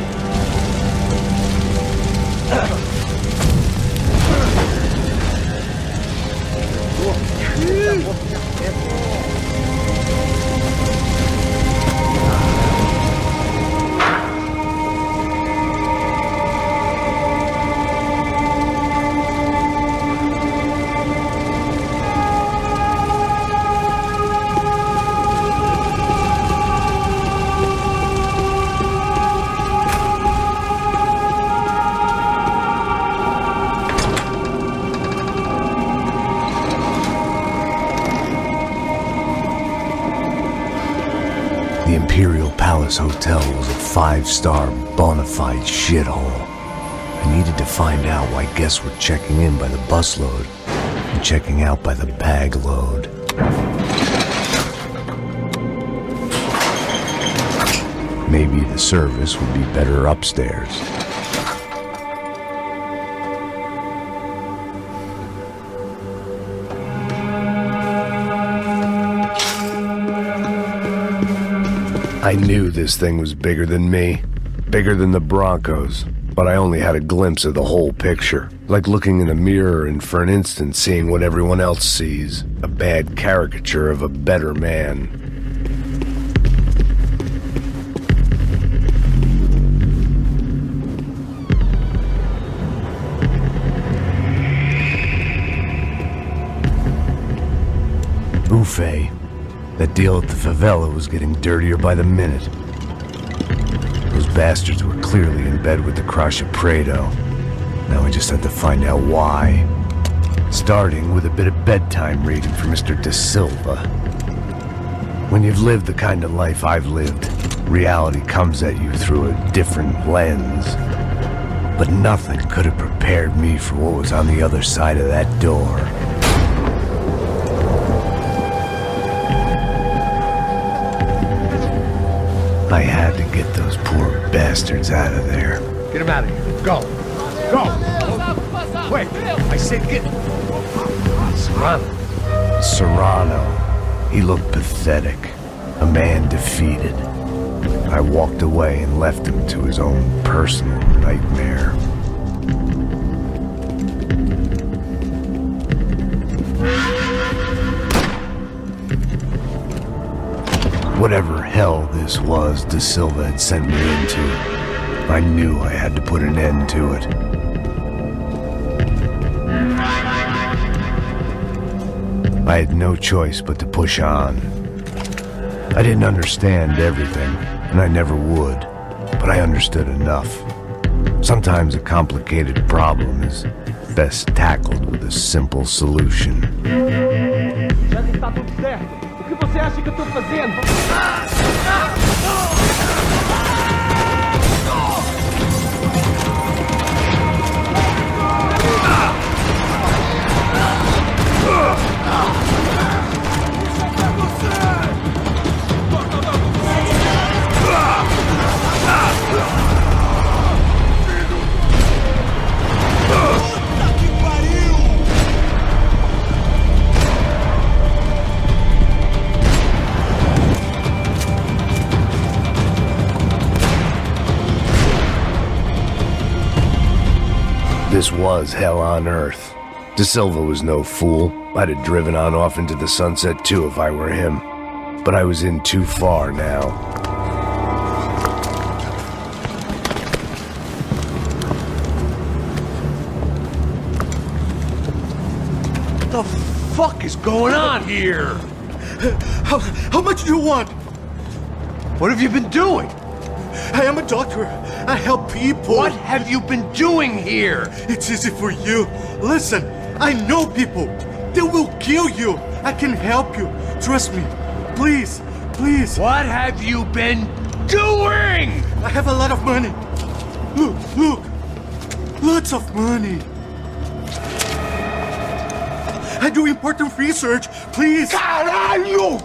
Speaker 10: The Imperial Palace Hotel was a 5-star bona fide shithole. I needed to find out why guests were checking in by the busload and checking out by the bag load. Maybe the service would be better upstairs. I knew this thing was bigger than me, bigger than the Broncos, but I only had a glimpse of the whole picture, like looking in a mirror and for an instant seeing what everyone else sees, a bad caricature of a better man. Ufe. That deal at the favela was getting dirtier by the minute. Those bastards were clearly in bed with the Crush of Prado. Now I just had to find out why. Starting with a bit of bedtime reading for Mr. De Silva. When you've lived the kind of life I've lived, reality comes at you through a different lens. But nothing could have prepared me for what was on the other side of that door. I had to get those poor bastards out of there.
Speaker 11: Get him out of here. Go. Go. Wait. I said get... Serrano.
Speaker 10: Serrano. He looked pathetic. A man defeated. I walked away and left him to his own personal nightmare. Whatever hell this was De Silva had sent me into, I knew I had to put an end to it. I had no choice but to push on. I didn't understand everything, and I never would, but I understood enough. Sometimes a complicated problem is best tackled with a simple solution.
Speaker 19: Já está tudo certo. O que você acha que eu tô fazendo?
Speaker 10: This was hell on earth. De Silva was no fool. I'd have driven on off into the sunset too if I were him. But I was in too far now.
Speaker 11: What the fuck is going on here?
Speaker 19: How much do you want?
Speaker 11: What have you been doing?
Speaker 19: I am a doctor. I help people.
Speaker 11: What have you been doing here?
Speaker 19: It's easy for you. Listen, I know people. They will kill you. I can help you. Trust me. Please, please.
Speaker 11: What have you been doing?
Speaker 19: I have a lot of money. Look, look. Lots of money. I do important research. Please.
Speaker 11: Caralho!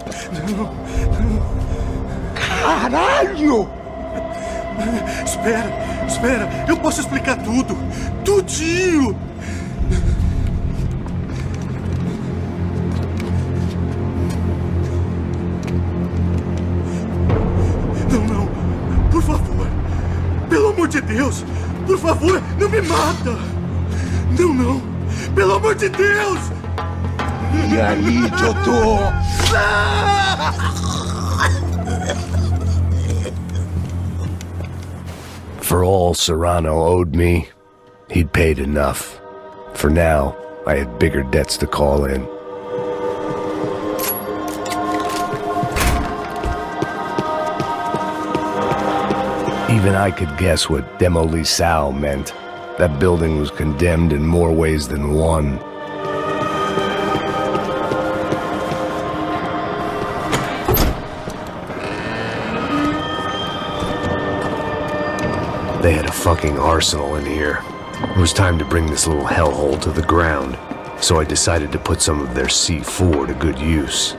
Speaker 11: Caralho!
Speaker 19: Espera, eu posso explicar tudo. Tudinho. Não, por favor. Pelo amor de Deus, por favor, não me mata. Não, pelo amor de Deus.
Speaker 11: E aí, Jogo?
Speaker 10: For all Serrano owed me, he'd paid enough. For now, I had bigger debts to call in. Even I could guess what demolição meant. That building was condemned in more ways than one. They had a fucking arsenal in here. It was time to bring this little hellhole to the ground, so I decided to put some of their C4 to good use.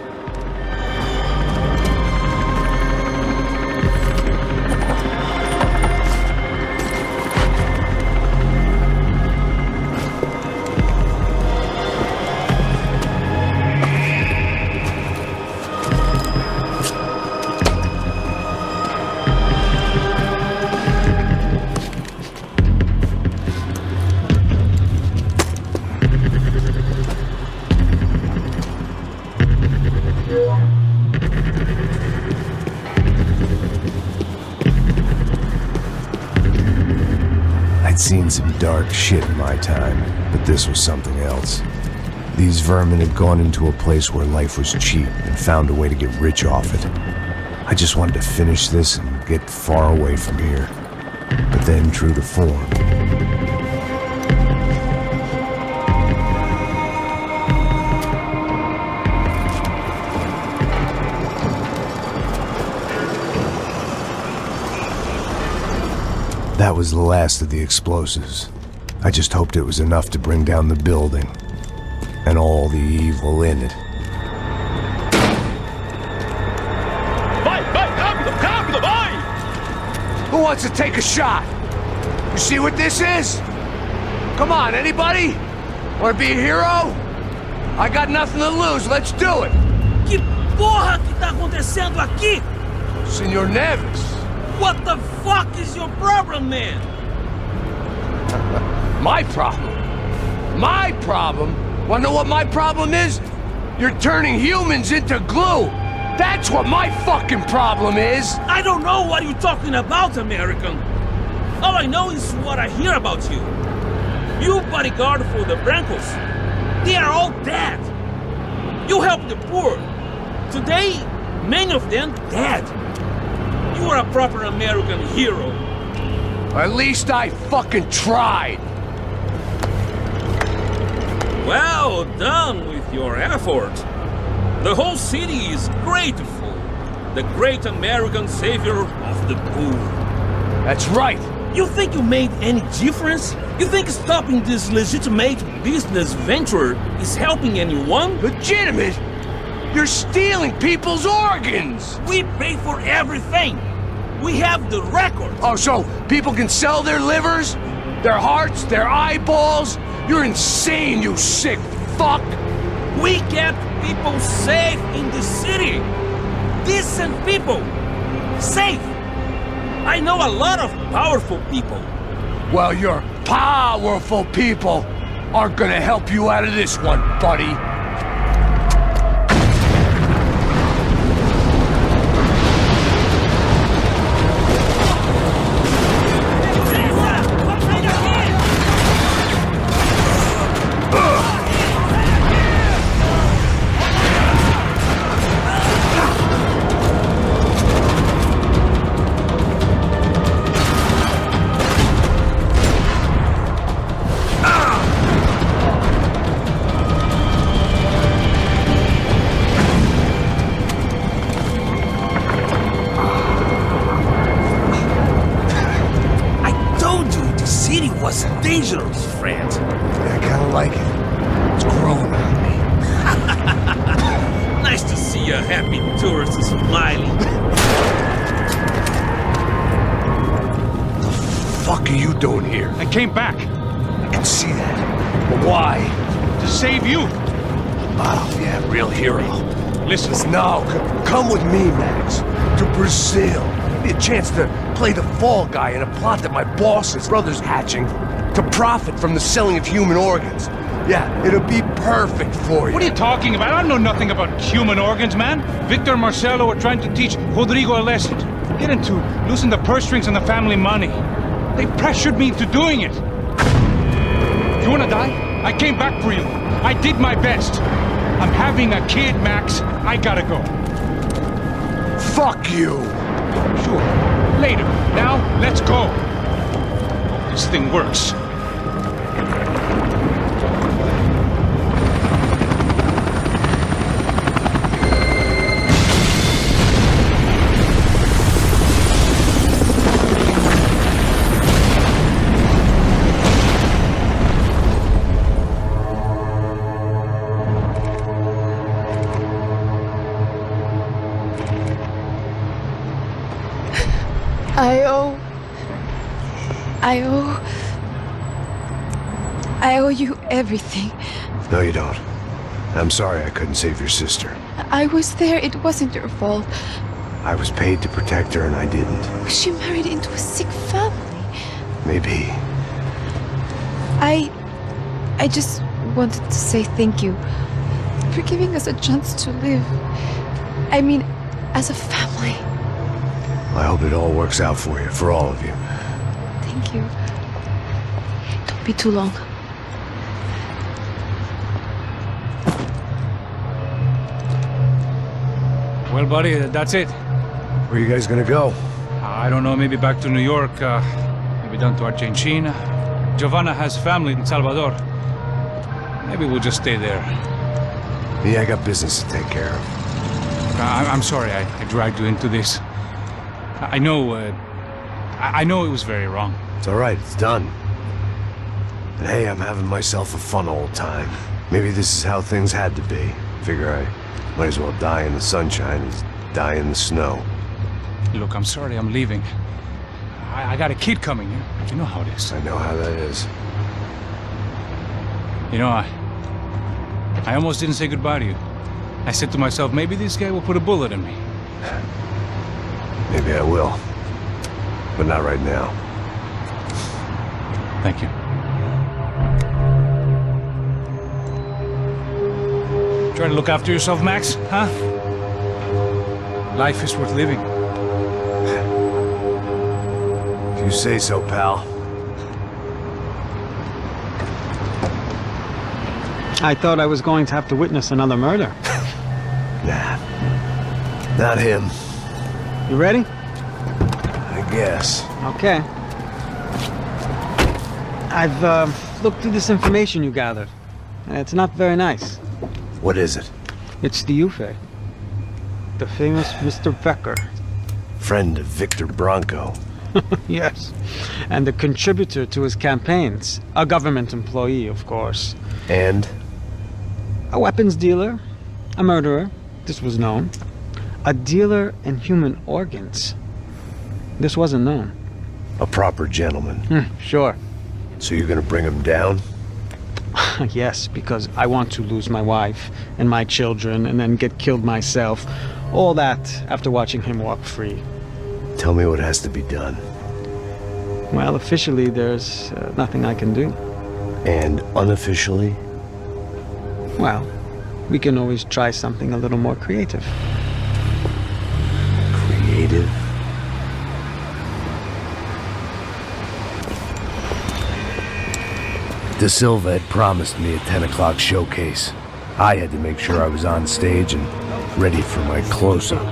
Speaker 10: I'd seen some dark shit in my time, but this was something else. These vermin had gone into a place where life was cheap and found a way to get rich off it. I just wanted to finish this and get far away from here. But then, true to form, that was the last of the explosives. I just hoped it was enough to bring down the building and all the evil in it.
Speaker 11: Who wants to take a shot? You see what this is? Come on, anybody? Want to be a hero? I got nothing to lose, let's do it!
Speaker 13: Que porra que tá acontecendo aqui?
Speaker 11: Senor Neves.
Speaker 13: What the fuck is your problem, man?
Speaker 11: My problem? My problem? Wanna know what my problem is? You're turning humans into glue! That's what my fucking problem is!
Speaker 13: I don't know what you're talking about, American. All I know is what I hear about you. You bodyguard for the Brancos. They are all dead. You help the poor. Today, many of them dead. You are a proper American hero.
Speaker 11: At least I fucking tried.
Speaker 13: Well done with your effort. The whole city is grateful. The great American savior of the poor.
Speaker 11: That's right.
Speaker 13: You think you made any difference? You think stopping this legitimate business venture is helping anyone?
Speaker 11: Legitimate? You're stealing people's organs!
Speaker 13: We pay for everything! We have the record!
Speaker 11: Oh, so people can sell their livers? Their hearts? Their eyeballs? You're insane, you sick fuck!
Speaker 13: We kept people safe in the city! Decent people! Safe! I know a lot of powerful people.
Speaker 11: Well, your powerful people aren't gonna help you out of this one, buddy.
Speaker 13: Dangerous, friend.
Speaker 11: I kinda like it. It's growing on me.
Speaker 13: Nice to see a happy tourist smiling.
Speaker 11: The fuck are you doing here?
Speaker 2: I came back.
Speaker 11: I can see that. But why?
Speaker 2: To save you.
Speaker 11: Oh, yeah, real hero.
Speaker 2: Listen.
Speaker 11: No, come with me, Max. To Brazil. Give me a chance to play the fall guy in a plot that my boss's brother's hatching to profit from the selling of human organs. Yeah, it'll be perfect for you.
Speaker 2: What are you talking about? I know nothing about human organs, man. Victor and Marcelo are trying to teach Rodrigo a lesson. Get into losing the purse strings and the family money. They pressured me into doing it. You wanna die? I came back for you. I did my best. I'm having a kid, Max. I gotta go.
Speaker 11: Fuck you.
Speaker 2: Sure. Later. Now, let's go. Hope this thing works.
Speaker 4: I owe you everything.
Speaker 10: No, you don't. I'm sorry I couldn't save your sister.
Speaker 4: I was there. It wasn't your fault.
Speaker 10: I was paid to protect her and I didn't.
Speaker 4: She married into a sick family.
Speaker 10: Maybe.
Speaker 4: I just wanted to say thank you for giving us a chance to live. I mean, as a family.
Speaker 10: I hope it all works out for you, for all of you.
Speaker 4: Thank you. Don't be too long.
Speaker 2: Well, buddy, that's it.
Speaker 10: Where you guys gonna go?
Speaker 2: I don't know, maybe back to New York, maybe down to Argentina. Giovanna has family in Salvador. Maybe we'll just stay there.
Speaker 10: Yeah, I got business to take care of.
Speaker 2: I'm sorry I dragged you into this. I know it was very wrong.
Speaker 10: It's all right, it's done. And hey, I'm having myself a fun old time. Maybe this is how things had to be. Figure I might as well die in the sunshine as die in the snow.
Speaker 2: Look, I'm sorry I'm leaving. I got a kid coming. You know how it is.
Speaker 10: I know how that is.
Speaker 2: You know, I almost didn't say goodbye to you. I said to myself, maybe this guy will put a bullet in me.
Speaker 10: Maybe I will. But not right now.
Speaker 2: Thank you. Try to look after yourself, Max, huh? Life is worth living.
Speaker 10: If you say so, pal.
Speaker 18: I thought I was going to have to witness another murder.
Speaker 10: Nah. Not him.
Speaker 18: You ready?
Speaker 10: I guess.
Speaker 18: Okay. I've looked through this information you gathered. It's not very nice.
Speaker 10: What is it?
Speaker 18: It's the UFE. The famous Mr. Becker.
Speaker 10: Friend of Victor Bronco.
Speaker 18: Yes. And a contributor to his campaigns. A government employee, of course.
Speaker 10: And?
Speaker 18: A weapons dealer. A murderer. This was known. A dealer in human organs. This wasn't known.
Speaker 10: A proper gentleman.
Speaker 18: Sure.
Speaker 10: So you're gonna bring him down?
Speaker 18: Yes, because I want to lose my wife and my children and then get killed myself. All that after watching him walk free.
Speaker 10: Tell me what has to be done.
Speaker 18: Well, officially, there's nothing I can do.
Speaker 10: And unofficially?
Speaker 18: Well, we can always try something a little more creative.
Speaker 10: Creative? De Silva had promised me a 10 o'clock showcase. I had to make sure I was on stage and ready for my close-up.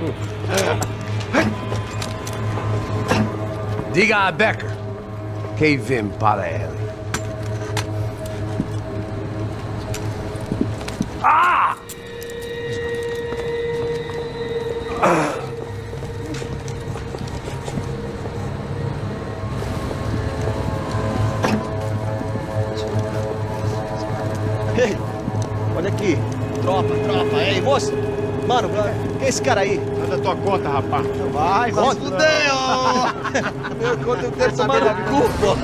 Speaker 5: Diga a Becker.
Speaker 10: Que vim para ele.
Speaker 5: Ah!
Speaker 14: Ei, olha aqui. Tropa. Ei, moço. Mano, quem é esse cara aí?
Speaker 6: Faz a tua conta, rapaz.
Speaker 14: Vai se fuder, ó! Meu conta inteiro tomando cu, pô.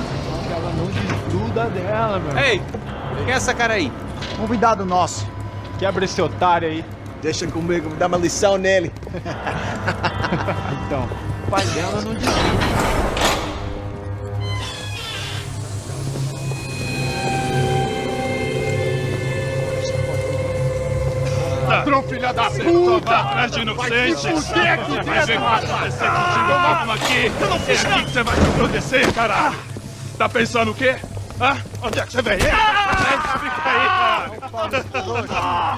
Speaker 6: Ela não desgruda dela, meu.
Speaker 16: Ei, quem é essa cara aí?
Speaker 6: Convidado nosso. Quebra esse otário aí.
Speaker 14: Deixa comigo, me dá uma lição nele.
Speaker 6: Então, o pai dela não desgruda.
Speaker 19: Ladrão, filha da puta! Vai atrás de inocentes! Vai se fuder aqui dentro! Vai acontecer contigo mesmo aqui! Eu não fiz nada! O que você vai acontecer, caralho? Tá pensando o quê? Hã? Onde é que você vem? Fica aí, cara!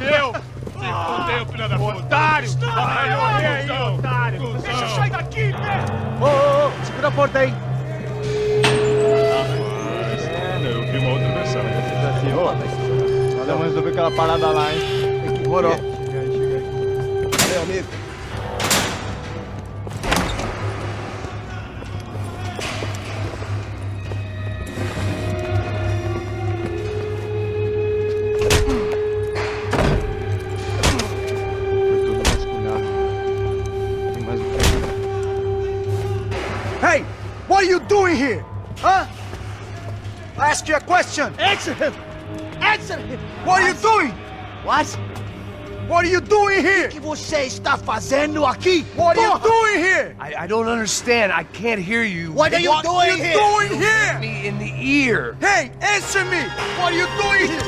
Speaker 19: Eu? Se fudeu, filha da puta! Otário! Vai morrer aí, otário! Deixa eu sair daqui, né?
Speaker 6: Ô, segura a porta aí!
Speaker 19: Eu vi uma outra versão.
Speaker 6: Vamos resolver aquela parada lá, hein?
Speaker 14: Morou.
Speaker 6: Chega aí.
Speaker 14: Valeu, amigo.
Speaker 6: Hey! What are you doing here? Huh? I ask you a question.
Speaker 14: Answer him! Answer him!
Speaker 6: What are you doing?
Speaker 14: What?
Speaker 6: What are you doing here?
Speaker 14: O que você está fazendo aqui?
Speaker 6: What are you doing here?
Speaker 5: I don't understand. I can't hear you.
Speaker 14: What are you doing here?
Speaker 6: What are you doing here?
Speaker 5: Me in the ear.
Speaker 6: Hey, answer me! What are you doing here?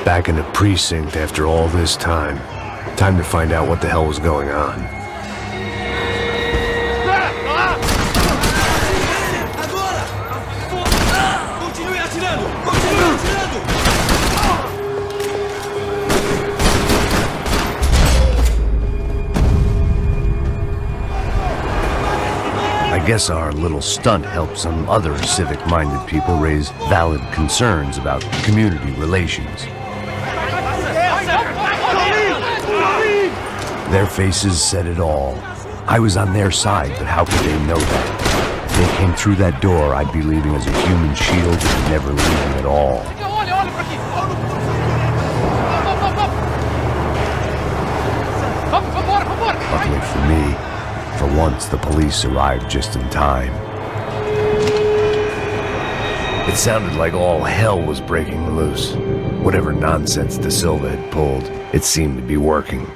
Speaker 10: Back in the precinct after all this time. Time to find out what the hell was going on. I guess our little stunt helped some other civic-minded people raise valid concerns about community relations. Their faces said it all. I was on their side, but how could they know that? If they came through that door, I'd be leaving as a human shield and never leaving at all. Luckily for me, for once the police arrived just in time. It sounded like all hell was breaking loose. Whatever nonsense De Silva had pulled, it seemed to be working.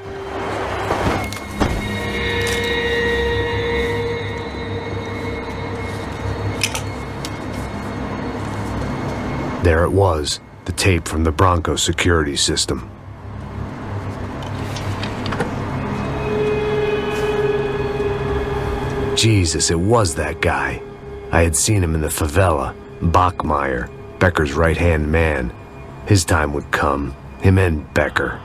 Speaker 10: There it was, the tape from the Bronco security system. Jesus, it was that guy. I had seen him in the favela, Bachmeyer, Becker's right-hand man. His time would come, him and Becker.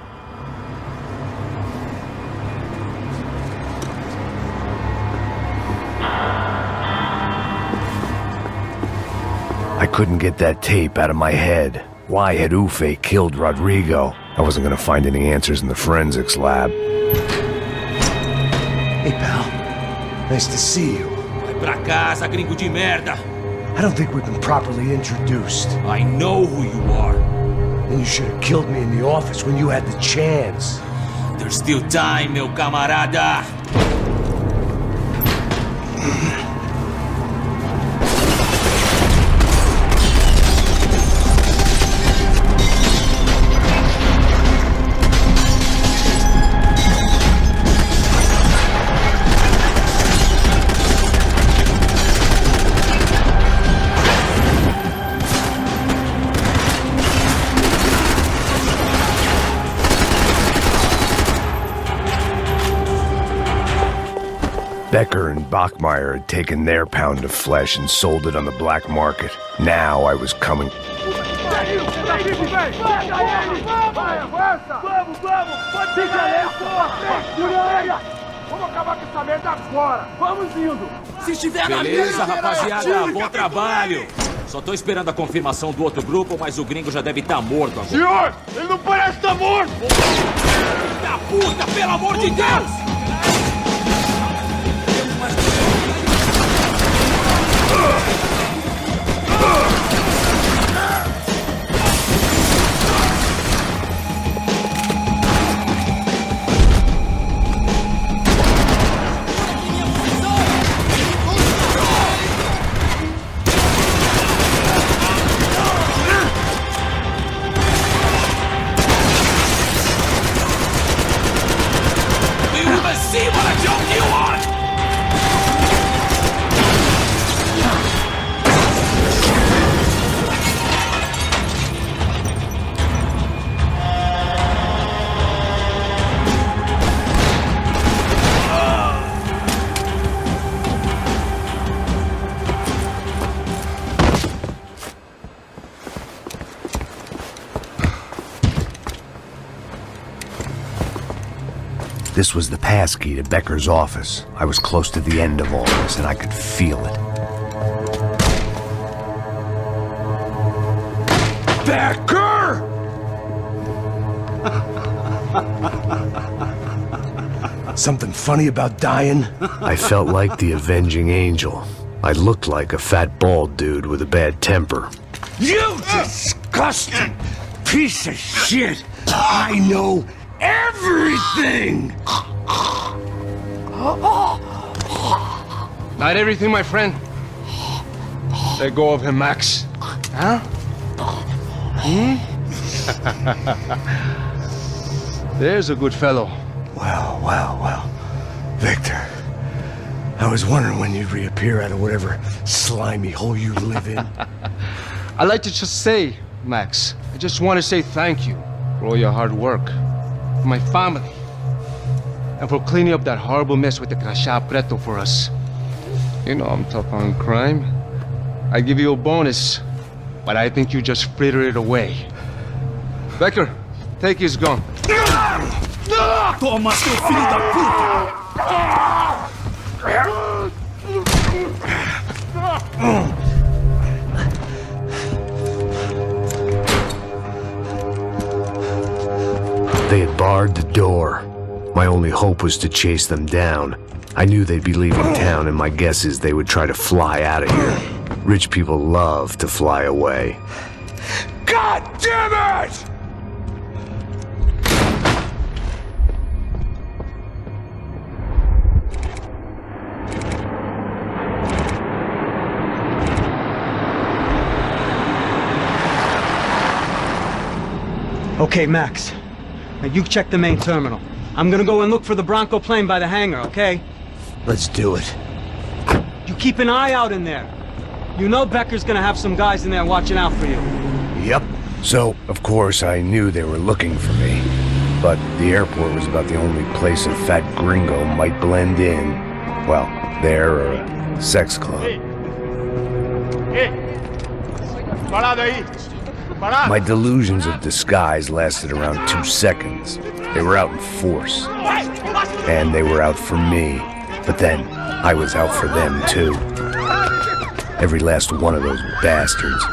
Speaker 10: I couldn't get that tape out of my head. Why had Ufe killed Rodrigo? I wasn't gonna find any answers in the forensics lab.
Speaker 5: Hey, pal. Nice to see you.
Speaker 13: Vai pra casa, gringo de merda.
Speaker 5: I don't think we've been properly introduced.
Speaker 13: I know who you are.
Speaker 5: And you should have killed me in the office when you had the chance.
Speaker 13: There's still time, meu camarada.
Speaker 10: Becker and Bachmeyer had taken their pound of flesh and sold it on the black market. Now I was coming.
Speaker 13: Beleza, rapaziada, bom trabalho. Só tô esperando a confirmação do outro grupo, mas o gringo já deve estar morto agora.
Speaker 19: Senhor, ele não parece estar morto!
Speaker 13: Da puta, pelo amor de Deus!
Speaker 10: This was the passkey to Becker's office. I was close to the end of all this, and I could feel it.
Speaker 5: Becker! Something funny about dying?
Speaker 10: I felt like the avenging angel. I looked like a fat bald dude with a bad temper.
Speaker 5: You disgusting piece of shit! I know everything!
Speaker 11: Not everything, my friend. Let go of him, Max. Huh? There's a good fellow.
Speaker 5: Well. Victor, I was wondering when you'd reappear out of whatever slimy hole you live in.
Speaker 11: I'd like to just say, Max, I just want to say thank you for all your hard work, for my family, and for cleaning up that horrible mess with the crachá preto for us. You know I'm tough on crime. I give you a bonus, but I think you just fritter it away. Becker, take his gun.
Speaker 14: Toma, seu filho da puta!
Speaker 1: They had barred the door. My only hope was to chase them down. I knew they'd be leaving town, and my guess is they would try to fly out of here. Rich people love to fly away.
Speaker 19: God damn it!
Speaker 18: Okay, Max. Now you check the main terminal. I'm gonna go and look for the Bronco plane by the hangar, okay?
Speaker 10: Let's do it.
Speaker 18: You keep an eye out in there. You know Becker's gonna have some guys in there watching out for you.
Speaker 10: Yep. So, of course, I knew they were looking for me. But the airport was about the only place a fat gringo might blend in. Well, there or a sex club. My delusions of disguise lasted around 2 seconds. They were out in force. And they were out for me. But then, I was out for them too. Every last one of those bastards.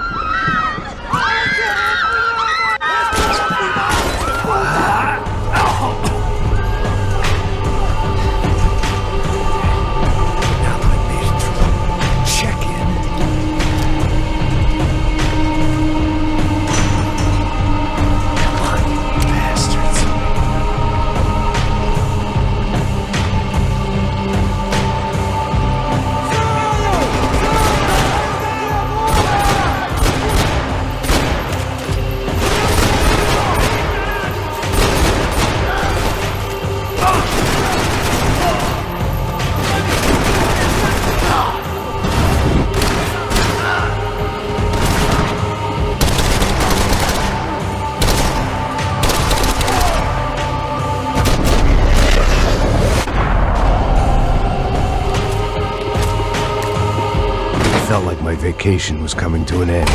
Speaker 10: Vacation was coming to an end.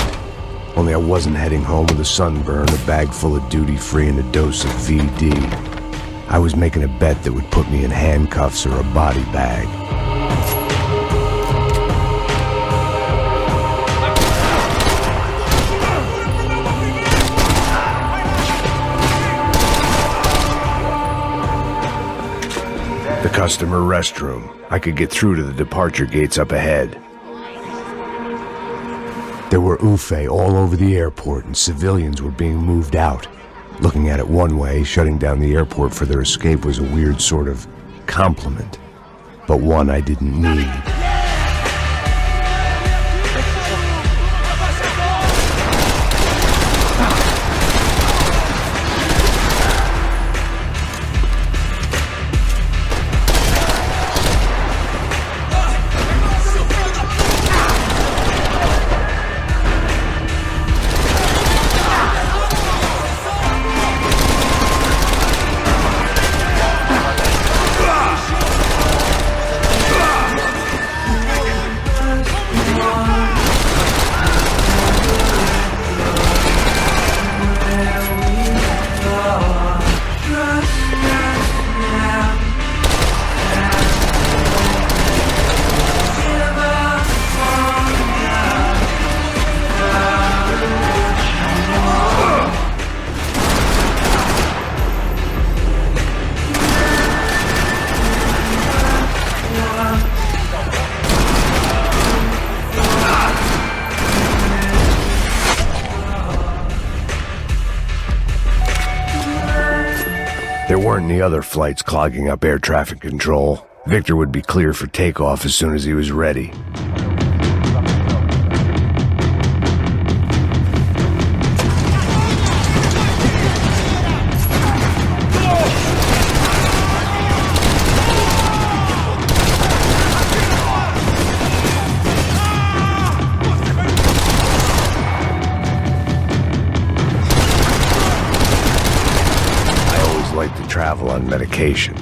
Speaker 10: Only I wasn't heading home with a sunburn, a bag full of duty-free, and a dose of VD. I was making a bet that would put me in handcuffs or a body bag. The customer restroom. I could get through to the departure gates up ahead. There were UFE all over the airport, and civilians were being moved out. Looking at it one way, shutting down the airport for their escape was a weird sort of compliment, but one I didn't need. There weren't any other flights clogging up air traffic control. Victor would be clear for takeoff as soon as he was ready. Travel on medication.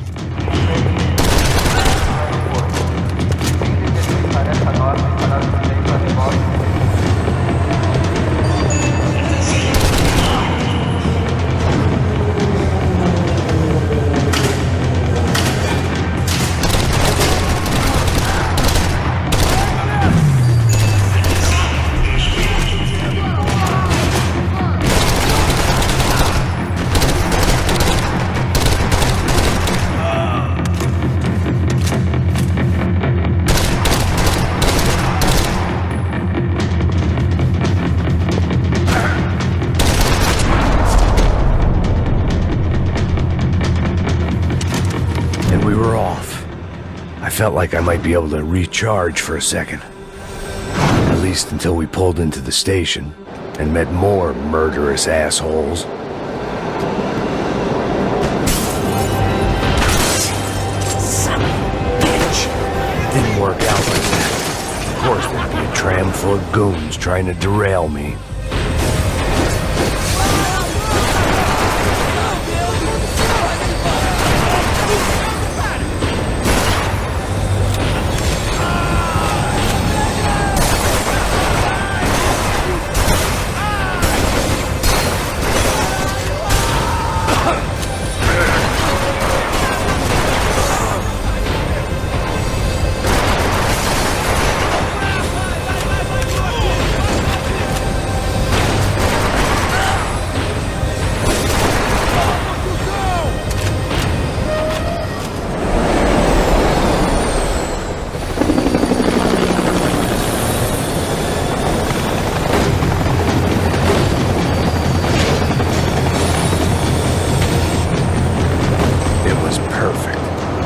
Speaker 10: and we were off. I felt like I might be able to recharge for a second. At least until we pulled into the station and met more murderous assholes. Son of a bitch! It didn't work out like that. Of course there'd be a tram full of goons trying to derail me.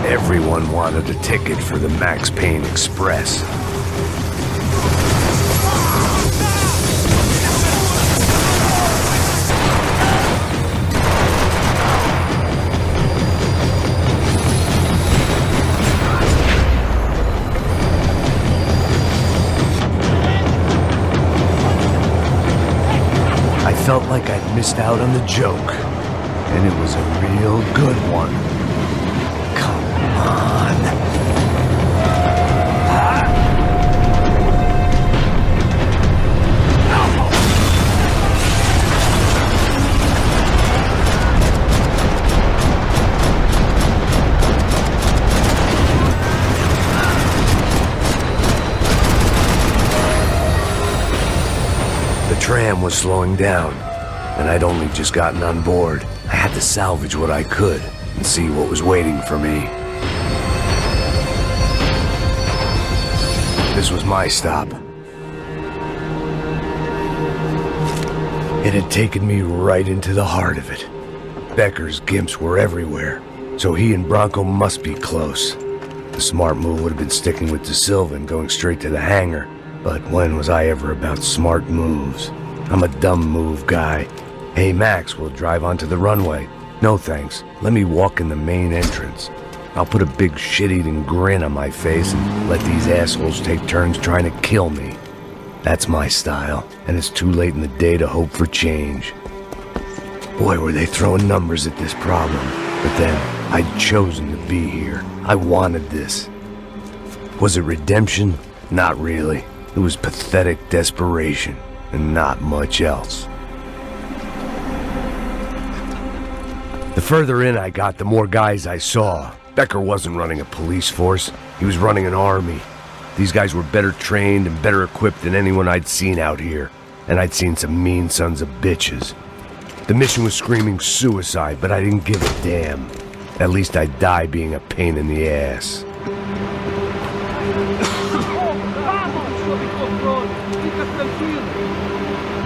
Speaker 10: Everyone wanted a ticket for the Max Payne Express. I felt like I'd missed out on the joke, and it was a real good one. The tram was slowing down, and I'd only just gotten on board. I had to salvage what I could and see what was waiting for me. This was my stop. It had taken me right into the heart of it. Becker's gimps were everywhere, so he and Bronco must be close. The smart move would have been sticking with De Silva and going straight to the hangar, but when was I ever about smart moves? I'm a dumb move guy. Hey Max, we'll drive onto the runway. No thanks, let me walk in the main entrance. I'll put a big shit-eating grin on my face and let these assholes take turns trying to kill me. That's my style, and it's too late in the day to hope for change. Boy, were they throwing numbers at this problem. But then, I'd chosen to be here. I wanted this. Was it redemption? Not really. It was pathetic desperation, and not much else. The further in I got, the more guys I saw. Becker wasn't running a police force. He was running an army. These guys were better trained and better equipped than anyone I'd seen out here. And I'd seen some mean sons of bitches. The mission was screaming suicide, but I didn't give a damn. At least I'd die being a pain in the ass.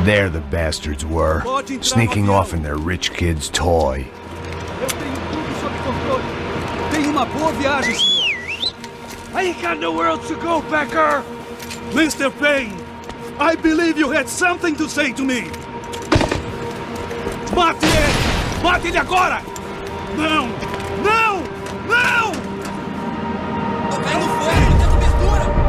Speaker 10: There the bastards were, sneaking off in their rich kid's toy.
Speaker 14: Tenha uma boa viagem, senhor. I ain't got nowhere else to go, Becker.
Speaker 19: Mr. Payne, I believe you had something to say to me.
Speaker 14: Mate ele! Mate ele agora!
Speaker 19: Não! Não! Não!
Speaker 14: Tô caindo fora, não tem cobertura!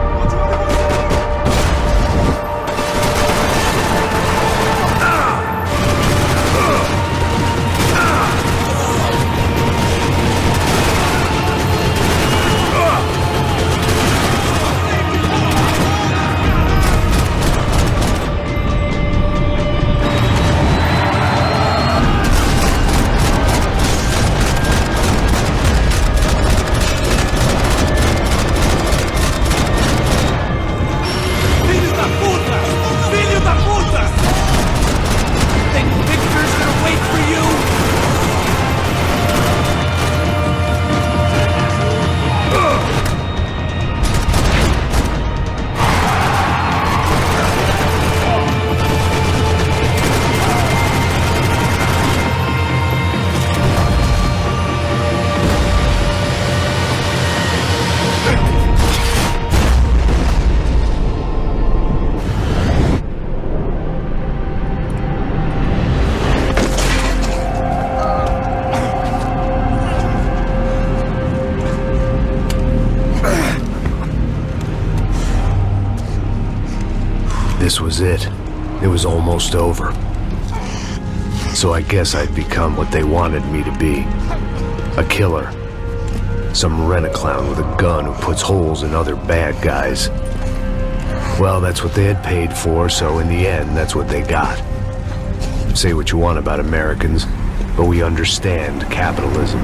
Speaker 1: This was it. It was almost over. So I guess I'd become what they wanted me to be. A killer. Some rent-a-clown with a gun who puts holes in other bad guys. Well, that's what they had paid for, so in the end, that's what they got. Say what you want about Americans, but we understand capitalism.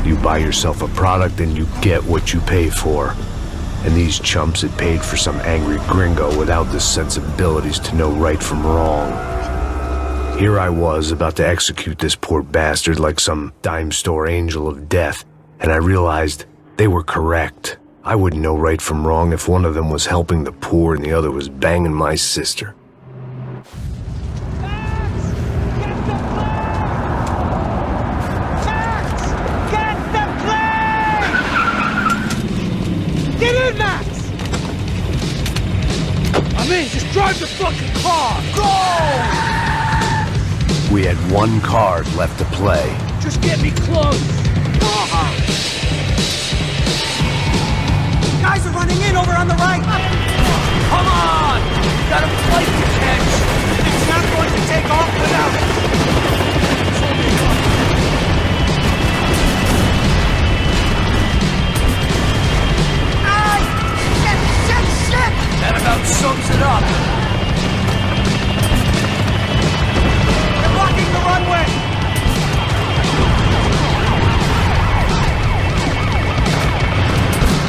Speaker 1: You buy yourself a product and you get what you pay for. And these chumps had paid for some angry gringo without the sensibilities to know right from wrong. Here I was, about to execute this poor bastard like some dime store angel of death, and I realized they were correct. I wouldn't know right from wrong if one of them was helping the poor and the other was banging my sister.
Speaker 14: Get in, Max! I'm in, just drive the fucking car! Go!
Speaker 1: We had one card left to play.
Speaker 14: Just get me close! Guys are running in over on the right! Come on! You got a flight to catch! It's not going to take off without it!
Speaker 16: That about sums it up.
Speaker 14: They're blocking the runway!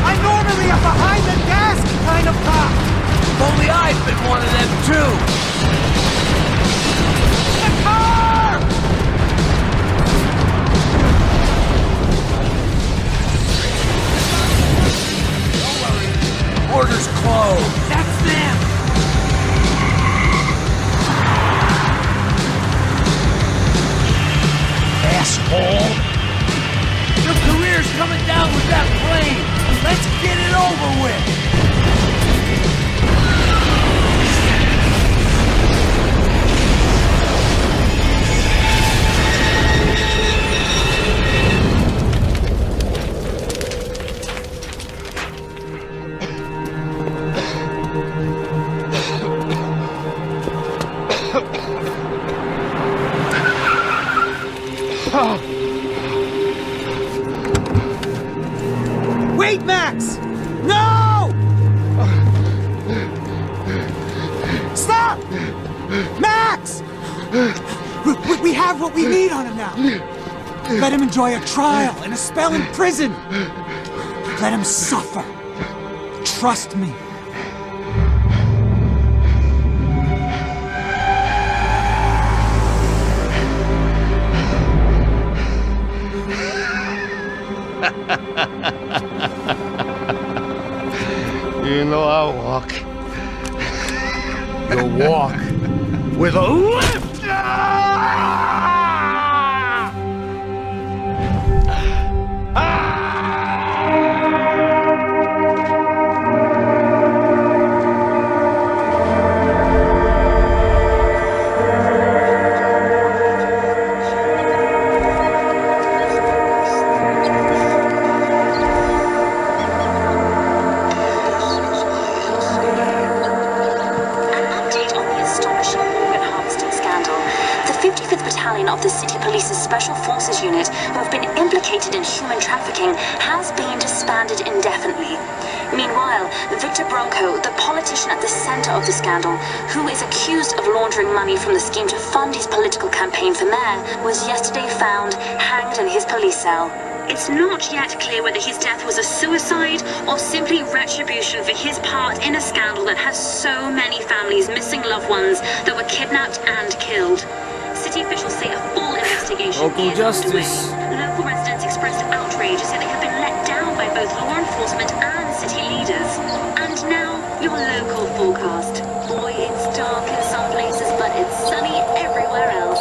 Speaker 14: I'm normally a behind-the-desk kind of cop!
Speaker 16: If only I'd been one of them, too.
Speaker 14: The car!
Speaker 16: Orders closed. That's them. Asshole. Your career's coming down with that plane. Let's get it over with.
Speaker 14: Wait, Max! No! Stop! Max! We have what we need on him now. Let him enjoy a trial and a spell in prison. Let him suffer. Trust me.
Speaker 20: You know I walk.
Speaker 9: You'll walk with a lift!
Speaker 17: Of the City Police's Special Forces Unit, who have been implicated in human trafficking, has been disbanded indefinitely. Meanwhile, Victor Bronco, the politician at the center of the scandal, who is accused of laundering money from the scheme to fund his political campaign for mayor, was yesterday found hanged in his police cell. It's not yet clear whether his death was a suicide or simply retribution for his part in a scandal that has so many families missing loved ones that were kidnapped and killed. City officials say a full investigation
Speaker 16: Local
Speaker 17: is
Speaker 16: justice.
Speaker 17: underway. Local residents expressed outrage and say they have been let down by both law enforcement and city leaders. And now, your local forecast. Boy, it's dark in some places, but it's sunny everywhere else.